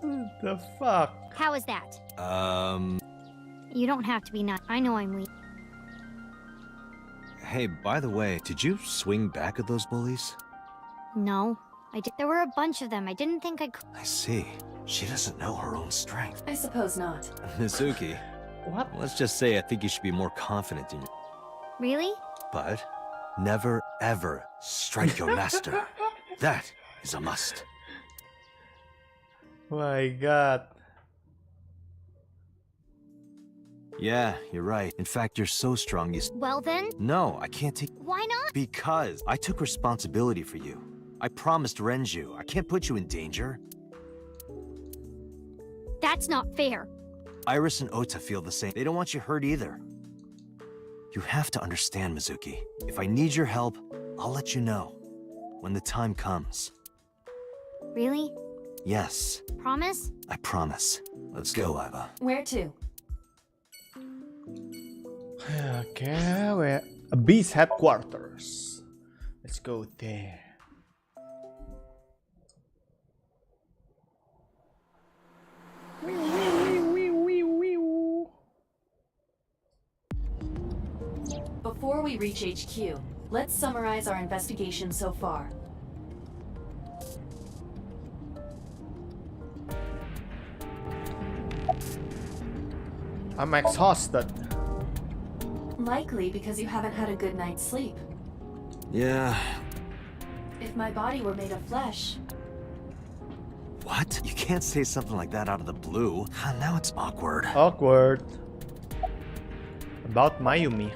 What the fuck? How is that? You don't have to be nuts. I know I'm weak. Hey, by the way, did you swing back at those bullies? No, I did. There were a bunch of them. I didn't think I could. I see. She doesn't know her own strength. I suppose not. Mizuki. What? Let's just say I think you should be more confident in your... Really? But never ever strike your master. That is a must. My god. Yeah, you're right. In fact, you're so strong you... Well then? No, I can't take... Why not? Because I took responsibility for you. I promised Renju. I can't put you in danger. That's not fair. Iris and Ota feel the same. They don't want you hurt either. You have to understand, Mizuki. If I need your help, I'll let you know. When the time comes. Really? Yes. Promise? I promise. Let's go, Iva. Where to? Okay, we're Beast headquarters. Let's go there. Before we reach HQ, let's summarize our investigation so far. I'm exhausted. Likely because you haven't had a good night's sleep. Yeah. If my body were made of flesh, What? You can't say something like that out of the blue. Now it's awkward. Awkward. About Mayumi.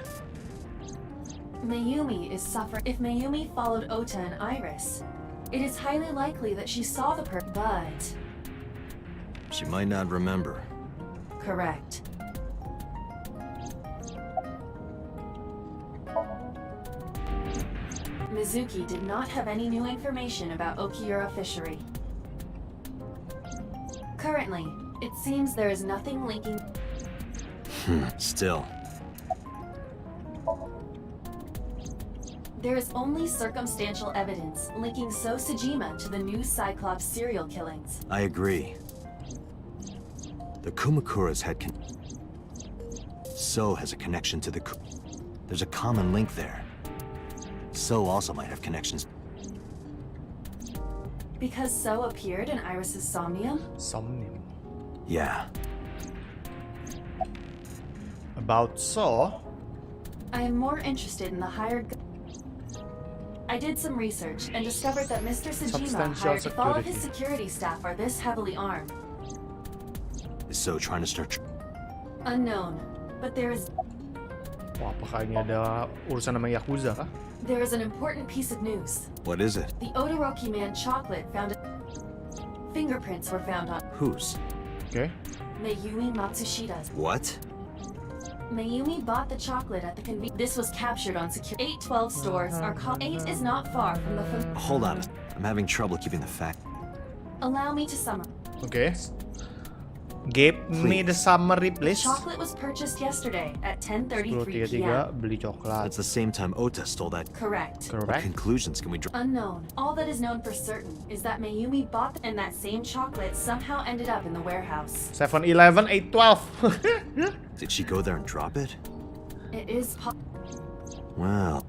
Mayumi is suffering. If Mayumi followed Ota and Iris, it is highly likely that she saw the but... She might not remember. Correct. Mizuki did not have any new information about Okiura fishery. Currently, it seems there is nothing linking... Still. There is only circumstantial evidence linking So Sejima to the new Cyclops serial killings. I agree. The Kumakuras had So has a connection to the There's a common link there. So also might have connections. Because So appeared in Iris's Somnium? Somnium. Yeah. About So? I am more interested in the hired... I did some research and discovered that Mr. Sejima hired if all of his security staff are this heavily armed. Is So trying to start... Unknown, but there is... Wah, apakah ini ada urusan sama Yakuza kah? There is an important piece of news. What is it? The Odoroki Man chocolate found... Fingerprints were found on... Whose? Okay. Mayumi Matsushida's. What? Mayumi bought the chocolate at the This was captured on secure 812 stores. Our 8 is not far from the... Hold on. I'm having trouble keeping the fact. Allow me to summarize. Okay. Give me the summary, please. Chocolate was purchased yesterday at 10:33 p.m. Beli coklat. That's the same time Ota stole that. Correct. What conclusions can we draw? Unknown. All that is known for certain is that Mayumi bought and that same chocolate somehow ended up in the warehouse. 7-Eleven 812. Did she go there and drop it? It is Wow.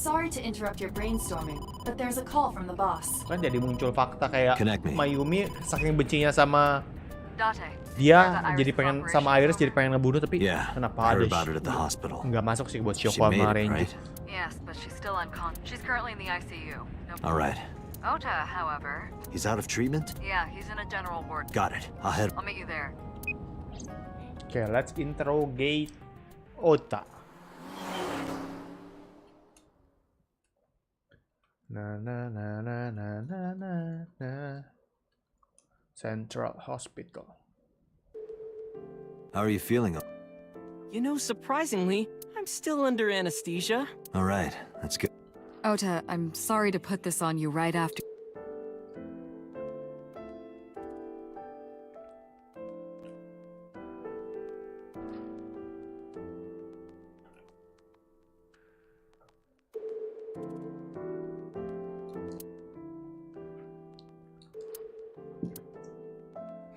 Sorry to interrupt your brainstorming, but there's a call from the boss. Kan jadi muncul fakta kayak Connect me. Mayumi saking bencinya sama dia jadi pengen sama Iris jadi pengen ngebunuh tapi kenapa ada nggak masuk sih buat Shoko sama Renji. Yes, but she's still unconscious. She's currently in the ICU. All right. Ota, however. He's out of treatment? Yeah, he's in a general ward. Got it. I'll head. I'll meet you there. Okay, let's interrogate Ota. Na na na na na na na na. Central Hospital. How are you feeling? You know, surprisingly, I'm still under anesthesia. All right, that's good. Ota, I'm sorry to put this on you right after.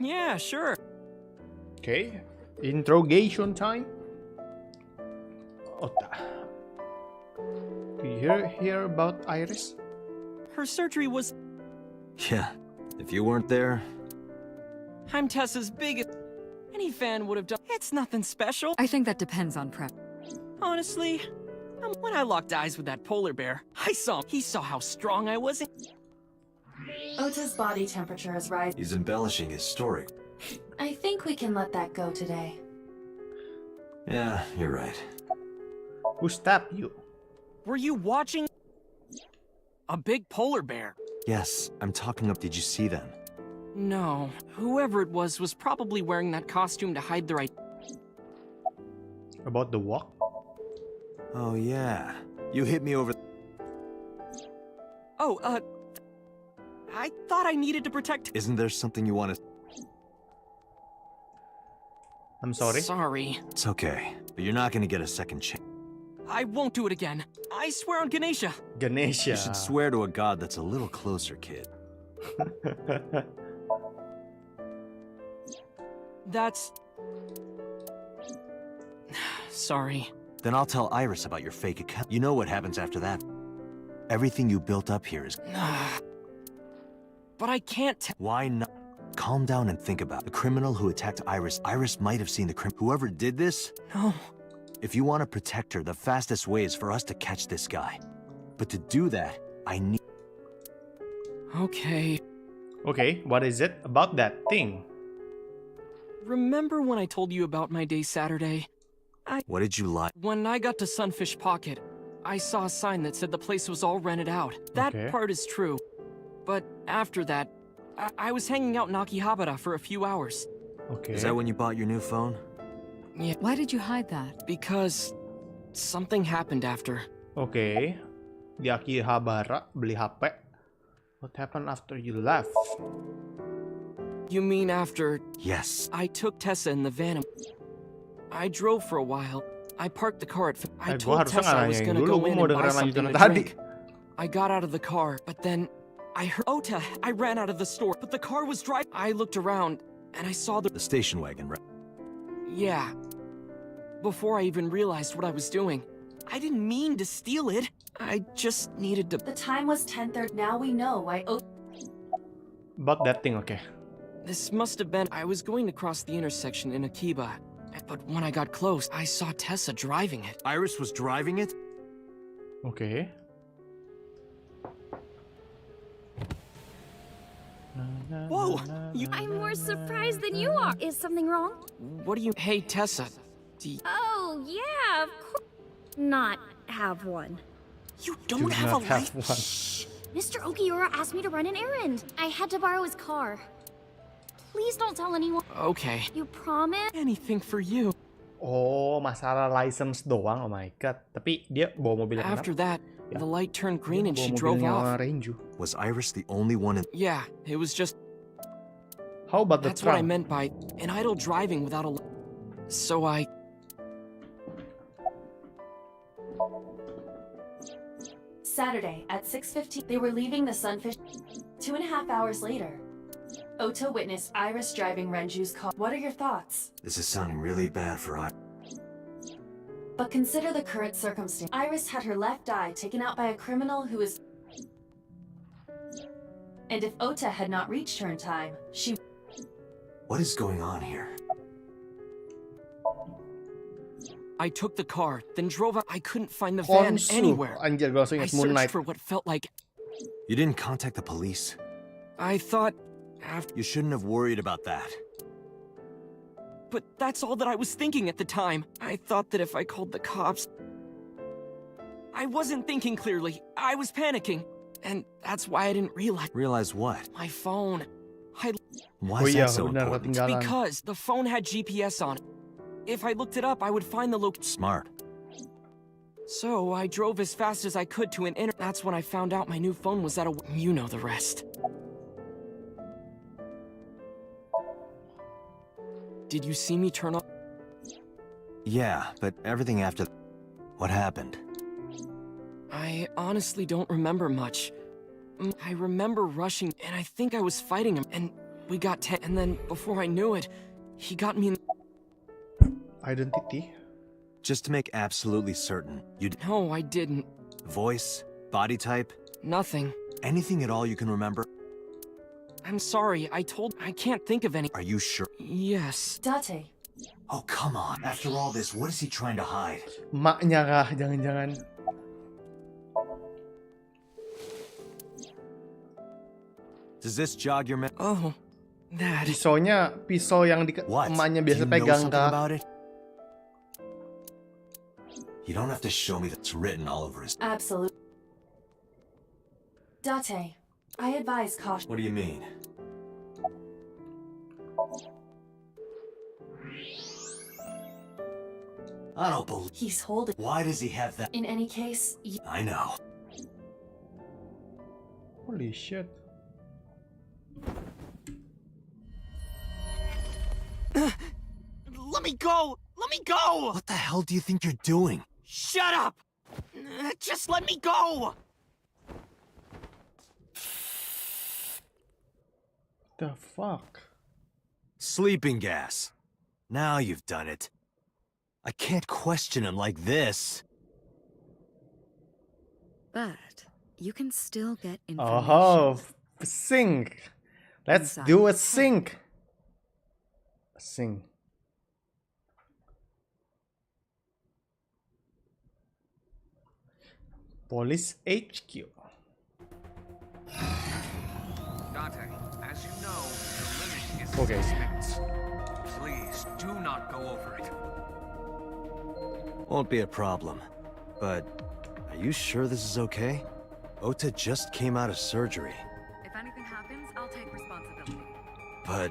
Yeah, sure. Okay, interrogation time. Ota. Did you hear about Iris? Her surgery was... Yeah, if you weren't there... I'm Tessa's biggest... Any fan would have done... It's nothing special. I think that depends on prep. Honestly, when I locked eyes with that polar bear, he saw how strong I was. Ota's body temperature is rising. He's embellishing his story. I think we can let that go today. Yeah, you're right. Who stabbed you? Were you watching? A big polar bear. Yes, I'm talking up. Did you see them? No. Whoever it was probably wearing that costume to hide their... About the walk? Oh, yeah. You hit me over... Oh, I thought I needed to protect... Isn't there something you want to... I'm sorry? Sorry. It's okay, but you're not gonna get a second chance. I won't do it again. I swear on Ganesha. Ganesha. You should swear to a god that's a little closer, kid. That's... Sorry. Then I'll tell Iris about your fake account. You know what happens after that. Everything you built up here is... But I can't Why not? Calm down and think about it. The criminal who attacked Iris. Iris might have seen the whoever did this. No. If you want to protect her, the fastest way is for us to catch this guy. But to do that, I need... Okay. Okay, what is it about that thing? Remember when I told you about my day Saturday? What did you lie? When I got to Sunfish Pocket, I saw a sign that said the place was all rented out. That part is true. But after that, I was hanging out in Akihabara for a few hours. Okay. Is that when you bought your new phone? Yeah. Why did you hide that? Because something happened after. Okay. Di Akihabara beli HP. What happened after you left? You mean after... Yes. I took Tessa in the van. I drove for a while. I parked the car at... I told Tessa I was gonna go in and buy something to drink. I got out of the car, but then... I heard Ota. I ran out of the store, but the car was driving. I looked around, and I saw the station wagon, right? Yeah. Before I even realized what I was doing. I didn't mean to steal it. I just needed to... The time was 10:30. Now we know why About that thing, okay. This must have been... I was going to cross the intersection in Akiba, but when I got close, I saw Tessa driving it. Iris was driving it? Okay. Whoa! I'm more surprised than you are. Is something wrong? What do you... Hey, Tessa. Oh, yeah, of course. Not have one. You don't have a life? Shh. Mr. Okiura asked me to run an errand. I had to borrow his car. Please don't tell anyone. Okay. You promise? Anything for you. Oh, masalah license doang. Oh my god. Tapi dia bawa mobil yang After that, the light turned green and she drove off. Was Iris the only one in... Yeah, it was just... How about the That's what I meant by an idle driving without a... So I... Saturday at 6:15. They were leaving the Sunfish. 2.5 hours later, Ota witnessed Iris driving Renju's car. What are your thoughts? This is sounding really bad for Iris. But consider the current circumstance. Iris had her left eye taken out by a criminal who is... And if Ota had not reached her in time, she... What is going on here? I took the car, then drove out. I couldn't find the van anywhere. Anjir, gue langsung I ingat Moon Knight. searched for what felt like... You didn't contact the police? I thought... After... You shouldn't have worried about that. But that's all that I was thinking at the time. I thought that if I called the cops... I wasn't thinking clearly. I was panicking. And that's why I didn't realize... Realize what? My phone. Why is that so important? Because the phone had GPS on it. If I looked it up, I would find the location. Smart. So I drove as fast as I could to an That's when I found out my new phone was at a... You know the rest. Did you see me turn off? Yeah, but everything after... What happened? I honestly don't remember much. I remember rushing, and I think I was fighting him, and we got 10... And then, before I knew it, he got me in... Identity? Just to make absolutely certain, you... No, I didn't. Voice? Body type? Nothing. Anything at all you can remember? I'm sorry, I can't think of any... Are you sure? Yes. Date. Oh, come on. After all this, what is he trying to hide? Maknya kah? Jangan-jangan. Does this jog your memory? Oh, that... Pisau yang emaknya biasa pegang kah? About it? You don't have to show me that's written all over his... Absolutely. Date, I advise caution. What do you mean? I don't believe... He's holding... Why does he have that? In any case... I know. Holy shit. Let me go! Let me go! What the hell do you think you're doing? Shut up! Just let me go! The fuck? Sleeping gas. Now you've done it. I can't question him like this. But you can still get information. Oh, sync. Let's do a sync. Sync. Police HQ. Dante, as you know, the limit is Okay. 6 minutes. Please do not go over it. Won't be a problem. But are you sure this is okay? Ota just came out of surgery. If anything happens, I'll take responsibility. But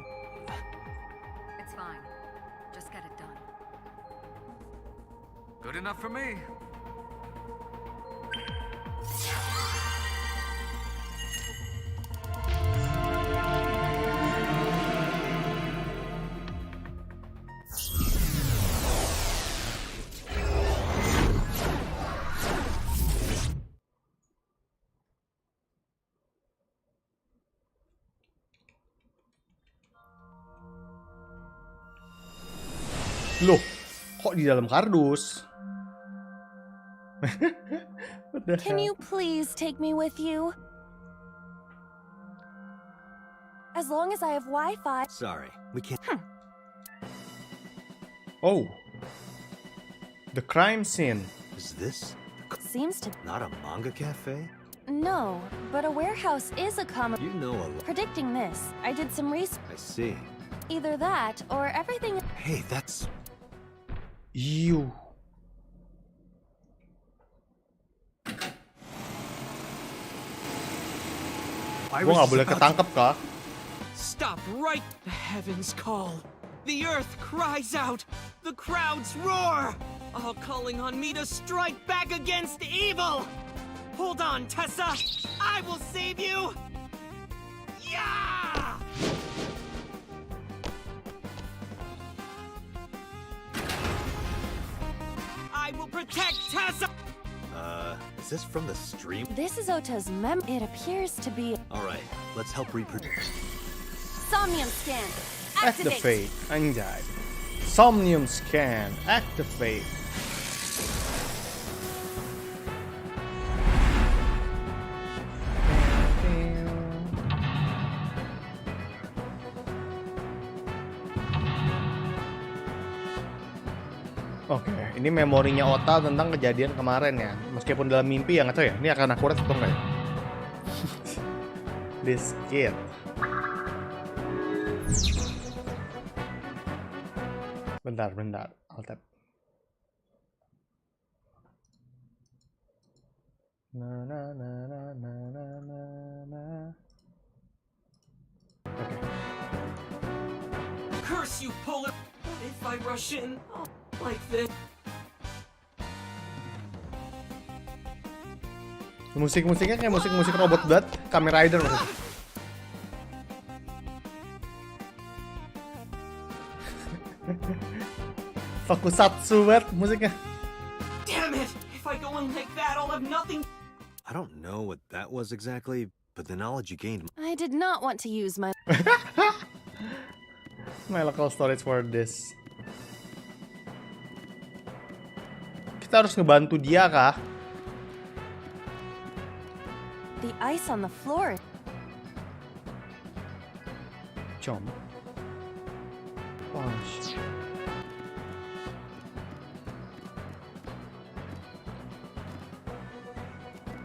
It's fine. Just get it done. Good enough for me. Loh, kok di dalam kardus? What the Can hell? you please take me with you? As long as I have Wi-Fi. sorry, we can't. Oh. The crime scene. Is this Seems to. not a manga cafe? No, but a warehouse is a common. You know a lot. Predicting this, I did some research. I see. Either that or everything. Hey, that's... You. Gua nggak boleh ketangkep kah? Stop right! The heavens call. The earth cries out. The crowds roar. All calling on me to strike back against evil. Hold on, Tessa. I will save you. Yeah! I will protect Tessa. Is this from the stream? This is Ota's mem. It appears to be. Alright, let's help reproduce. Somnium scan. Activate. Anjay. Somnium scan. Activate. Oke, ini memorinya Ota tentang kejadian kemarin ya. Meskipun dalam mimpi ya nggak tahu ya. Ini akan akurat atau enggak ya? This kid. Bentar. I'll tap. Oke. Curse you, Polar! What if I rush in like this? Musik-musiknya kayak musik-musik robot banget, Kamen Rider maksudnya. Tokusatsu banget musiknya. Damn it! If I go in like that, I'll have nothing. I don't know what that was exactly, but the knowledge you gained... I did not want to use my. My local storage for this. Kita harus ngebantu dia kah? The ice on the floor. Jump. Punch.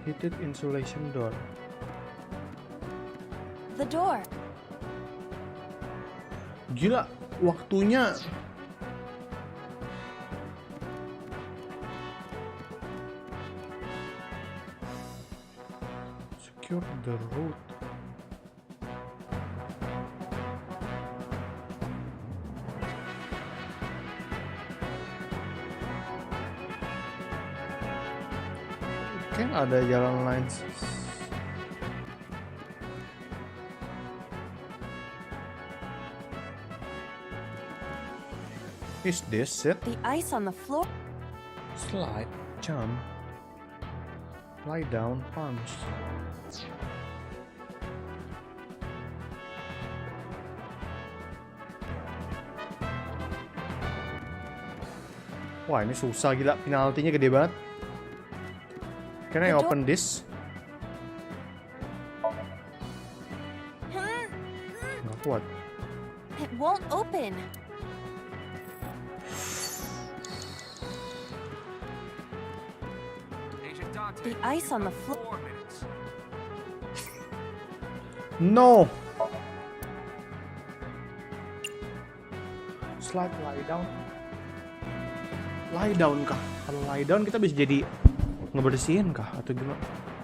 Heated insulation door. The door. Gila, waktunya. Secure the road. Kan ada jalan lain. Is this it? The ice on the floor. Slide, jump, lie down, punch. Wah, ini susah gila, penaltinya gede banget. Can I open this? Nggak kuat. It won't open. The ice on the floor. No. Slide lie down. Lie down kah? Kalau lie down kita bisa jadi ngebersihin kah atau gimana?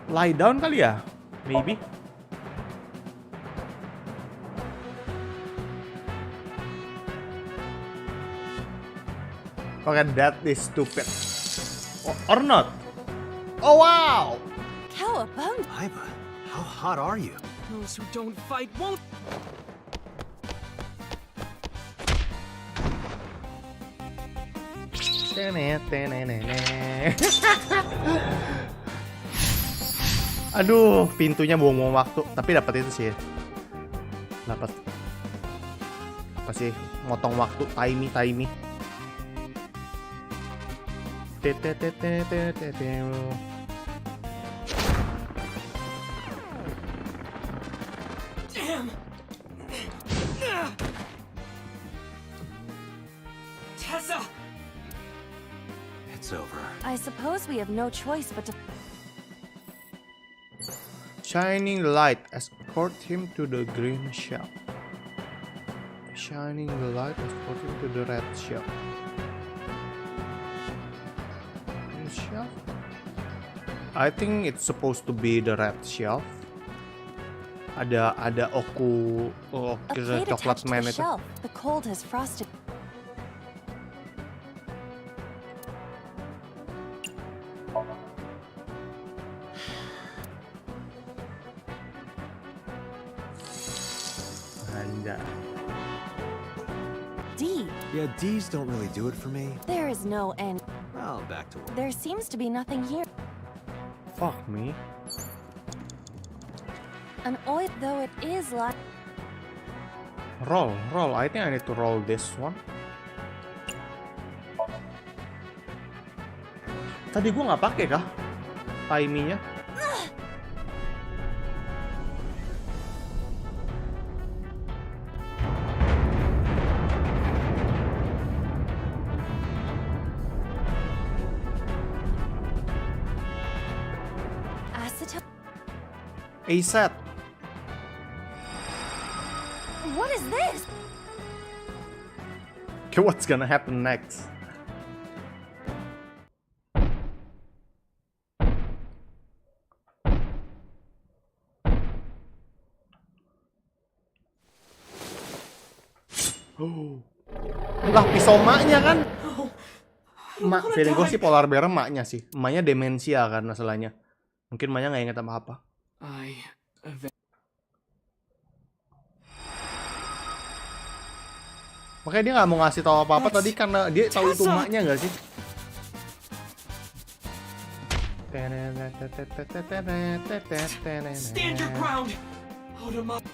Lie down kali ya? Maybe. Okay, that is stupid. Or not. Oh wow! Cowabunga! Iba, how hot are you? Those who don't fight won't. Aduh, pintunya buang-buang waktu. Tapi dapat itu sih. Dapat. Apa sih? Motong waktu, timey. Damn! Tessa! It's over. I suppose we have no choice but to. Shining light, escort him to the green shop. Shining the light, escort him to the red shop. Green shelf? I think it's supposed to be the red shelf. Ada oku coklat man itu. Shelf. The cold has frosted. D. Yeah, D's don't really do it for me. There is no end. Well, back to work. There seems to be nothing here. Fuck me. An oil, though it is like. Roll. I think I need to roll this one. Tadi gua nggak pakai kah? Timingnya. A set. What is this? Okay, what's gonna happen next? Oh, lah pisau emaknya kan? Emak, feeling gue sih polar bear emaknya sih. Emaknya demensia kan masalahnya. Mungkin emaknya nggak inget apa-apa. Makanya dia nggak mau ngasih tahu apa-apa tadi karena dia tahu itu emaknya nggak sih? Stand your ground. Hold him up.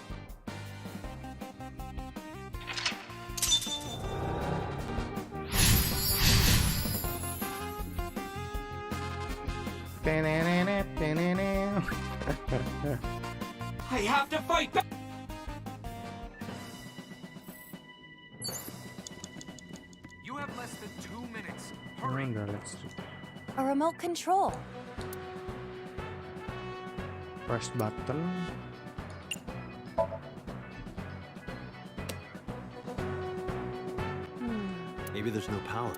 I have to fight back. You have less than 2 minutes. Hurry. A remote control. Press button. Maybe there's no power.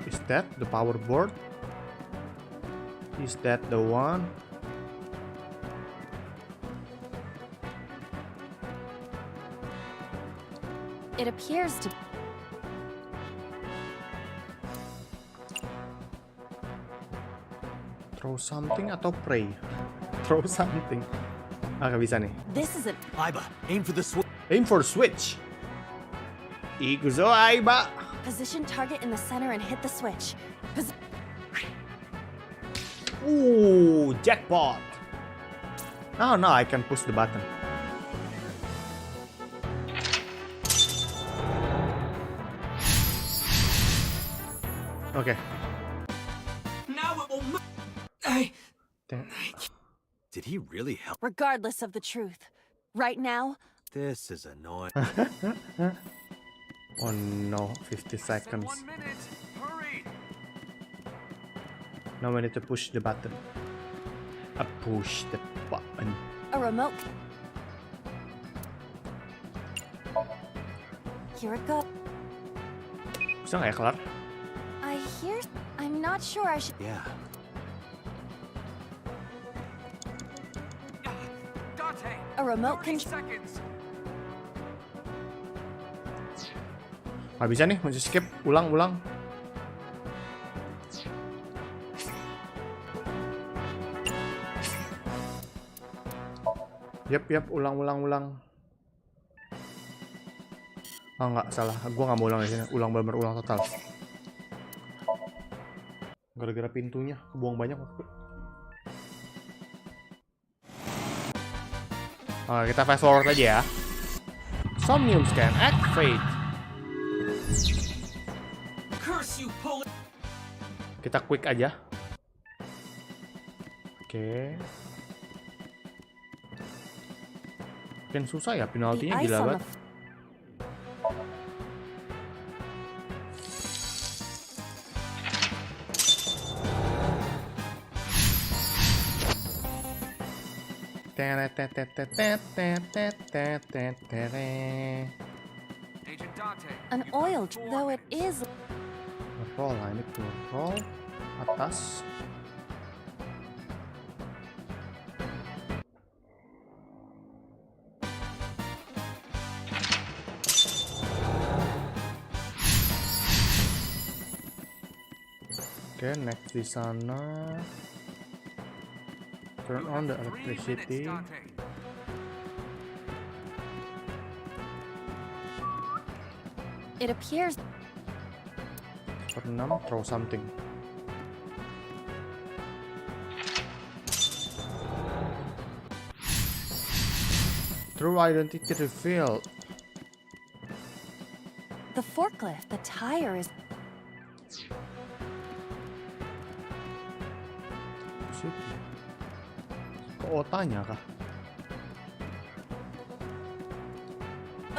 Is that the power board? Is that the one? It appears to. Throw something atau pray? Throw something. Ah, gak bisa nih. This is a. Iba, aim for the switch. Aim for switch. Ikuzo Iba. Position target in the center and hit the switch. Ooh, jackpot. Oh no, I can push the button. Oke. Now it will. Did he really help? Regardless of the truth, right now, This is annoying. Oh no, 50 seconds. 1 minute. Hurry. Now we need to push the button. Push the button. a remote. Here it goes. Bisa nggak ya kelar? I hear. I'm not sure I should. Yeah. A remote control. Nggak bisa nih, mesti skip. Ulang. Yap, ulang. Oh nggak, salah. Gua nggak mau ulang di sini. Bener ulang total. Gara-gara pintunya kebuang banyak waktu. Oke, kita fast forward aja ya. Somnium scan activate. Kita quick aja. Oke. Makin susah ya penaltinya, gila banget. An oil, though it is. Roll, ini tuh roll atas. Oke, next di sana. Turn on the electricity. It appears. For 6, throw something. True identity revealed. The forklift, the tire is. Ke otanya kah?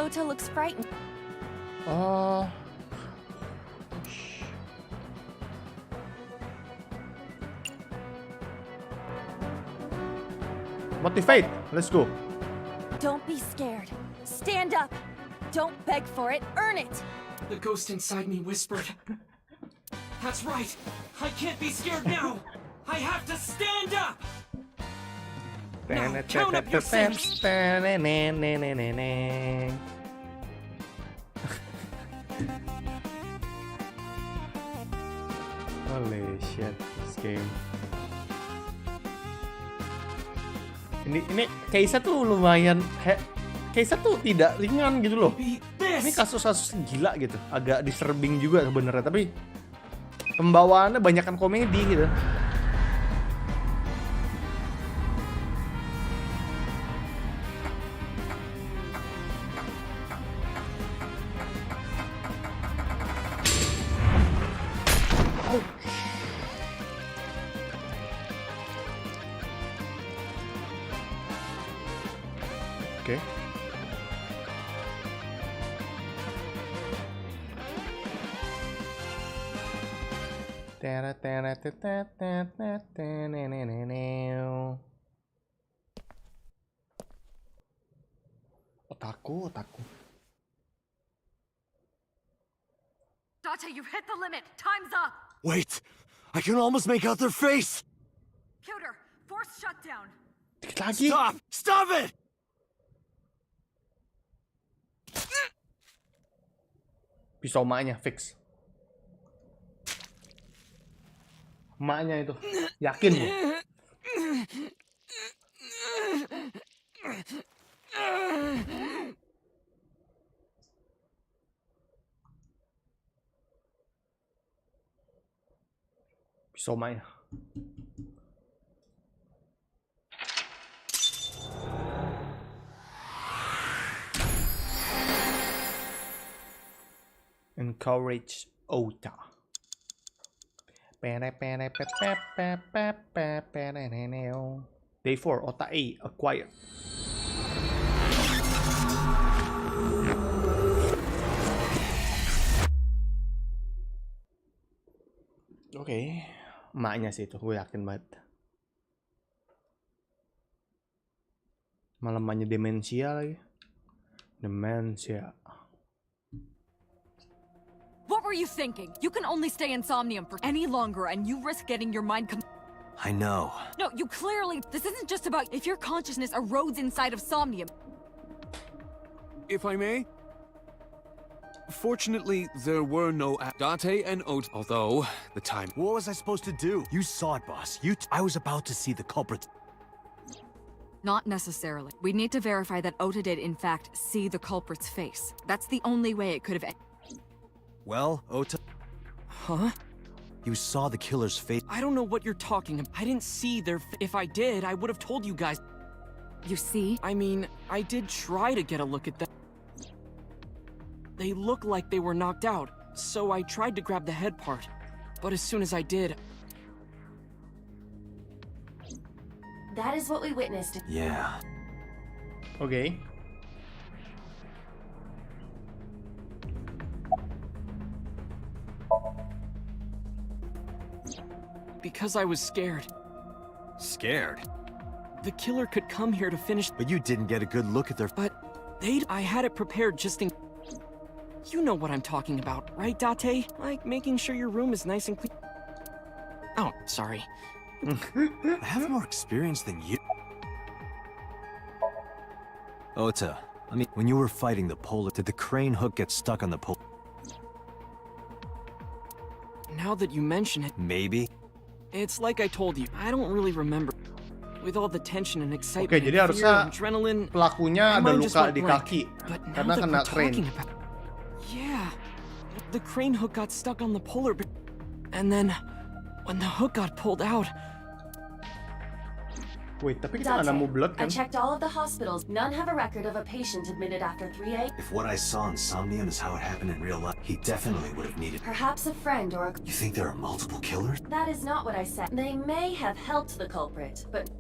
Ota looks frightened. Oh. Motivate. Let's go. Don't be scared. Stand up. Don't beg for it. Earn it. The ghost inside me whispered. That's right. I can't be scared now. I have to stand up. Now, count up your sins. Holy shit, this game. Ini case-nya tuh lumayan, case-nya tuh tidak ringan gitu loh. Ini kasus-kasus gila gitu, agak disturbing juga sebenarnya, tapi pembawaannya banyakkan komedi gitu. Oke. Otaku. Date, you've hit the limit. Time's up. Wait! I can almost make out their face! Computer, force shutdown. Dikit lagi. Stop it! Pisau emaknya fix. Emaknya itu, yakin bu. Pisau emaknya. Encourage Ota. Day 4, Ota A acquired. Oke, emaknya sih itu, gue yakin banget. Malah emaknya demensia lagi. Demensia. What were you thinking? You can only stay in Somnium for any longer and you risk getting your mind I know. No, you clearly... This isn't just about if your consciousness erodes inside of Somnium. If I may? Fortunately, there were no Date and Ot, although the time... What was I supposed to do? You saw it, boss. I was about to see the culprit. Not necessarily. We need to verify that Ota did, in fact, see the culprit's face. That's the only way it could have... Well, Ota... Huh? You saw the killer's face. I don't know what you're talking about. I didn't see their... If I did, I would have told you guys. You see? I mean, I did try to get a look at them. They look like they were knocked out, so I tried to grab the head part. But as soon as I did... That is what we witnessed. Yeah. Okay. Because I was scared. Scared? The killer could come here to finish... But you didn't get a good look at their... But I had it prepared just in... You know what I'm talking about, right, Date? Like making sure your room is nice and clean. Oh, sorry. I have more experience than you. Ota, I mean, when you were fighting the polar, did the crane hook get stuck on the pole? Now that you mention it... Maybe. It's like I told you, I don't really remember. With all the tension and excitement Oke, jadi and fear harusnya and adrenaline, pelakunya ada my mind just luka went di blank. kaki But now karena that kena we're crane. talking about... Yeah, the crane hook got stuck on the polar bear. And then, when the hook got pulled out... Wait, tapi kita nggak nemu blood I kan? checked all of the hospitals. None have a record of a patient admitted after 3 a.m. If what I saw in Somnium is how it happened in real life, he definitely would have needed... Perhaps a friend or a... You think there are multiple killers? That is not what I said. They may have helped the culprit, but...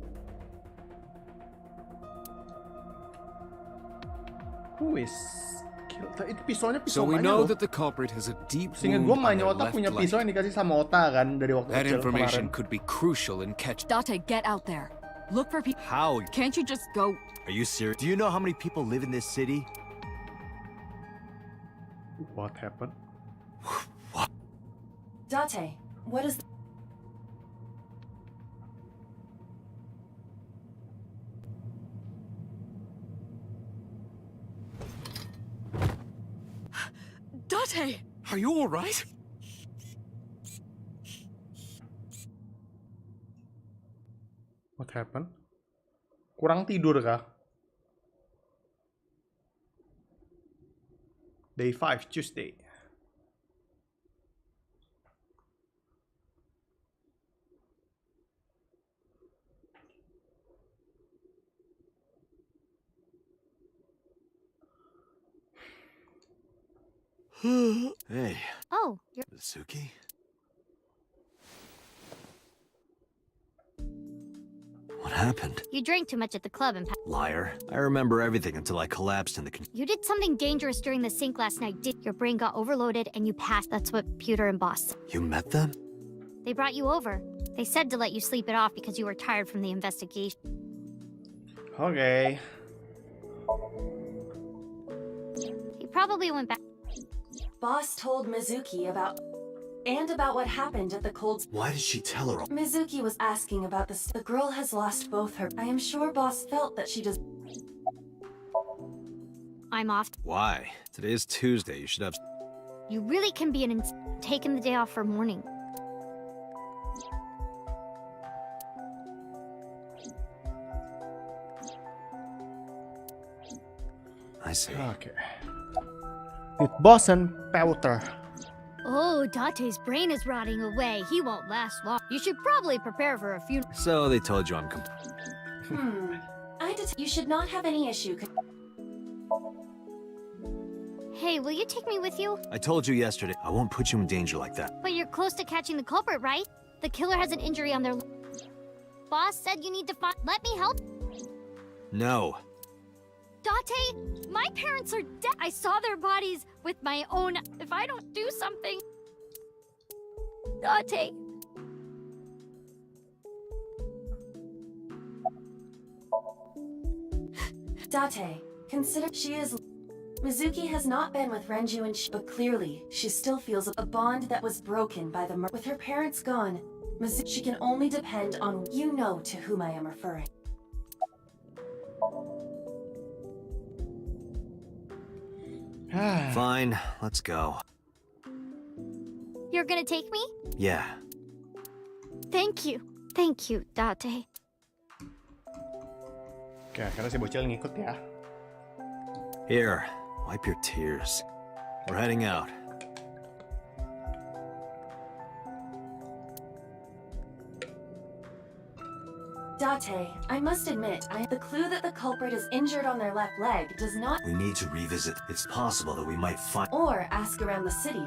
Who is killed? Itu pisaunya So pisau we emaknya know loh. that the culprit has a deep Seingat wound gue on emaknya their Ota left punya leg. pisau yang dikasih sama Ota kan dari waktu That kecil information kemarin. could be crucial in catching... Date, get out there. Look for people. How? Can't you just go? Are you serious? Do you know how many people live in this city? What happened? Date, what is... Date! Are you all right? What happened? Kurang tidur kah? Day 5, Tuesday. Hey. Oh, you're... Mizuki? What happened? You drank too much at the club and... Liar. I remember everything until I collapsed in the... You did something dangerous during the sink last night. Your brain got overloaded and you passed. That's what Pewter and Boss... You met them? They brought you over. They said to let you sleep it off because you were tired from the investigation. Okay. He probably went back... Boss told Mizuki about... And about what happened at the cold... Why did she tell her all? Mizuki was asking about this. The girl has lost both her... I am sure Boss felt that she does... I'm off. Why? Today is Tuesday. You should have... You really can be an taking the day off for mourning. I see. Okay. With Boss and Powder. Oh, Date's brain is rotting away. He won't last long. You should probably prepare for a funeral. So they told you I'm... You should not have any issue... Hey, will you take me with you? I told you yesterday, I won't put you in danger like that. But you're close to catching the culprit, right? The killer has an injury on their... Boss said you need to find... Let me help? No. Date, my parents are dead. I saw their bodies with my own... If I don't do something... Date. Date, consider she is... Mizuki has not been with Renju and but clearly, she still feels a bond that was broken by the With her parents gone, she can only depend on you know to whom I am referring. Fine, let's go. You're gonna take me? Yeah. Thank you, Date. Oke, akhirnya si bocil ngikut ya. Here, wipe your tears. We're heading out. Date, I must admit, the clue that the culprit is injured on their left leg does not... We need to revisit. It's possible that we might find... Or ask around the city.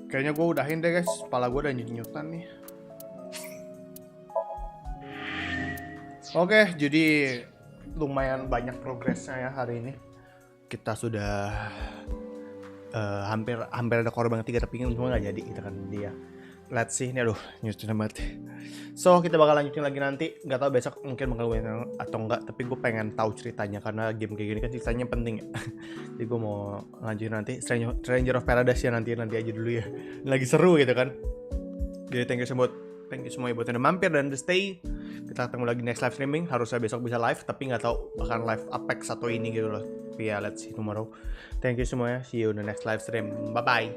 Kayaknya gue udahin deh guys, kepala gue udah nyut-nyutan nih. Oke, jadi lumayan banyak progresnya ya hari ini. Kita sudah hampir ada korban ketiga tapi cuma nggak jadi kita kan dia. Let's see, ini aduh nyusutin banget. So kita bakal lanjutin lagi nanti. Nggak tahu besok mungkin bakal gue atau enggak, tapi gue pengen tahu ceritanya karena game kayak gini kan ceritanya penting ya. Jadi gue mau lanjutin nanti Stranger of Paradise ya nanti aja dulu ya. Lagi seru gitu kan. Jadi thank you semua buat yang udah mampir dan udah stay. Kita ketemu lagi next live streaming. Harusnya besok bisa live, tapi nggak tahu bahkan live Apex atau ini gitu loh. Tapi ya let's see tomorrow. Thank you semuanya. See you in the next live stream. Bye bye.